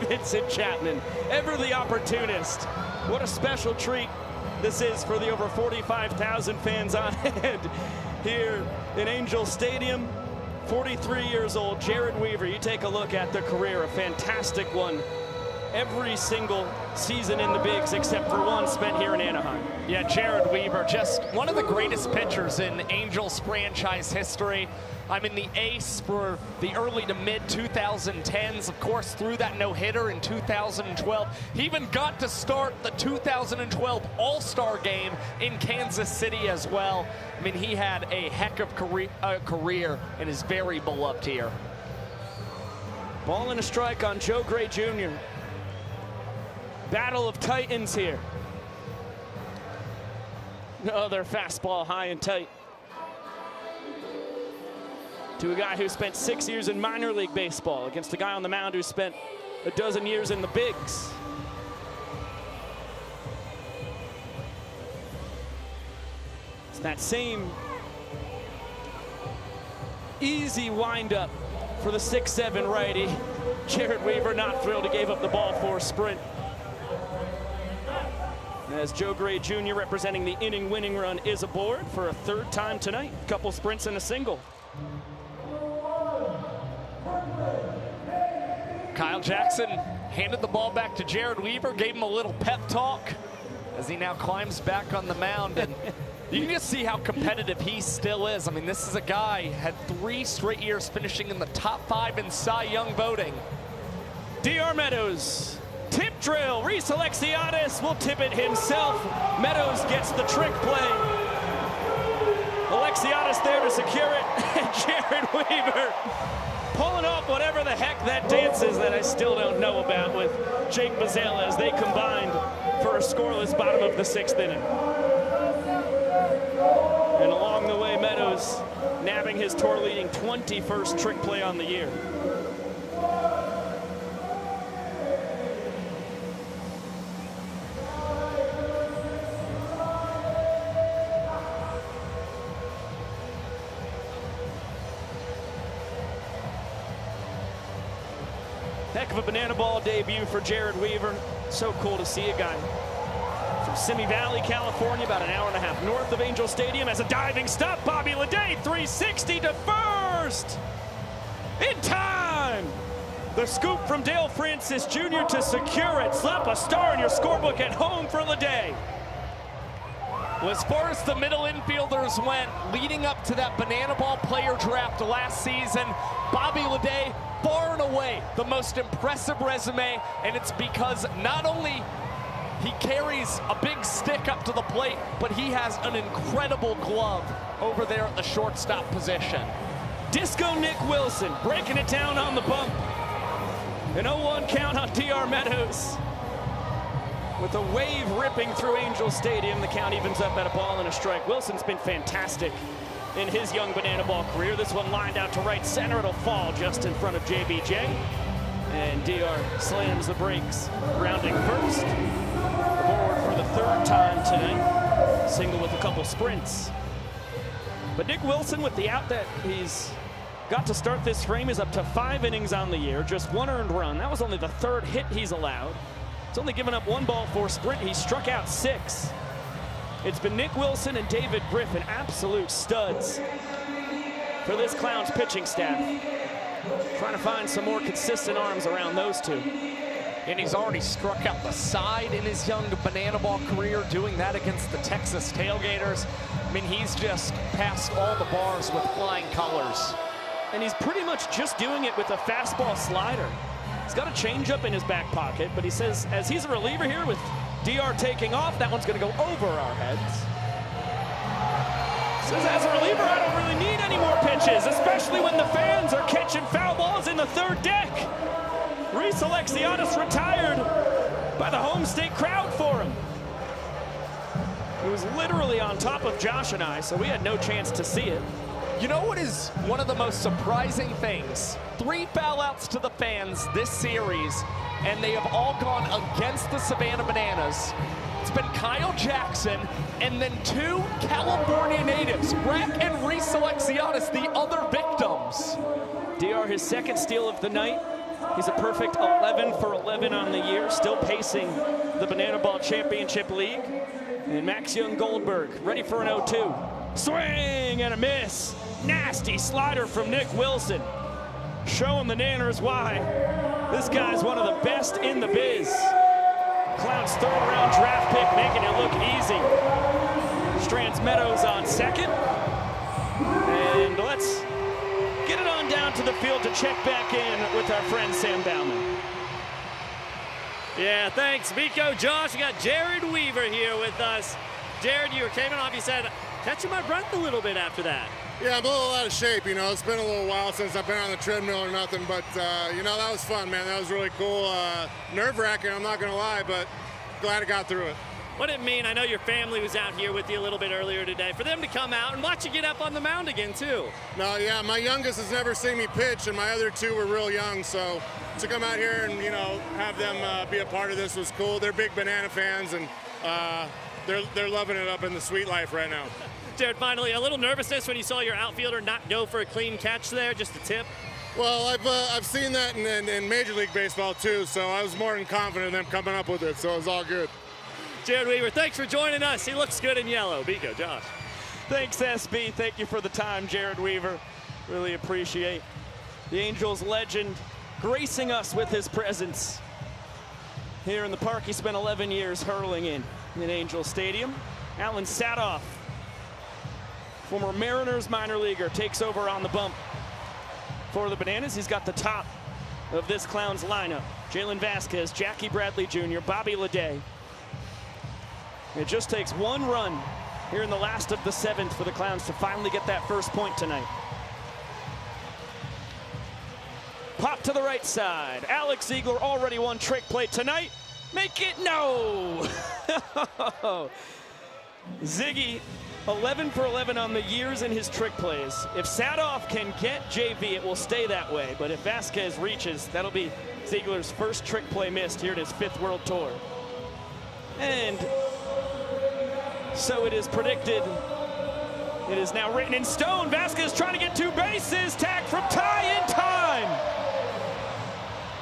Vincent Chapman, ever the opportunist. What a special treat this is for the over 45,000 fans on hand here in Angel Stadium. 43 years old, Jared Weaver. You take a look at the career, a fantastic one. Every single season in the bigs except for one spent here in Anaheim. Yeah, Jared Weaver, just one of the greatest pitchers in Angels franchise history. I mean, the ace for the early to mid 2010s, of course, threw that no-hitter in 2012. He even got to start the 2012 All-Star game in Kansas City as well. I mean, he had a heck of career and is very beloved here. Ball and a strike on Joe Gray Jr. Battle of Titans here. Another fastball high and tight. To a guy who spent 6 years in minor league baseball against a guy on the mound who spent a dozen years in the bigs. It's that same easy windup for the 6'7" righty. Jared Weaver not thrilled he gave up the ball for a sprint. As Joe Gray Jr. representing the inning winning run is aboard for a third time tonight. Couple sprints and a single. Kyle Jackson handed the ball back to Jared Weaver, gave him a little pep talk as he now climbs back on the mound. And you can just see how competitive he still is. I mean, this is a guy had 3 straight years finishing in the top 5 in Cy Young voting. DR Meadows, tip drill. Reese Alexiadis will tip it himself. Meadows gets the trick play. Alexiadis there to secure it. And Jared Weaver pulling off whatever the heck that dance is that I still don't know about with Jake Bazella as they combined for a scoreless bottom of the 6th inning. And along the way, Meadows nabbing his tour-leading 21st trick play on the year. Heck of a banana ball debut for Jared Weaver. So cool to see a guy from Simi Valley, California, about an hour and a half north of Angel Stadium. As a diving stop, Bobby Leday, 360 to first. In time. The scoop from Dale Francis Jr. to secure it. Slap a star in your scorebook at home for Leday. Well, as far as the middle infielders went, leading up to that banana ball player draft last season, Bobby Leday, far and away the most impressive resume, and it's because not only he carries a big stick up to the plate, but he has an incredible glove over there at the shortstop position. Disco Nick Wilson breaking it down on the bump. An 0-1 count on DR Meadows. With a wave ripping through Angel Stadium, the count evens up at a ball and a strike. Wilson's been fantastic in his young banana ball career. This one lined out to right center. It'll fall just in front of JBJ. And DR slams the brakes, rounding first. Aboard for the 3rd time tonight. Single with a couple sprints. But Nick Wilson, with the out that he's got to start this frame, is up to 5 innings on the year, just 1 earned run. That was only the 3rd hit he's allowed. He's only given up 1 ball for a sprint. He struck out 6. It's been Nick Wilson and David Griffin, absolute studs for this Clowns pitching staff. Trying to find some more consistent arms around those two. And he's already struck out the side in his young banana ball career, doing that against the Texas Tailgaters. I mean, he's just passed all the bars with flying colors. And he's pretty much just doing it with a fastball slider. He's got a changeup in his back pocket, but he says as he's a reliever here with DR taking off, that one's going to go over our heads. Says as a reliever, I don't really need any more pitches, especially when the fans are catching foul balls in the 3rd deck. Reese Alexiadis retired by the home state crowd for him. He was literally on top of Josh and I, so we had no chance to see it. You know what is one of the most surprising things? 3 foul outs to the fans this series, and they have all gone against the Savannah Bananas. It's been Kyle Jackson and then 2 California natives, Brack and Reese Alexiadis, the other victims. DR, his 2nd steal of the night. He's a perfect 11 for 11 on the year, still pacing the Banana Ball Championship League. And Max Young Goldberg ready for an 0-2. Swing and a miss. Nasty slider from Nick Wilson. Showing the Nanners why this guy's one of the best in the biz. Clowns 3rd round draft pick, making it look easy. Strands Meadows on 2nd. And let's get it on down to the field to check back in with our friend Sam Bauman. Yeah, thanks, Miko. Josh, we got Jared Weaver here with us. Jared, you were coming off, you said, catching my breath a little bit after that. Yeah, I'm a little out of shape, you know. It's been a little while since I've been on the treadmill or nothing, but, you know, that was fun, man. That was really cool. Nerve-wracking, I'm not going to lie, but glad I got through it. What did it mean? I know your family was out here with you a little bit earlier today. For them to come out and watch you get up on the mound again, too. No, yeah, my youngest has never seen me pitch, and my other 2 were real young, so to come out here and, you know, have them be a part of this was cool. They're big Banana fans, and they're loving it up in the sweet life right now. Jared, finally, a little nervousness when you saw your outfielder not go for a clean catch there, just a tip? Well, I've seen that in Major League Baseball too, so I was more than confident in them coming up with it, so it was all good. Jared Weaver, thanks for joining us. He looks good in yellow. Biko, Josh. Thanks, SB. Thank you for the time, Jared Weaver. Really appreciate the Angels legend gracing us with his presence here in the park he spent 11 years hurling in Angel Stadium. Alan Sadoff, former Mariners minor leaguer, takes over on the bump for the Bananas. He's got the top of this Clowns lineup. Jalen Vasquez, Jackie Bradley Jr., Bobby Leday. It just takes one run here in the last of the 7th for the Clowns to finally get that first point tonight. Pop to the right side. Alex Ziegler already won trick play tonight. Make it no. Ziggy, 11 for 11 on the years in his trick plays. If Sadoff can get JV, it will stay that way. But if Vasquez reaches, that'll be Ziegler's first trick play missed here at his 5th World Tour. And so it is predicted. It is now written in stone. Vasquez trying to get 2 bases. Tag from Ty in time.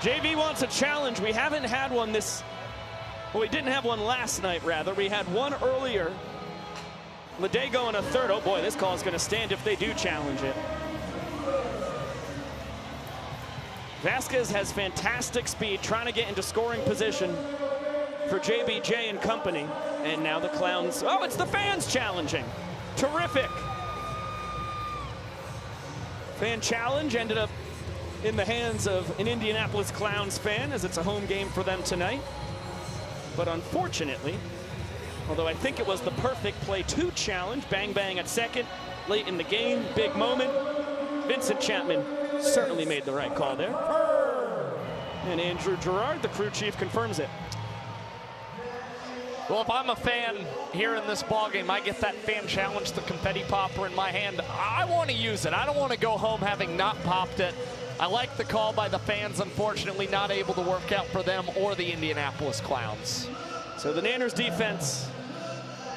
JV wants a challenge. We haven't had one well, we didn't have one last night, rather. We had one earlier. Leday going a third. Oh boy, this call is going to stand if they do challenge it. Vasquez has fantastic speed, trying to get into scoring position for JBJ and company. And now the Clowns, oh, it's the fans challenging. Terrific. Fan challenge ended up in the hands of an Indianapolis Clowns fan, as it's a home game for them tonight. But unfortunately, although I think it was the perfect play to challenge, bang bang at second, late in the game, big moment. Vincent Chapman certainly made the right call there. And Andrew Gerard, the crew chief, confirms it. Well, if I'm a fan here in this ballgame, I get that fan challenge, the confetti popper in my hand. I want to use it. I don't want to go home having not popped it. I like the call by the fans, unfortunately not able to work out for them or the Indianapolis Clowns. So the Nanners defense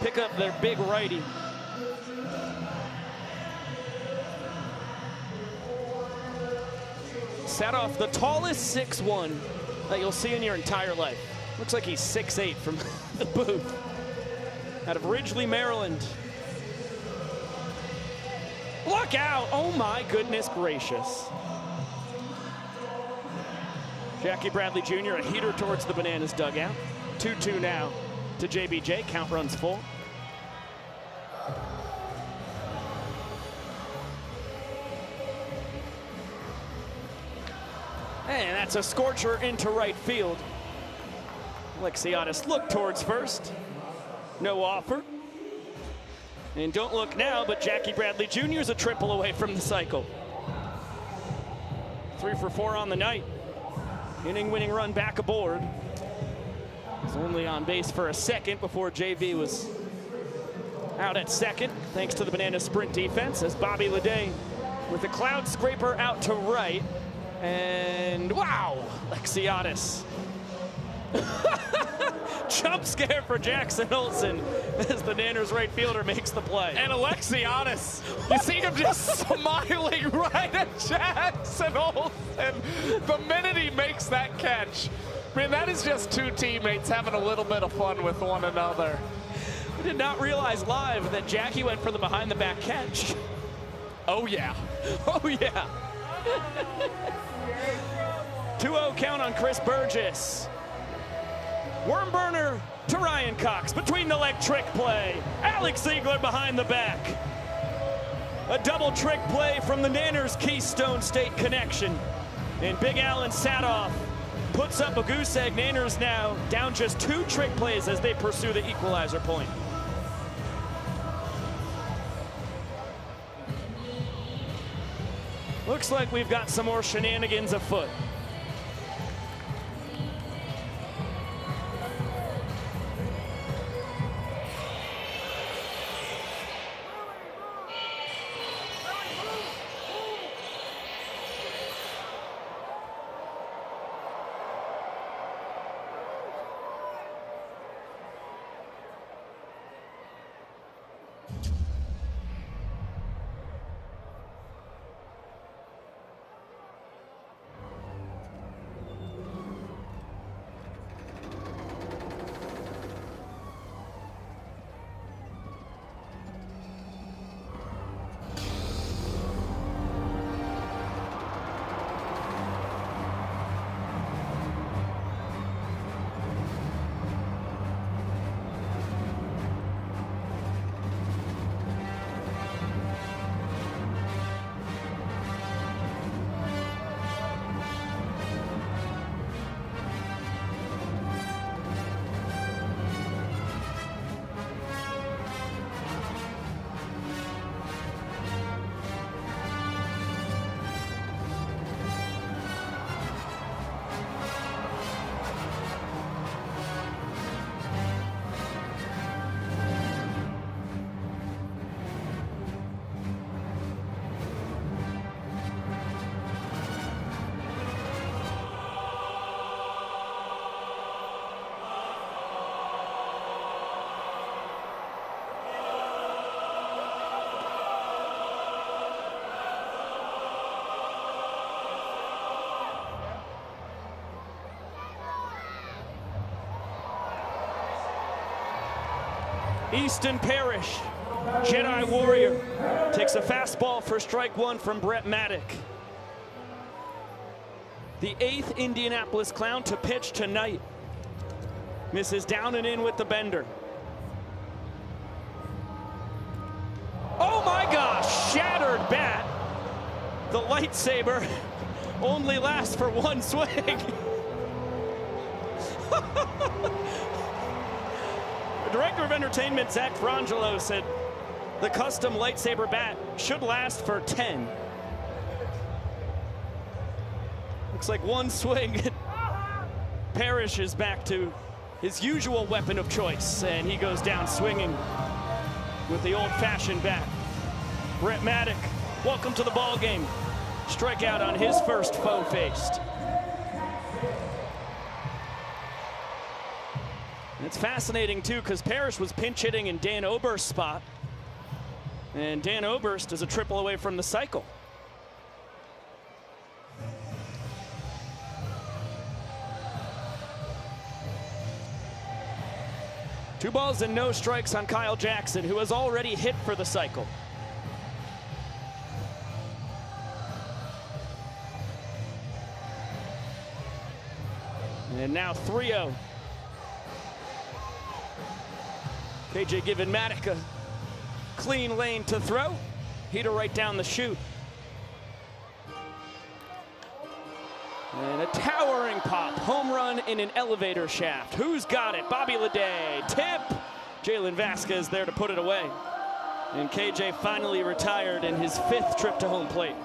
pick up their big righty. Sadoff, the tallest 6'1" that you'll see in your entire life. Looks like he's 6'8" from the booth. Out of Ridgely, Maryland. Look out! Oh my goodness gracious. Jackie Bradley Jr., a heater towards the Bananas dugout. 2-2 now to JBJ. Count runs full. And that's a scorcher into right field. Alexiadis look towards first. No offer. And don't look now, but Jackie Bradley Jr. is a triple away from the cycle. 3 for 4 on the night. Inning-winning run back aboard. Was only on base for a second before JV was out at second, thanks to the Banana sprint defense, as Bobby Leday with the cloud scraper out to right. And wow, Alexiadis. Jump scare for Jackson Olsen as the Nanners right fielder makes the play. And Alexiadis, you see him just smiling right at Jackson Olsen the minute he makes that catch. I mean, that is just 2 teammates having a little bit of fun with one another. We did not realize live that Jackie went for the behind-the-back catch. Oh, yeah. Oh, yeah. 2-0 count on Chris Burgess. Worm burner to Ryan Cox. Between the leg trick play. Alex Ziegler behind the back. A double trick play from the Nanners Keystone State connection. And Big Alan Sadoff puts up a goose egg. Nanners now down just 2 trick plays as they pursue the equalizer point. Looks like we've got some more shenanigans afoot. Easton Parrish, Jedi Warrior, takes a fastball for strike one from Brett Maddock. The 8th Indianapolis Clown to pitch tonight. Misses down and in with the bender. Oh my gosh, shattered bat. The lightsaber only lasts for one swing. The director of entertainment, Zach Frangelo, said the custom lightsaber bat should last for 10. Looks like one swing. Parrish is back to his usual weapon of choice, and he goes down swinging with the old-fashioned bat. Brett Maddock, welcome to the ball game. Strikeout on his first foe-faced. It's fascinating, too, because Parrish was pinch hitting in Dan Oberst's spot. And Dan Oberst is a triple away from the cycle. Two balls and no strikes on Kyle Jackson, who has already hit for the cycle. And now 3-0. KJ giving Maddock a clean lane to throw. Heater right down the chute. And a towering pop. Home run in an elevator shaft. Who's got it? Bobby Leday. Tip. Jalen Vasquez there to put it away. And KJ finally retired in his 5th trip to home plate.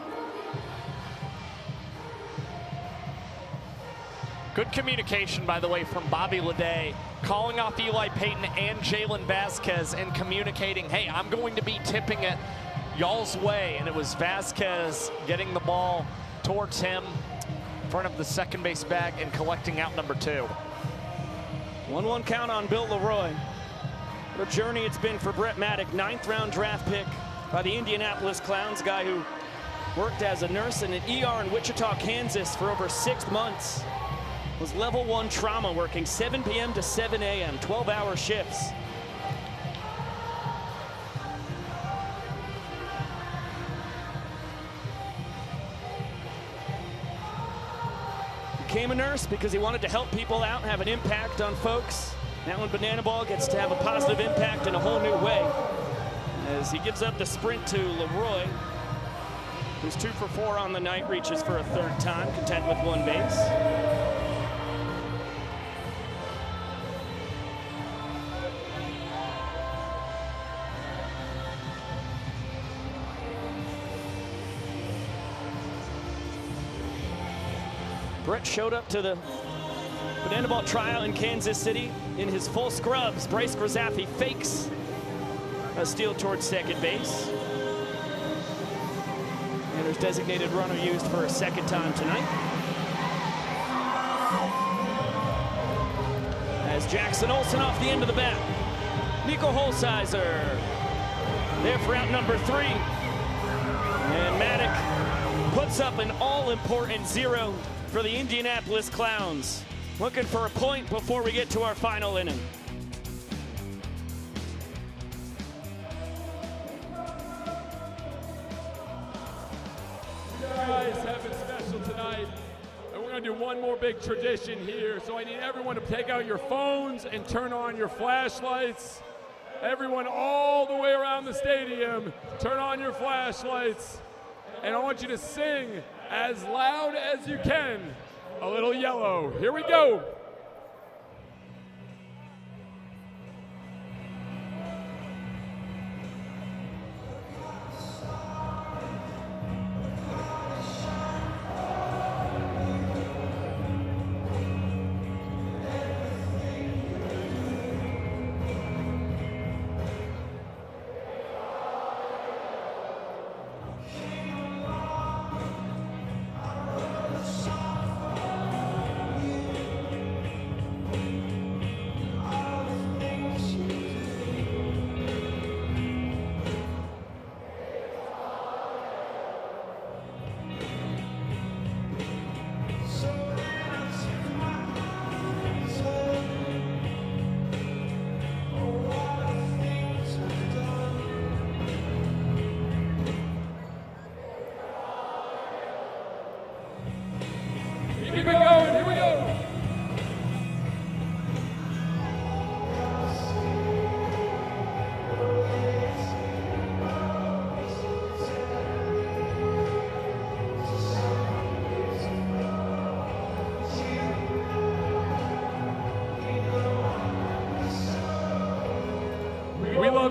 Good communication, by the way, from Bobby Leday, calling off Eli Payton and Jalen Vasquez and communicating, hey, I'm going to be tipping it y'all's way. And it was Vasquez getting the ball towards him in front of the second base bag and collecting out number 2. 1-1 count on Bill Leroy. What a journey it's been for Brett Maddock, 9th round draft pick by the Indianapolis Clowns, guy who worked as a nurse in an ER in Wichita, Kansas for over 6 months. Was level 1 trauma, working 7 p.m. to 7 a.m., 12-hour shifts. Became a nurse because he wanted to help people out and have an impact on folks. Now in Banana Ball gets to have a positive impact in a whole new way. As he gives up the sprint to Leroy, who's 2 for 4 on the night, reaches for a 3rd time, content with 1 base. Brett showed up to the Banana Ball tryout in Kansas City in his full scrubs. Bryce Grozaffi fakes a steal towards second base. And there's designated runner used for a 2nd time tonight. As Jackson Olsen off the end of the bat. Nico Holsizer there for out number 3. And Maddock puts up an all-important 0 for the Indianapolis Clowns. Looking for a point before we get to our final inning. You guys have been special tonight, and we're going to do one more big tradition here. So I need everyone to take out your phones and turn on your flashlights. Everyone all the way around the stadium, turn on your flashlights. And I want you to sing as loud as you can, A Little Yellow. Here we go.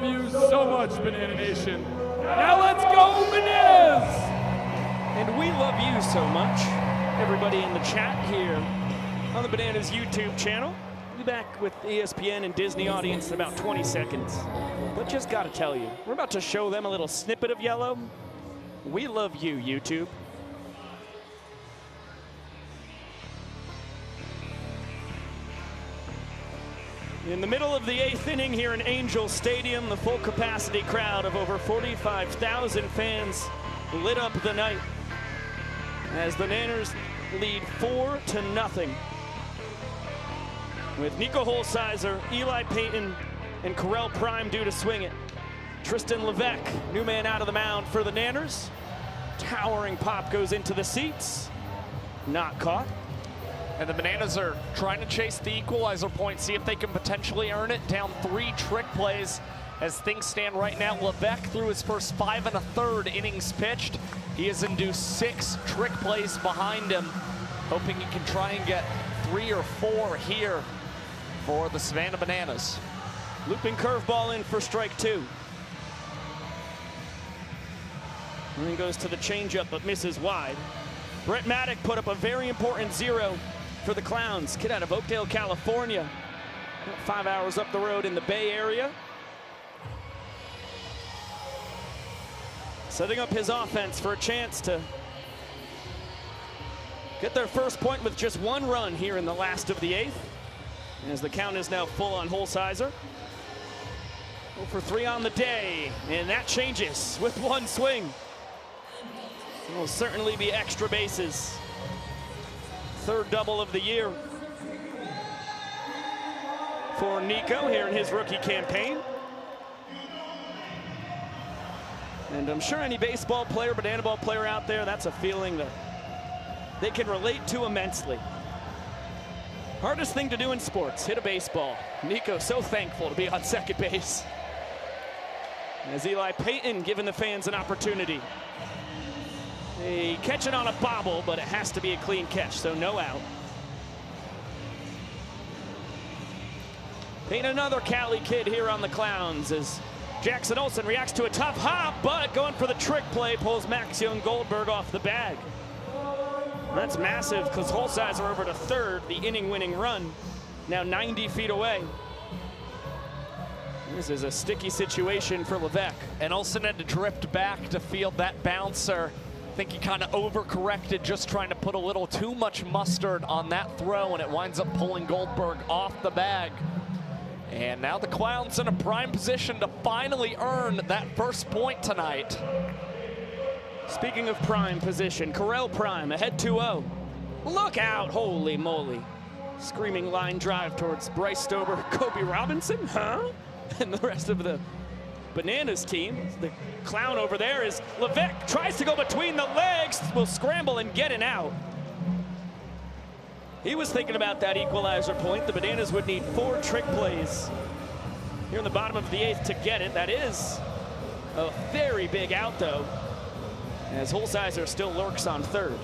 love you so much, Banana Nation. Now let's go, Bananas! And we love you so much, everybody in the chat here on the Bananas YouTube channel. We'll be back with ESPN and Disney audience in about 20 seconds. But just gotta tell you, we're about to show them a little snippet of yellow. We love you, YouTube. In the middle of the 8th inning here in Angel Stadium, the full capacity crowd of over 45,000 fans lit up the night as the Nanners lead 4-0. With Nico Holsizer, Eli Payton, and Correll Prime due to swing it. Tristan Levesque, new man out of the mound for the Nanners. Towering pop goes into the seats. Not caught. And the Bananas are trying to chase the equalizer point, see if they can potentially earn it. Down 3 trick plays as things stand right now. Levesque threw his first 5 1/3 innings pitched. He has induced 6 trick plays behind him, hoping he can try and get 3 or 4 here for the Savannah Bananas. Looping curveball in for strike 2. And then goes to the changeup, but misses wide. Brett Maddock put up a very important 0 for the Clowns. Kid out of Oakdale, California. 5 hours up the road in the Bay Area. Setting up his offense for a chance to get their first point with just 1 run here in the last of the 8th. As the count is now full on Holsizer. 0 for 3 on the day, and that changes with 1 swing. There will certainly be extra bases. 3rd double of the year for Nico here in his rookie campaign. And I'm sure any baseball player, banana ball player out there, that's a feeling that they can relate to immensely. Hardest thing to do in sports, hit a baseball. Nico so thankful to be on second base. As Eli Payton giving the fans an opportunity. They catch it on a bobble, but it has to be a clean catch, so no out. Payton, another Cali kid here on the Clowns as Jackson Olsen reacts to a tough hop, but going for the trick play, pulls Max Young Goldberg off the bag. That's massive because Holsizer over to 3rd, the inning-winning run, now 90 feet away. This is a sticky situation for Levesque. And Olsen had to drift back to field that bouncer. I think he kind of overcorrected, just trying to put a little too much mustard on that throw, and it winds up pulling Goldberg off the bag. And now the Clowns in a prime position to finally earn that first point tonight. Speaking of prime position, Correll Prime ahead 2-0. Look out, holy moly. Screaming line drive towards Bryce Stober, Kobe Robinson, huh? And the rest of the Bananas team. The Clown over there is Levesque, tries to go between the legs, will scramble and get an out. He was thinking about that equalizer point. The Bananas would need 4 trick plays here in the bottom of the 8th to get it. That is a very big out, though, as Holsizer still lurks on 3rd.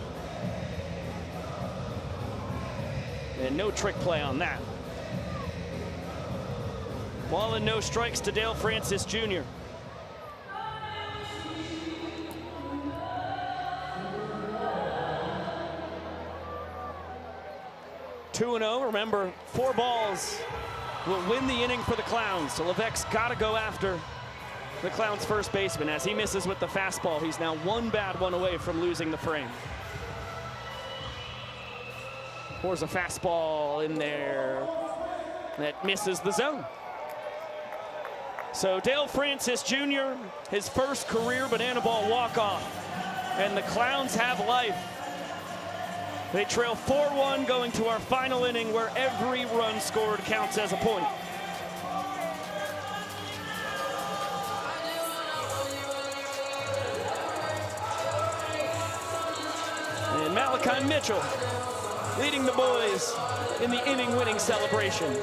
And no trick play on that. Ball and no strikes to Dale Francis Jr. (2-0). Remember, 4 balls will win the inning for the Clowns. So Levesque's got to go after the Clowns' first baseman. As he misses with the fastball, he's now 1 bad one away from losing the frame. Pours a fastball in there that misses the zone. So Dale Francis Jr., his first career banana ball walk-off, and the Clowns have life. They trail 4-1 going to our final inning where every run scored counts as a point. And Malachi Mitchell leading the boys in the inning-winning celebration.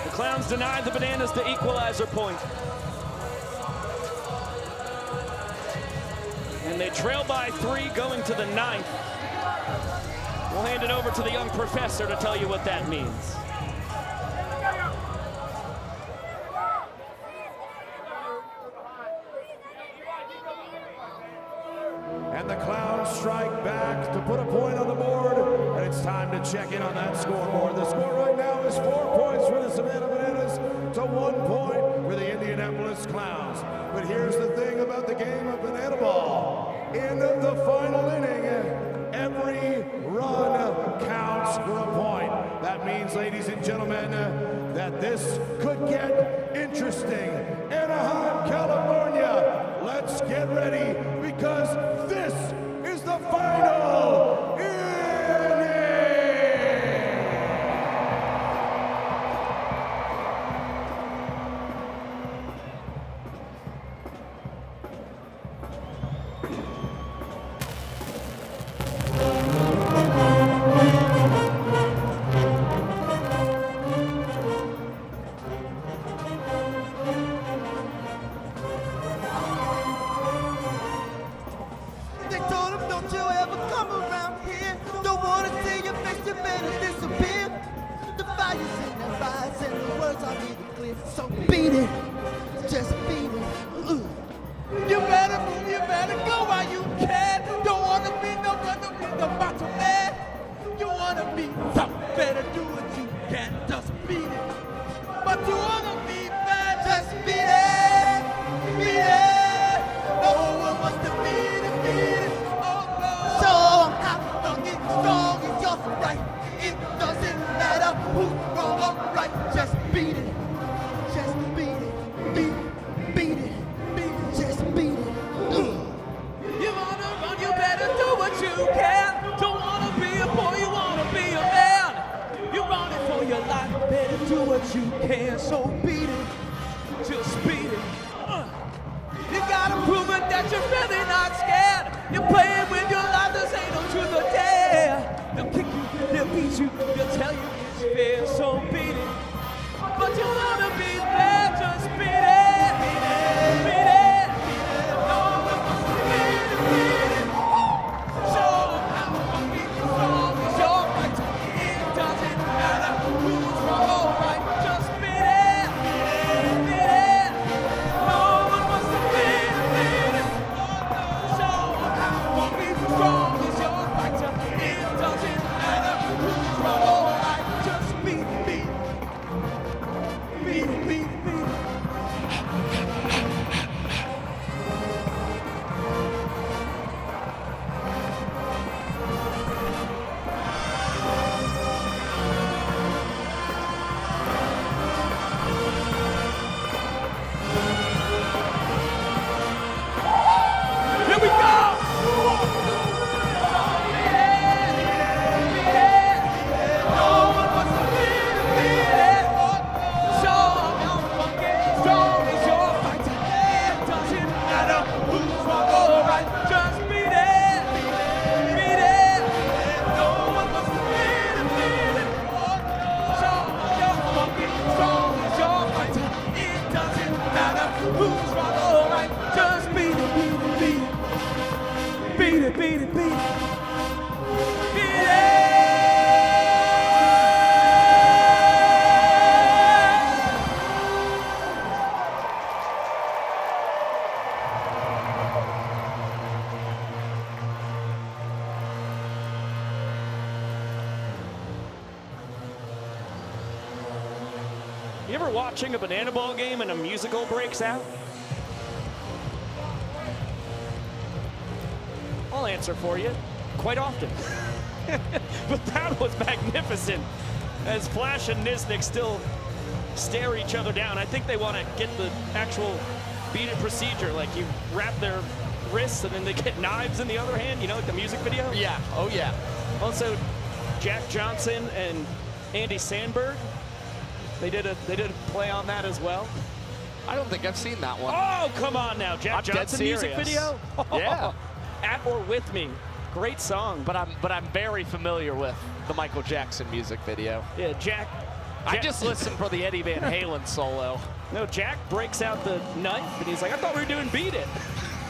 The Clowns denied the Bananas the equalizer point. And they trail by 3 going to the 9th. We'll hand it over to the young professor to tell you what that means. And the Clowns strike back to put a point on the board, and it's time to check in on that scoreboard. The score right now is 4 points for the Savannah Bananas to 1 point for the Indianapolis Clowns. But here's the thing about the game of banana ball. In the final inning, every run counts for a point. That means, ladies and gentlemen, that this could get interesting. Anaheim, California, let's get ready, because this is the final inning! They told him, don't you ever come around here. Don't want to see your face, you better disappear. The fire's in their eyes and the words are really clear. So beat it, just beat it. You better move, you better go while you can. Don't want to be no runner with the macho man. You want to be tough, better do what you can. Just beat it. But you want to be bad, just beat it. Beat it. No one wants to beat it, beat it. Oh no. So how fucking strong is your right? It doesn't matter who's wrong or right. Just beat it. Just beat it. Beat it. Beat it. Beat it. Just beat it. You wanna run, you better do what you can. Don't wanna be a boy, you wanna be a man. You're running for your life, better do what you can. So beat it. Just beat it. You gotta prove it that you're really not scared. You're playing with your life, this ain't no truth or dare. They'll kick you, they'll beat you, they'll tell you it's fair, so beat it. But you wanna be there, just beat it. Beat it, beat it. No one wants to beat it, beat it. Show them how fucking strong is your right. It doesn't matter who's wrong or right, just beat it. Beat it. No one wants to beat it, beat it. Show them how fucking strong is your right. It doesn't matter who's wrong or right, just beat it, beat it. Beat it, beat it, beat it. Here we go! No one wants to beat it, beat it. Show them how fucking strong is your fight. It doesn't matter who's wrong or right, just beat it. Beat it. No one wants to beat it, beat it. Show them how fucking strong is your fight. It doesn't matter who's wrong or right, just beat it, beat it, beat it. Beat it, beat it, beat it. Beat it! You ever watching a banana ball game and a musical breaks out? I'll answer for you quite often. But that was magnificent as Flash and Nisnik still stare each other down. I think they want to get the actual beat it procedure, like you wrap their wrists and then they get knives in the other hand, you know, like the music video? Yeah, oh yeah. Also, Jack Johnson and Andy Sandberg, they did a play on that as well. I don't think I've seen that one. Oh, come on now, Jack I'm dead Johnson music serious. video? Yeah. At or With Me, great song. But I'm very familiar with the Michael Jackson music video. Yeah, Jack I just listened for the Eddie Van Halen solo. No, Jack breaks out the knife and he's like, I thought we were doing Beat It.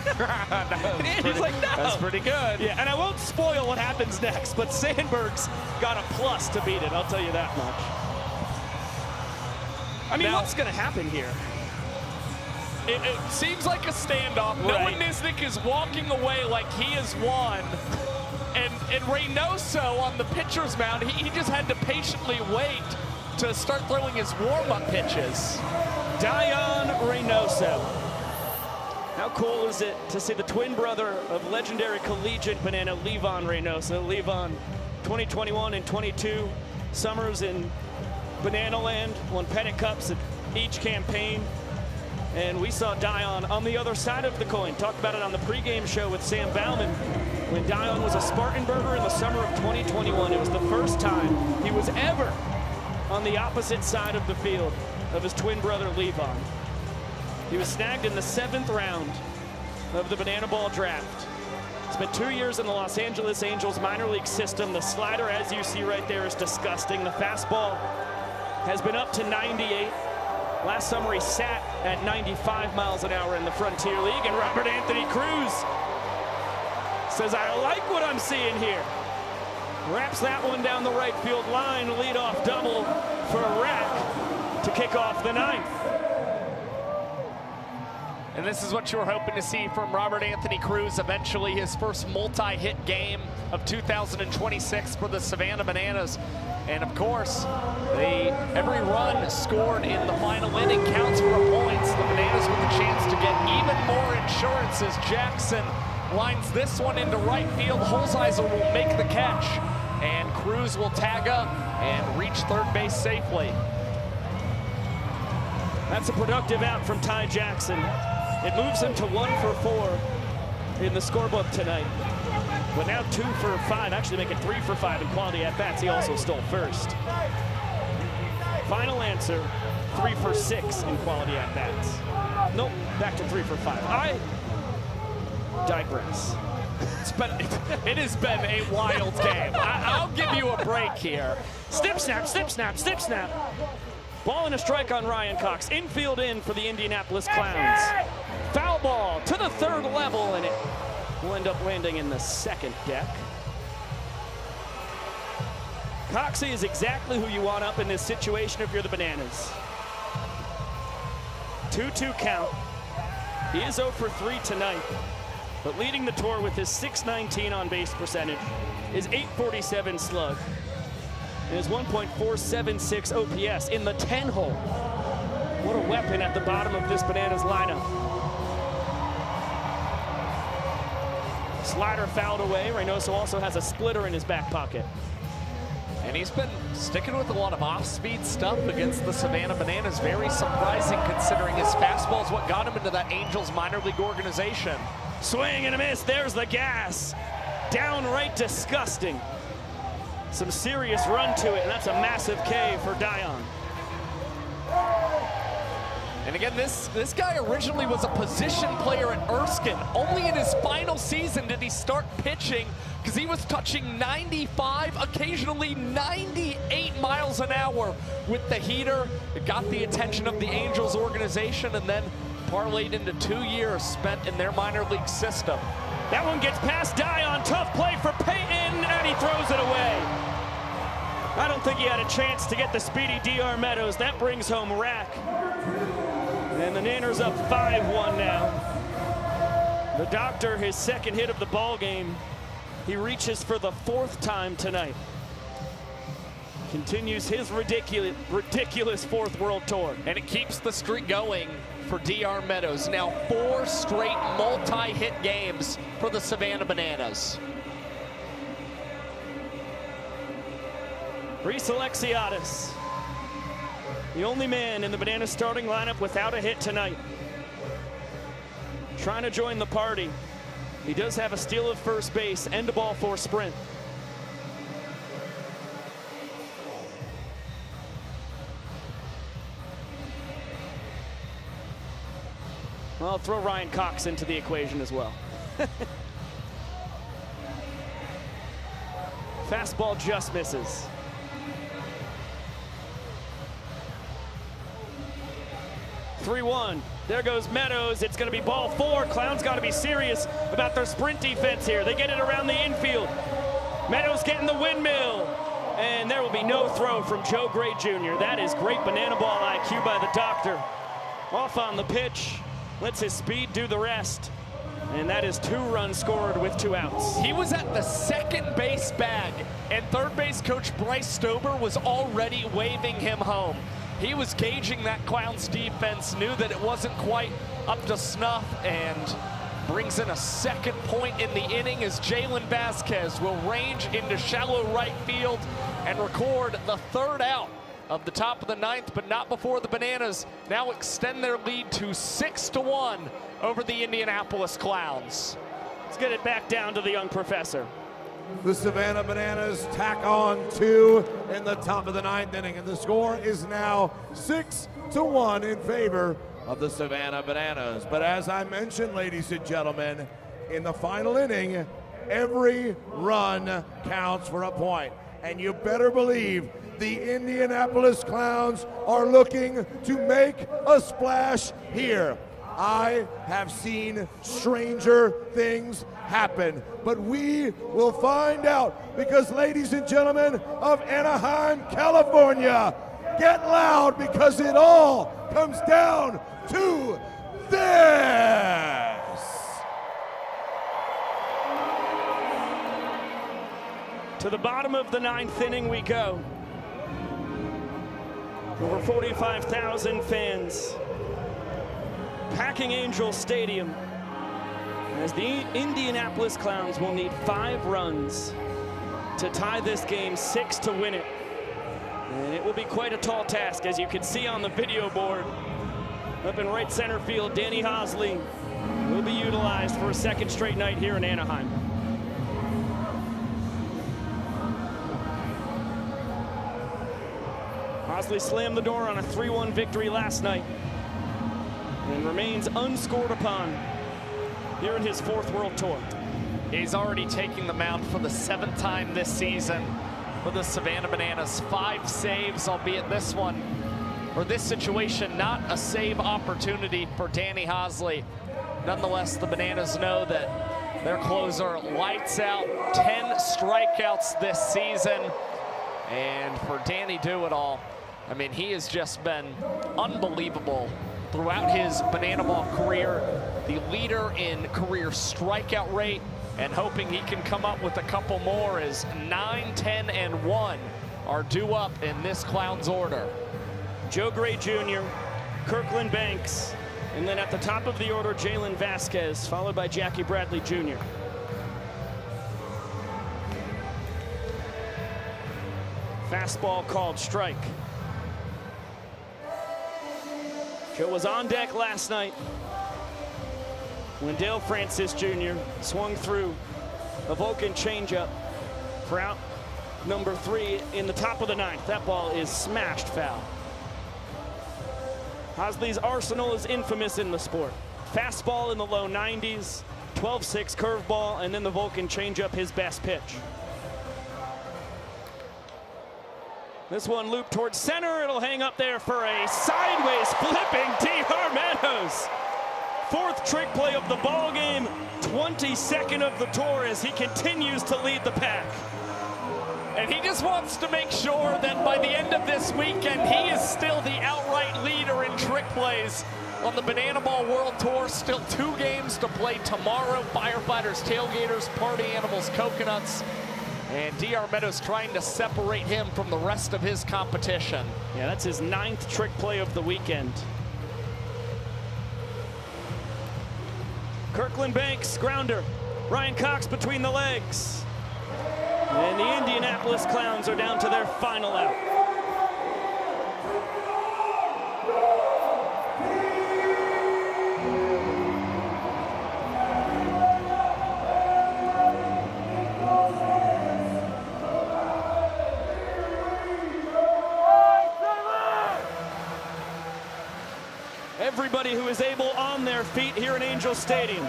And Andy's like, no. That's pretty good. Yeah, and I won't spoil what happens next, but Sandberg's got a plus to beat it, I'll tell you that much. I mean, what's going to happen here? It seems like a standoff. Right. Noah Nisnik is walking away like he has won. And Reynoso on the pitcher's mound, he just had to patiently wait to start throwing his warm-up pitches. Dion Reynoso. How cool is it to see the twin brother of legendary collegiate banana, Levon Reynoso. Levon, 2021 and 22 summers in Banana Land, won pennant cups at each campaign. And we saw Dion on the other side of the coin. Talked about it on the pregame show with Sam Bauman. When Dion was a Spartanburger in the summer of 2021, it was the first time he was ever on the opposite side of the field of his twin brother, Levon. He was snagged in the 7th round of the Banana Ball draft. Spent 2 years in the Los Angeles Angels minor league system. The slider, as you see right there, is disgusting. The fastball has been up to 98. Last summer he sat at 95 miles an hour in the Frontier League, and Robert Anthony Cruz says, I like what I'm seeing here. Wraps that one down the right field line, leadoff double for Rack to kick off the 9th. And this is what you were hoping to see from Robert Anthony Cruz, eventually his first multi-hit game of 2026 for the Savannah Bananas. And of course, every run scored in the final inning counts for a point. The Bananas with a chance to get even more insurance as Jackson lines this one into right field. Holzheiser will make the catch, and Cruz will tag up and reach third base safely. That's a productive out from Ty Jackson. It moves him to 1 for 4 in the scorebook tonight. But now 2 for 5, actually make it 3 for 5 in quality at-bats. He also stole first. Final answer, 3 for 6 in quality at-bats. Nope, back to 3 for 5. I digress. It has been a wild game. I'll give you a break here. Snip, snap, snip, snap, snip, snap. Ball and a strike on Ryan Cox. Infield in for the Indianapolis Clowns. Foul ball to the 3rd level, and it will end up landing in the 2nd deck. Coxie is exactly who you want up in this situation if you're the Bananas. 2-2 count. He is 0 for 3 tonight, but leading the tour with his .619 on base percentage, his .847 slug, and his 1.476 OPS in the 10-hole. What a weapon at the bottom of this Bananas lineup. Slider fouled away. Reynoso also has a splitter in his back pocket. And he's been sticking with a lot of off-speed stuff against the Savannah Bananas. Very surprising considering his fastball is what got him into that Angels minor league organization. Swing and a miss. There's the gas. Downright disgusting. Some serious run to it, and that's a massive K for Dion. And again, this guy originally was a position player at Erskine. Only in his final season did he start pitching, because he was touching 95, occasionally 98 miles an hour with the heater. It got the attention of the Angels organization, and then parlayed into 2 years spent in their minor league system. That one gets past Dion. Tough play for Peyton, and he throws it away. I don't think he had a chance to get the speedy DR Meadows. That brings home Rack. And the Nanners up 5-1 now. The Doctor, his 2nd hit of the ball game. He reaches for the 4th time tonight. Continues his ridiculous 4th World Tour. And it keeps the streak going for DR Meadows. Now 4 straight multi-hit games for the Savannah Bananas. Reese Alexiadis, the only man in the Bananas starting lineup without a hit tonight. Trying to join the party. He does have a steal of first base and a ball 4 sprint. Well, I'll throw Ryan Cox into the equation as well. Fastball just misses. 3-1. There goes Meadows. It's going to be ball 4. Clowns got to be serious about their sprint defense here. They get it around the infield. Meadows getting the windmill. And there will be no throw from Joe Gray Jr. That is great banana ball IQ by the doctor. Off on the pitch. Lets his speed do the rest. And that is 2 runs scored with 2 outs. He was at the second base bag, and third base coach Bryce Stober was already waving him home. He was gauging that Clowns defense, knew that it wasn't quite up to snuff, and brings in a second point in the inning as Jalen Vasquez will range into shallow right field and record the 3rd out of the top of the 9th, but not before the Bananas now extend their lead to 6-1 over the Indianapolis Clowns. Let's get it back down to the young professor. The Savannah Bananas tack on 2 in the top of the 9th inning, and the score is now 6-1 in favor of the Savannah Bananas. But as I mentioned, ladies and gentlemen, in the final inning, every run counts for a point. And you better believe the Indianapolis Clowns are looking to make a splash here. I have seen stranger things happen, but we will find out, because ladies and gentlemen of Anaheim, California, get loud, because it all comes down to this. To the bottom of the 9th inning we go. Over 45,000 fans packing Angel Stadium, as the Indianapolis Clowns will need 5 runs to tie this game 6 to win it. And it will be quite a tall task, as you can see on the video board. Up in right center field, Danny Hosley will be utilized for a 2nd straight night here in Anaheim. Hosley slammed the door on a 3-1 victory last night and remains unscored upon here in his 4th World Tour. He's already taking the mound for the 7th time this season for the Savannah Bananas. 5 saves, albeit this one, or this situation, not a save opportunity for Danny Hosley. Nonetheless, the Bananas know that their closer lights out. 10 strikeouts this season. And for Danny Do-It-All, I mean, he has just been unbelievable throughout his banana ball career. The leader in career strikeout rate, and hoping he can come up with a couple more, as 9, 10, and 1 are due up in this Clowns order. Joe Gray Jr., Kirkland Banks, and then at the top of the order, Jalen Vasquez, followed by Jackie Bradley Jr. Fastball called strike. Joe was on deck last night when Dale Francis Jr. swung through a Vulcan changeup for out number 3 in the top of the 9th. That ball is smashed foul. Hosley's arsenal is infamous in the sport. Fastball in the low 90s, 12-6 curveball, and then the Vulcan changeup, his best pitch. This one looped towards center. It'll hang up there for a sideways flipping Dion Reynoso. 4th trick play of the ball game, 22nd of the tour, as he continues to lead the pack. And he just wants to make sure that by the end of this weekend, he is still the outright leader in trick plays on the Banana Ball World Tour. Still 2 games to play tomorrow. Firefighters, Tailgaters, Party Animals, Coconuts. And D.R. Meadows trying to separate him from the rest of his competition. Yeah, that's his 9th trick play of the weekend. Kirkland Banks, grounder. Ryan Cox between the legs. And the Indianapolis Clowns are down to their final out. Everybody who is able on their feet here in Angel Stadium.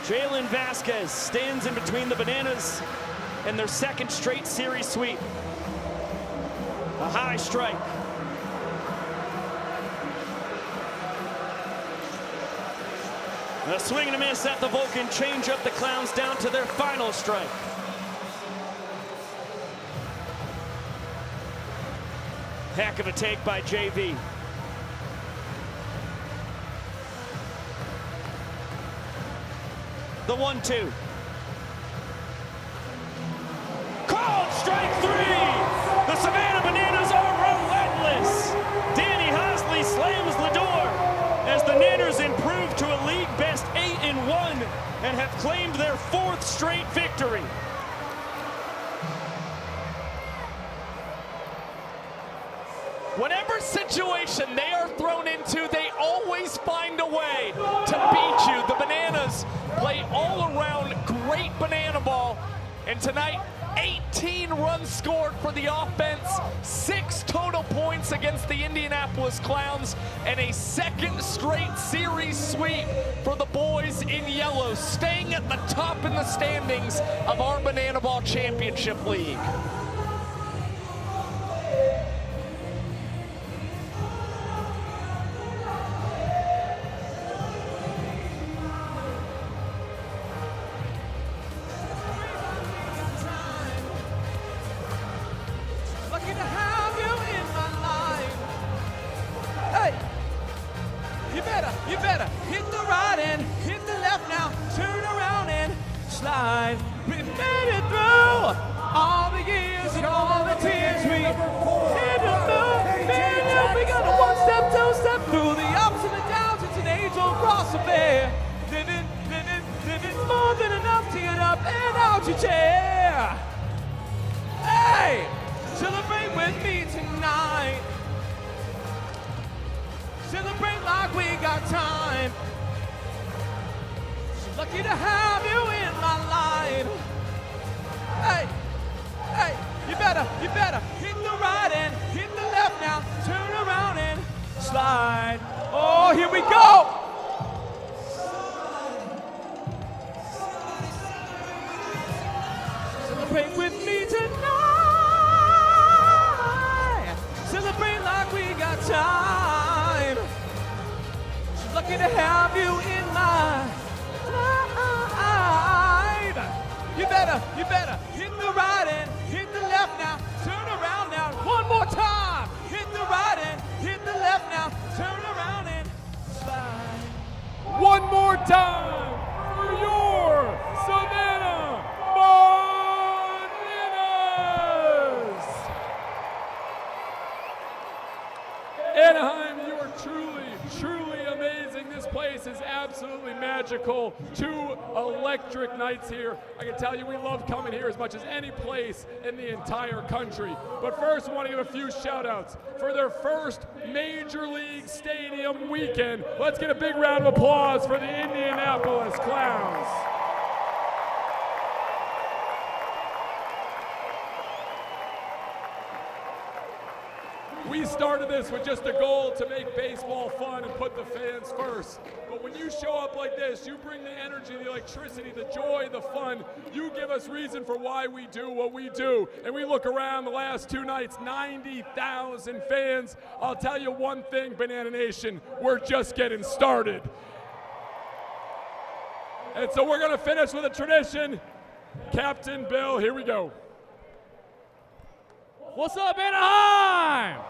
Jalen Vasquez stands in between the Bananas and their 2nd straight series sweep. A high strike. A swing and a miss at the Vulcan. Change up the Clowns down to their final strike. Heck of a take by JV. The 1-2. Called strike 3. The Savannah Bananas are relentless. Danny Hosley slams the door as the Nanners improve to a league best 8-1 and have claimed their 4th straight victory. Whatever situation they are thrown into, they always find a way to beat you. The Bananas play all around great banana ball, and tonight 18 runs scored for the offense, 6 total points against the Indianapolis Clowns, and a 2nd straight series sweep for the boys in yellow, staying at the top in the standings of our Banana Ball Championship League. You better hit the right and hit the left now. Turn around and slide. We made it through all the years and all the tears. We hit the moon, made it. We got a 1-step, 2-step through the ups and the downs. It's an angel across the bay. Living more than enough to get up and out your chair. Hey, celebrate with me tonight. Celebrate like we got time. So lucky to have you in my life. Hey, hey, you better hit the right and hit the left now. Turn around and slide. Oh, here we go. Celebrate with me tonight. Celebrate like we got time. Lucky to have you in my life. You better hit the right and hit the left now. Turn around now. One more time. Hit the right and hit the left now. Turn around and slide. One more time for your Savannah Bananas. Anaheim, you are truly amazing. This place is absolutely magical. 2 electric nights here. I can tell you we love coming here as much as any place in the entire country. But first, I want to give a few shout-outs for their first Major League Stadium weekend. Let's get a big round of applause for the Indianapolis Clowns. We started this with just a goal to make baseball fun and put the fans first. But when you show up like this, you bring the energy, the electricity, the joy, the fun. You give us reason for why we do what we do. And we look around the last 2 nights, 90,000 fans. I'll tell you one thing, Banana Nation, we're just getting started. And so we're going to finish with a tradition. Captain Bill, here we go. What's up, Anaheim?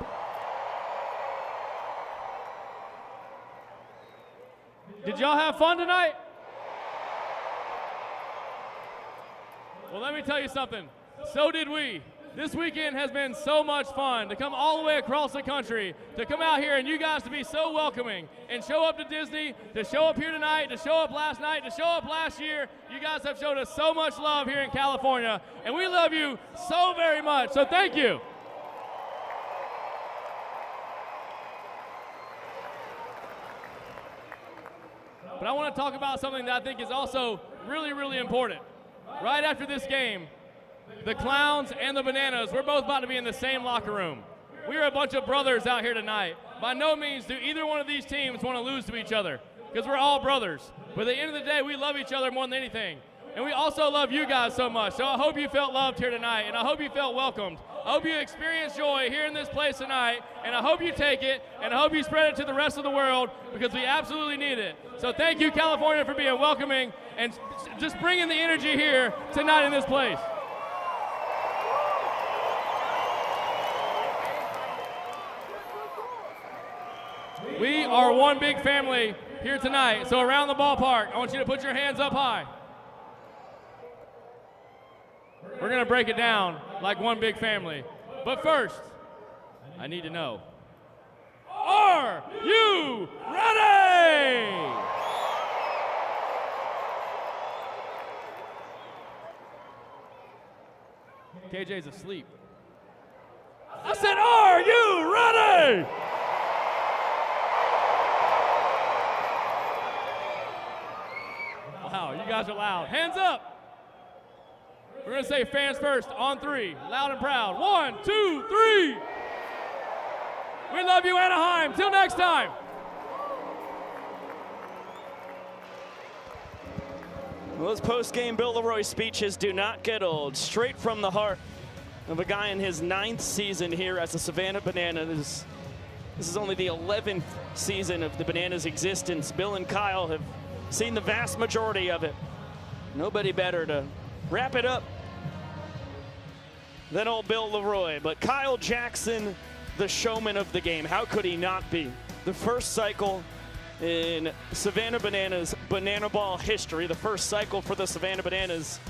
Did y'all have fun tonight? Well, let me tell you something. So did we. This weekend has been so much fun to come all the way across the country, to come out here and you guys to be so welcoming and show up to Disney, to show up here tonight, to show up last night, to show up last year. You guys have showed us so much love here in California, and we love you so very much, so thank you. But I want to talk about something that I think is also really important. Right after this game, the Clowns and the Bananas, we're both about to be in the same locker room. We're a bunch of brothers out here tonight. By no means do either one of these teams want to lose to each other, because we're all brothers. But at the end of the day, we love each other more than anything. And we also love you guys so much. So I hope you felt loved here tonight, and I hope you felt welcomed. I hope you experience joy here in this place tonight, and I hope you take it, and I hope you spread it to the rest of the world, because we absolutely need it. So thank you, California, for being welcoming and just bringing the energy here tonight in this place. We are one big family here tonight. So around the ballpark, I want you to put your hands up high. We're going to break it down like one big family. But first, I need to know, are you ready? KJ's asleep. I said, are you ready? Wow, you guys are loud. Hands up. We're going to say fans first on 3, loud and proud. 1, 2, 3. We love you, Anaheim. Till next time. Those post-game Bill Leroy speeches do not get old. Straight from the heart of a guy in his 9th season here as the Savannah Bananas. This is only the 11th season of the Bananas' existence. Bill and Kyle have seen the vast majority of it. Nobody better to wrap it up than old Bill Leroy. But Kyle Jackson, the showman of the game, how could he not be? The first cycle in Savannah Bananas banana ball history, the first cycle for the Savannah Bananas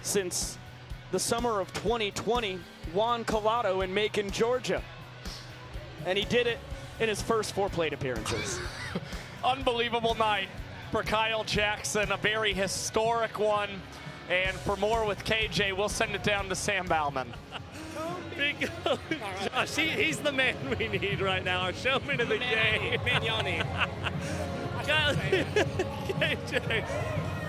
since the summer of 2020, Juan Collado in Macon, Georgia. And he did it in his first 4 plate appearances. Unbelievable night for Kyle Jackson, a very historic one. And for more with KJ, we'll send it down to Sam Bauman. Big Josh, he's the man we need right now, our showman of the game. Magnani. KJ,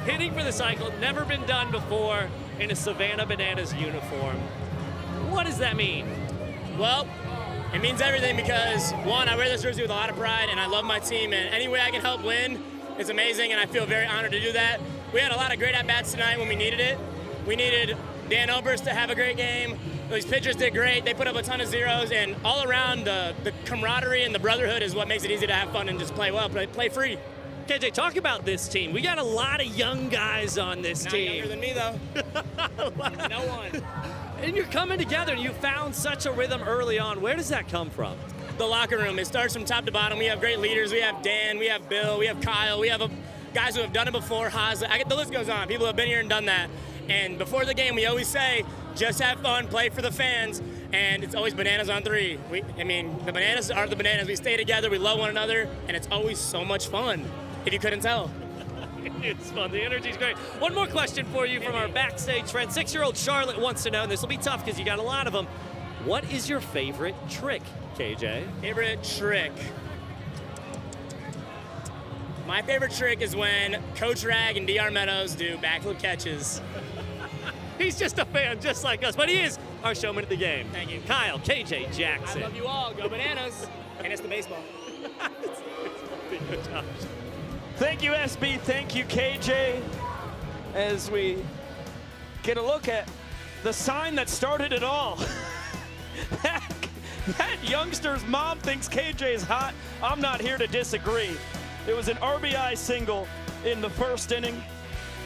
hitting for the cycle, never been done before in a Savannah Bananas uniform. What does that mean? Well, it means everything because, one, I wear this jersey with a lot of pride, and I love my team, and any way I can help win is amazing, and I feel very honored to do that. We had a lot of great at-bats tonight when we needed it. We needed Dan Oberst to have a great game. Those pitchers did great. They put up a ton of zeros, and all around the camaraderie and the brotherhood is what makes it easy to have fun and just play well, play free. KJ, talk about this team. We got a lot of young guys on this Not team. younger than me, though. No one. And you're coming together, and you found such a rhythm early on. Where does that come from? The locker room. It starts from top to bottom. We have great leaders. We have Dan. We have Bill. We have Kyle. We have guys who have done it before. Haas. The list goes on. People who have been here and done that. And before the game, we always say, just have fun, play for the fans, and it's always bananas on 3. The Bananas are the Bananas. We stay together. We love one another, and it's always so much fun, if you couldn't tell. It's fun. The energy's great. One more question for you from our backstage friend. 6-year-old Charlotte wants to know, and this will be tough because you got a lot of them. What is your favorite trick, KJ? Favorite trick? My favorite trick is when Coach Rag and DR Meadows do backflip catches. He's just a fan just like us, but he is our showman of the game. Thank you. Kyle, KJ Jackson. I love you all. Go Bananas. And it's the baseball. Thank you, SB. Thank you, KJ. As we get a look at the sign that started it all. that youngster's mom thinks KJ is hot. I'm not here to disagree. It was an RBI single in the first inning.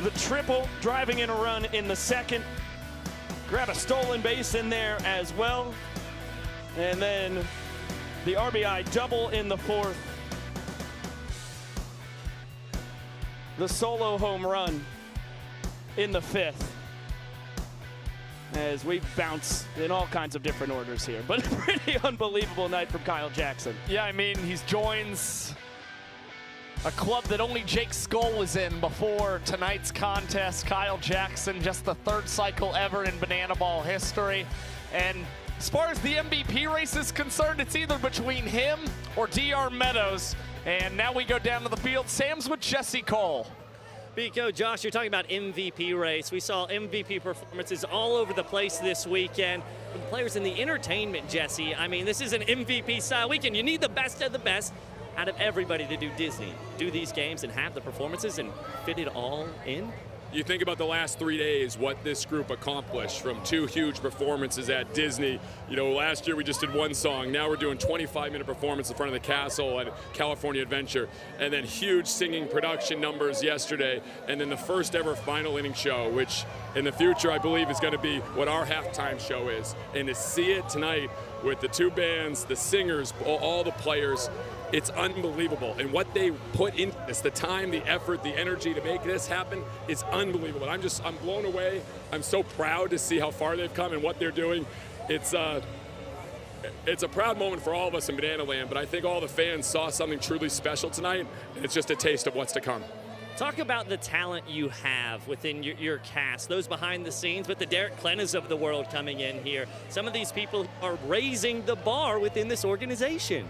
The triple driving in a run in the second. Grab a stolen base in there as well. And then the RBI double in the fourth. The solo home run in the fifth. As we bounce in all kinds of different orders here. But a pretty unbelievable night from Kyle Jackson. Yeah, I mean, he joins a club that only Jake Skull was in before tonight's contest. Kyle Jackson, just the 3rd cycle ever in banana ball history. And as far as the MVP race is concerned, it's either between him or DR Meadows. And now we go down to the field. Sam's with Jesse Cole. Biko, Josh, you're talking about MVP race. We saw MVP performances all over the place this weekend. From players in the entertainment, Jesse. I mean, this is an MVP style weekend. You need the best of the best out of everybody to do these games and have the performances and fit it all in. you think about the last 3 days, what this group accomplished from 2 huge performances at Disney. You know, last year we just did 1 song. Now we're doing 25-minute performance in front of the castle at California Adventure. And then huge singing production numbers yesterday. And then the first ever final inning show, which in the future I believe is going to be what our halftime show is. And to see it tonight with the 2 bands, the singers, all the players, it's unbelievable. And what they put into this, the time, the effort, the energy to make this happen, is unbelievable. I'm blown away. I'm so proud to see how far they've come and what they're doing. It's a proud moment for all of us in Banana Land, but I think all the fans saw something truly special tonight, and it's just a taste of what's to come. Talk about the talent you have within your cast, those behind the scenes, with the Derek Klenas of the world coming in here. Some of these people are raising the bar within this organization.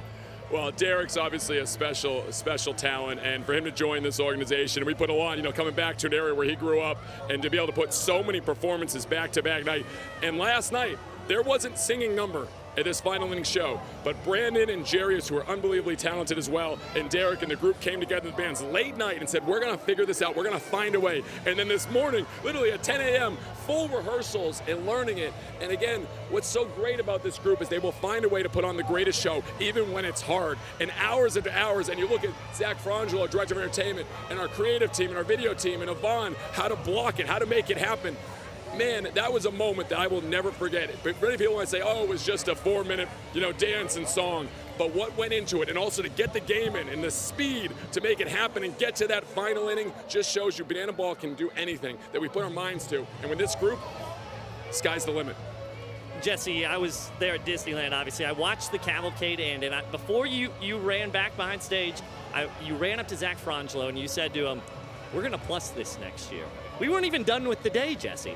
Well, Derek's obviously a special talent, and for him to join this organization, we put a lot, coming back to an area where he grew up, and to be able to put so many performances back-to-back night. And last night, there wasn't singing number at this final inning show, but Brandon and Jarius, who are unbelievably talented as well, and Derek and the group came together, the bands, late night and said, we're going to figure this out, we're going to find a way. And then this morning, literally at 10 a.m., full rehearsals and learning it. And again, what's so great about this group is they will find a way to put on the greatest show, even when it's hard. And hours into hours, and you look at Zach Frangelo, our director of entertainment, and our creative team, and our video team, and Yvonne, how to block it, how to make it happen. Man, that was a moment that I will never forget. But many people want to say, oh, it was just a 4-minute, dance and song. But what went into it, and also to get the game in, and the speed to make it happen and get to that final inning, just shows you Banana Ball can do anything that we put our minds to. And with this group, sky's the limit. Jesse, I was there at Disneyland, obviously. I watched the cavalcade end, and before you ran back behind stage, you ran up to Zach Frangelo, and you said to him, we're going to plus this next year. We weren't even done with the day, Jesse.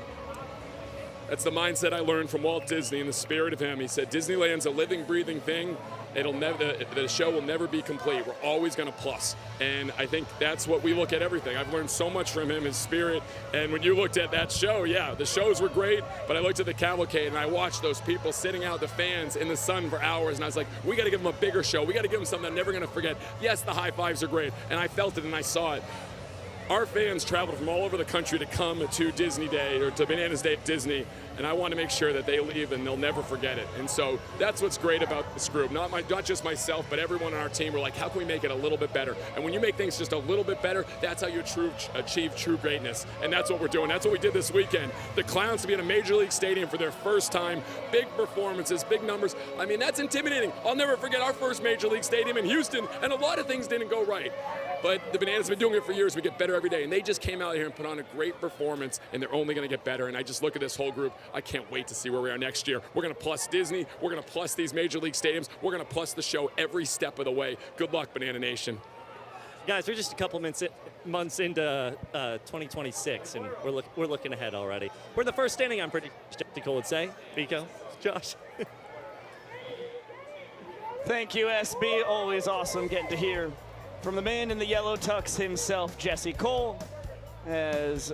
That's the mindset I learned from Walt Disney and the spirit of him. He said, Disneyland's a living, breathing thing. The show will never be complete. We're always going to plus. And I think that's what we look at everything. I've learned so much from him, his spirit. And when you looked at that show, yeah, the shows were great, but I looked at the cavalcade and I watched those people sitting out, the fans in the sun for hours, and I was like, we got to give them a bigger show. We got to give them something I'm never going to forget. Yes, the high fives are great, and I felt it and I saw it. Our fans traveled from all over the country to come to Disney Day or to Bananas Day at Disney, and I want to make sure that they leave and they'll never forget it. And so that's what's great about this group. Not just myself, but everyone on our team. We're like, how can we make it a little bit better? And when you make things just a little bit better, that's how you achieve true greatness. And that's what we're doing. That's what we did this weekend. The Clowns to be in a Major League Stadium for their first time. Big performances, big numbers. I mean, that's intimidating. I'll never forget our first Major League Stadium in Houston, and a lot of things didn't go right. But the Bananas have been doing it for years. We get better every day. And they just came out here and put on a great performance, and they're only going to get better. And I just look at this whole group. I can't wait to see where we are next year. We're going to plus Disney. We're going to plus these Major League Stadiums. We're going to plus the show every step of the way. Good luck, Banana Nation. Guys, we're just a couple months into 2026, and we're looking ahead already. We're in the first inning, I'm pretty skeptical would say. Vico, Josh. Thank you, SB. Always awesome getting to hear from the man in the yellow tux himself, Jesse Cole, as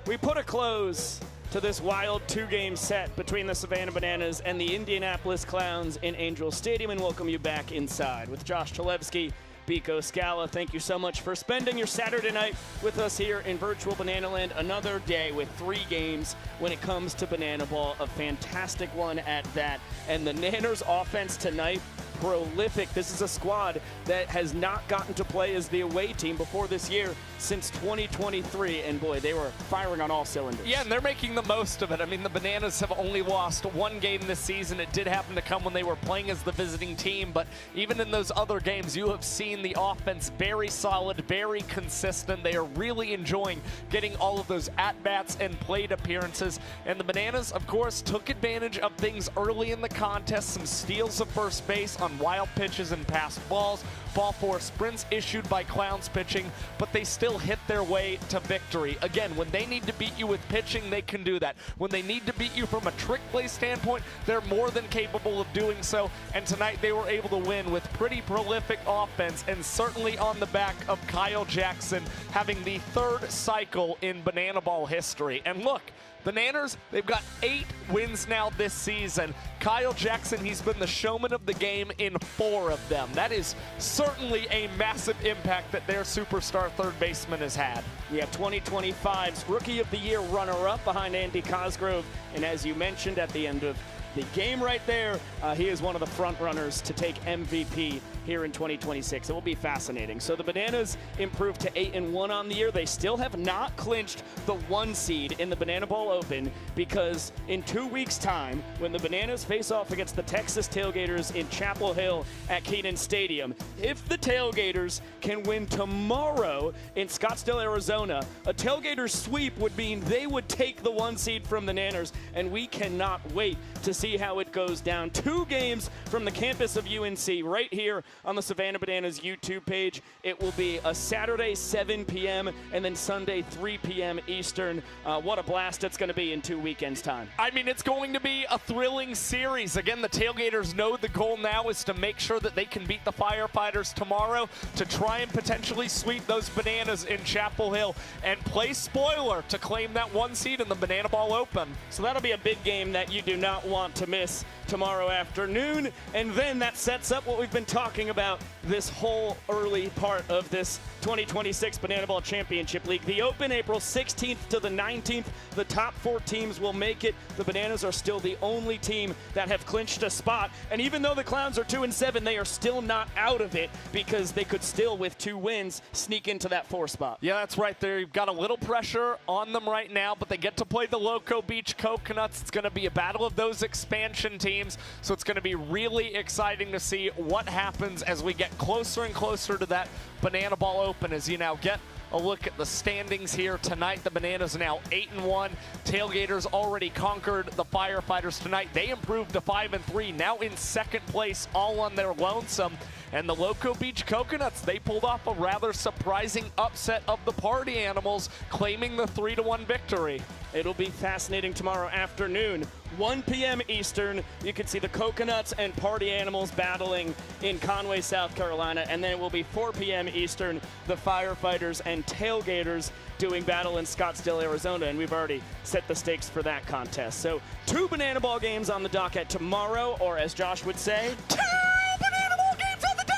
we put a close to this wild 2-game set between the Savannah Bananas and the Indianapolis Clowns in Angel Stadium, and welcome you back inside with Josh Talevsky, Biko Scala. Thank you so much for spending your Saturday night with us here in virtual Banana Land. Another day with 3 games when it comes to Banana Ball, a fantastic one at that. And the Nanners offense tonight, prolific. This is a squad that has not gotten to play as the away team before this year since 2023, and boy, they were firing on all cylinders. Yeah, and they're making the most of it. I mean, the Bananas have only lost 1 game this season. It did happen to come when they were playing as the visiting team, but even in those other games, you have seen the offense very solid, very consistent. They are really enjoying getting all of those at-bats and plate appearances, and the Bananas, of course, took advantage of things early in the contest, some steals of first base on wild pitches and passed balls, ball 4 sprints issued by Clowns pitching, but they still hit their way to victory. Again, when they need to beat you with pitching, they can do that. When they need to beat you from a trick play standpoint, they're more than capable of doing so, and tonight they were able to win with pretty prolific offense, and certainly on the back of Kyle Jackson having the 3rd cycle in Banana Ball history. And look, The Nanners, they've got 8 wins now this season. Kyle Jackson, he's been the showman of the game in 4 of them. That is certainly a massive impact that their superstar third baseman has had. We have 2025's Rookie of the Year runner-up behind Andy Cosgrove. And as you mentioned at the end of the game right there, he is one of the front runners to take MVP here in 2026. It will be fascinating. So the Bananas improved to 8-1 on the year. They still have not clinched the 1 seed in the Banana Ball Open because in 2 weeks' time, when the Bananas face off against the Texas Tailgaters in Chapel Hill at Kenan Stadium, if the Tailgaters can win tomorrow in Scottsdale, Arizona, a Tailgater sweep would mean they would take the 1 seed from the Nanners, and we cannot wait to see how it goes down. 2 games from the campus of UNC right here on the Savannah Bananas YouTube page. It will be a Saturday 7 p.m. and then Sunday 3 p.m. Eastern. What a blast it's going to be in 2 weekends' time. I mean, it's going to be a thrilling series. Again, the Tailgaters know the goal now is to make sure that they can beat the Firefighters tomorrow to try and potentially sweep those Bananas in Chapel Hill and play spoiler to claim that 1 seed in the Banana Ball Open. So that'll be a big game that you do not want to miss tomorrow afternoon. And then that sets up what we've been talking about this whole early part of this 2026 Banana Ball Championship League. The Open, April 16th to the 19th. The top 4 teams will make it. The Bananas are still the only team that have clinched a spot. And even though the Clowns are 2-7, they are still not out of it because they could still, with 2 wins, sneak into that 4 spot. Yeah, that's right. They've got a little pressure on them right now, but they get to play the Loco Beach Coconuts. It's going to be a battle of those expansion teams, so it's going to be really exciting to see what happens as we get closer and closer to that Banana Ball Open. As you now get a look at the standings here tonight, the Bananas are now 8-1. Tailgaters already conquered the Firefighters tonight. They improved to 5-3, now in 2nd place, all on their lonesome. And the Loco Beach Coconuts, they pulled off a rather surprising upset of the Party Animals, claiming the 3-1 victory. It'll be fascinating tomorrow afternoon. 1 p.m. Eastern, you can see the Coconuts and Party Animals battling in Conway, South Carolina. And then it will be 4 p.m. Eastern, the Firefighters and Tailgaters doing battle in Scottsdale, Arizona. And we've already set the stakes for that contest. So 2 Banana Ball games on the docket tomorrow, or as Josh would say, 2 Banana Ball games on the docket!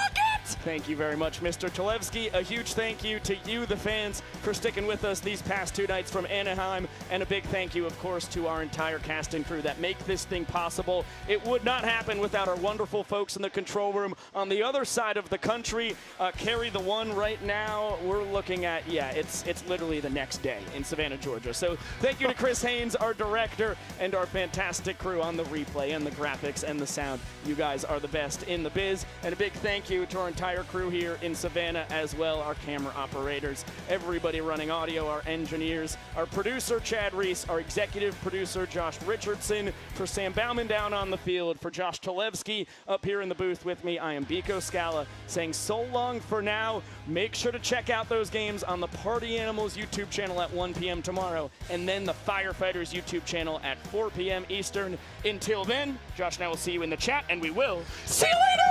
Thank you very much, Mr. Cholewski. A huge thank you to you, the fans, for sticking with us these past 2 nights from Anaheim. And a big thank you, of course, to our entire cast and crew that make this thing possible. It would not happen without our wonderful folks in the control room on the other side of the country. Carry the one right now. We're looking at, it's literally the next day in Savannah, Georgia. So thank you to Chris Haynes, our director, and our fantastic crew on the replay and the graphics and the sound. You guys are the best in the biz. And a big thank you to our entire crew here in Savannah as well, our camera operators, everybody running audio, our engineers, our producer Chad Reese, our executive producer Josh Richardson, for Sam Bauman down on the field, for Josh Tolevsky up here in the booth with me. I am Biko Scala saying so long for now. Make sure to check out those games on the Party Animals YouTube channel at 1 p.m. tomorrow, and then the Firefighters YouTube channel at 4 p.m. Eastern. Until then, Josh and I will see you in the chat, and we will see you later!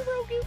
Rogue.